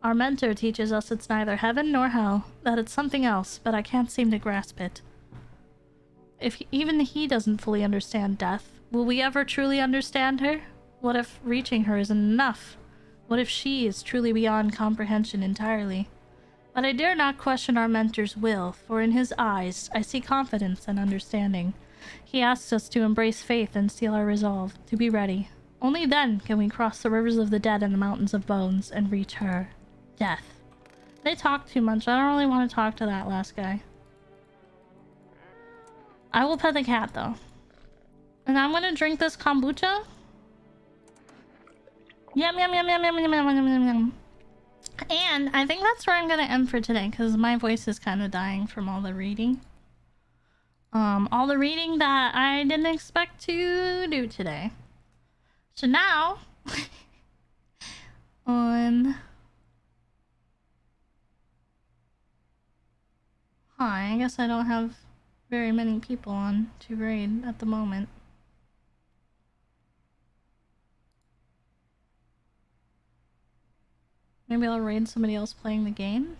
[SPEAKER 1] Our mentor teaches us it's neither heaven nor hell, that it's something else, but I can't seem to grasp it. If even he doesn't fully understand death, will we ever truly understand her? What if reaching her isn't enough? What if she is truly beyond comprehension entirely? But I dare not question our mentor's will, for in his eyes I see confidence and understanding. He asks us to embrace faith and seal our resolve, to be ready. Only then can we cross the rivers of the dead and the mountains of bones and reach her. Death. They talk too much. I don't really want to talk to that last guy. I will pet the cat, though. And I'm gonna drink this kombucha. Yum, yum, yum, yum, yum, yum, yum, yum, yum, yum. And I think that's where I'm gonna end for today, because my voice is kind of dying from all the reading. All the reading that I didn't expect to do today. So now... Hi, I guess I don't have very many people on to raid at the moment. Maybe I'll raid somebody else playing the game?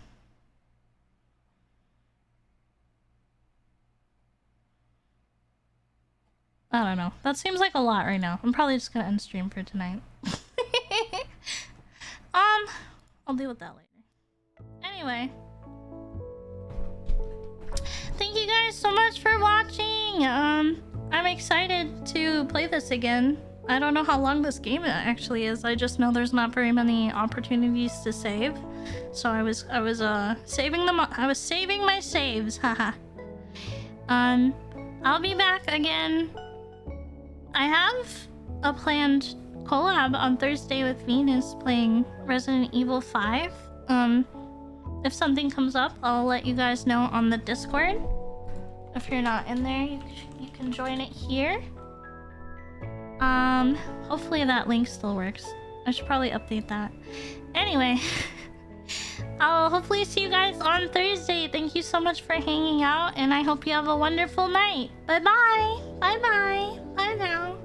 [SPEAKER 1] I don't know. That seems like a lot right now. I'm probably just gonna end stream for tonight. I'll deal with that later. Anyway. Thank you guys so much for watching! I'm excited to play this again. I don't know how long this game actually is. I just know there's not very many opportunities to save. So I was saving them. I was saving my saves, haha. I'll be back again. I have a planned collab on Thursday with Venus playing Resident Evil 5. If something comes up, I'll let you guys know on the Discord. If you're not in there, you can join it here. Hopefully that link still works. I should probably update that. Anyway, I'll hopefully see you guys on Thursday. Thank you so much for hanging out, and I hope you have a wonderful night. Bye-bye! Bye-bye! Bye now!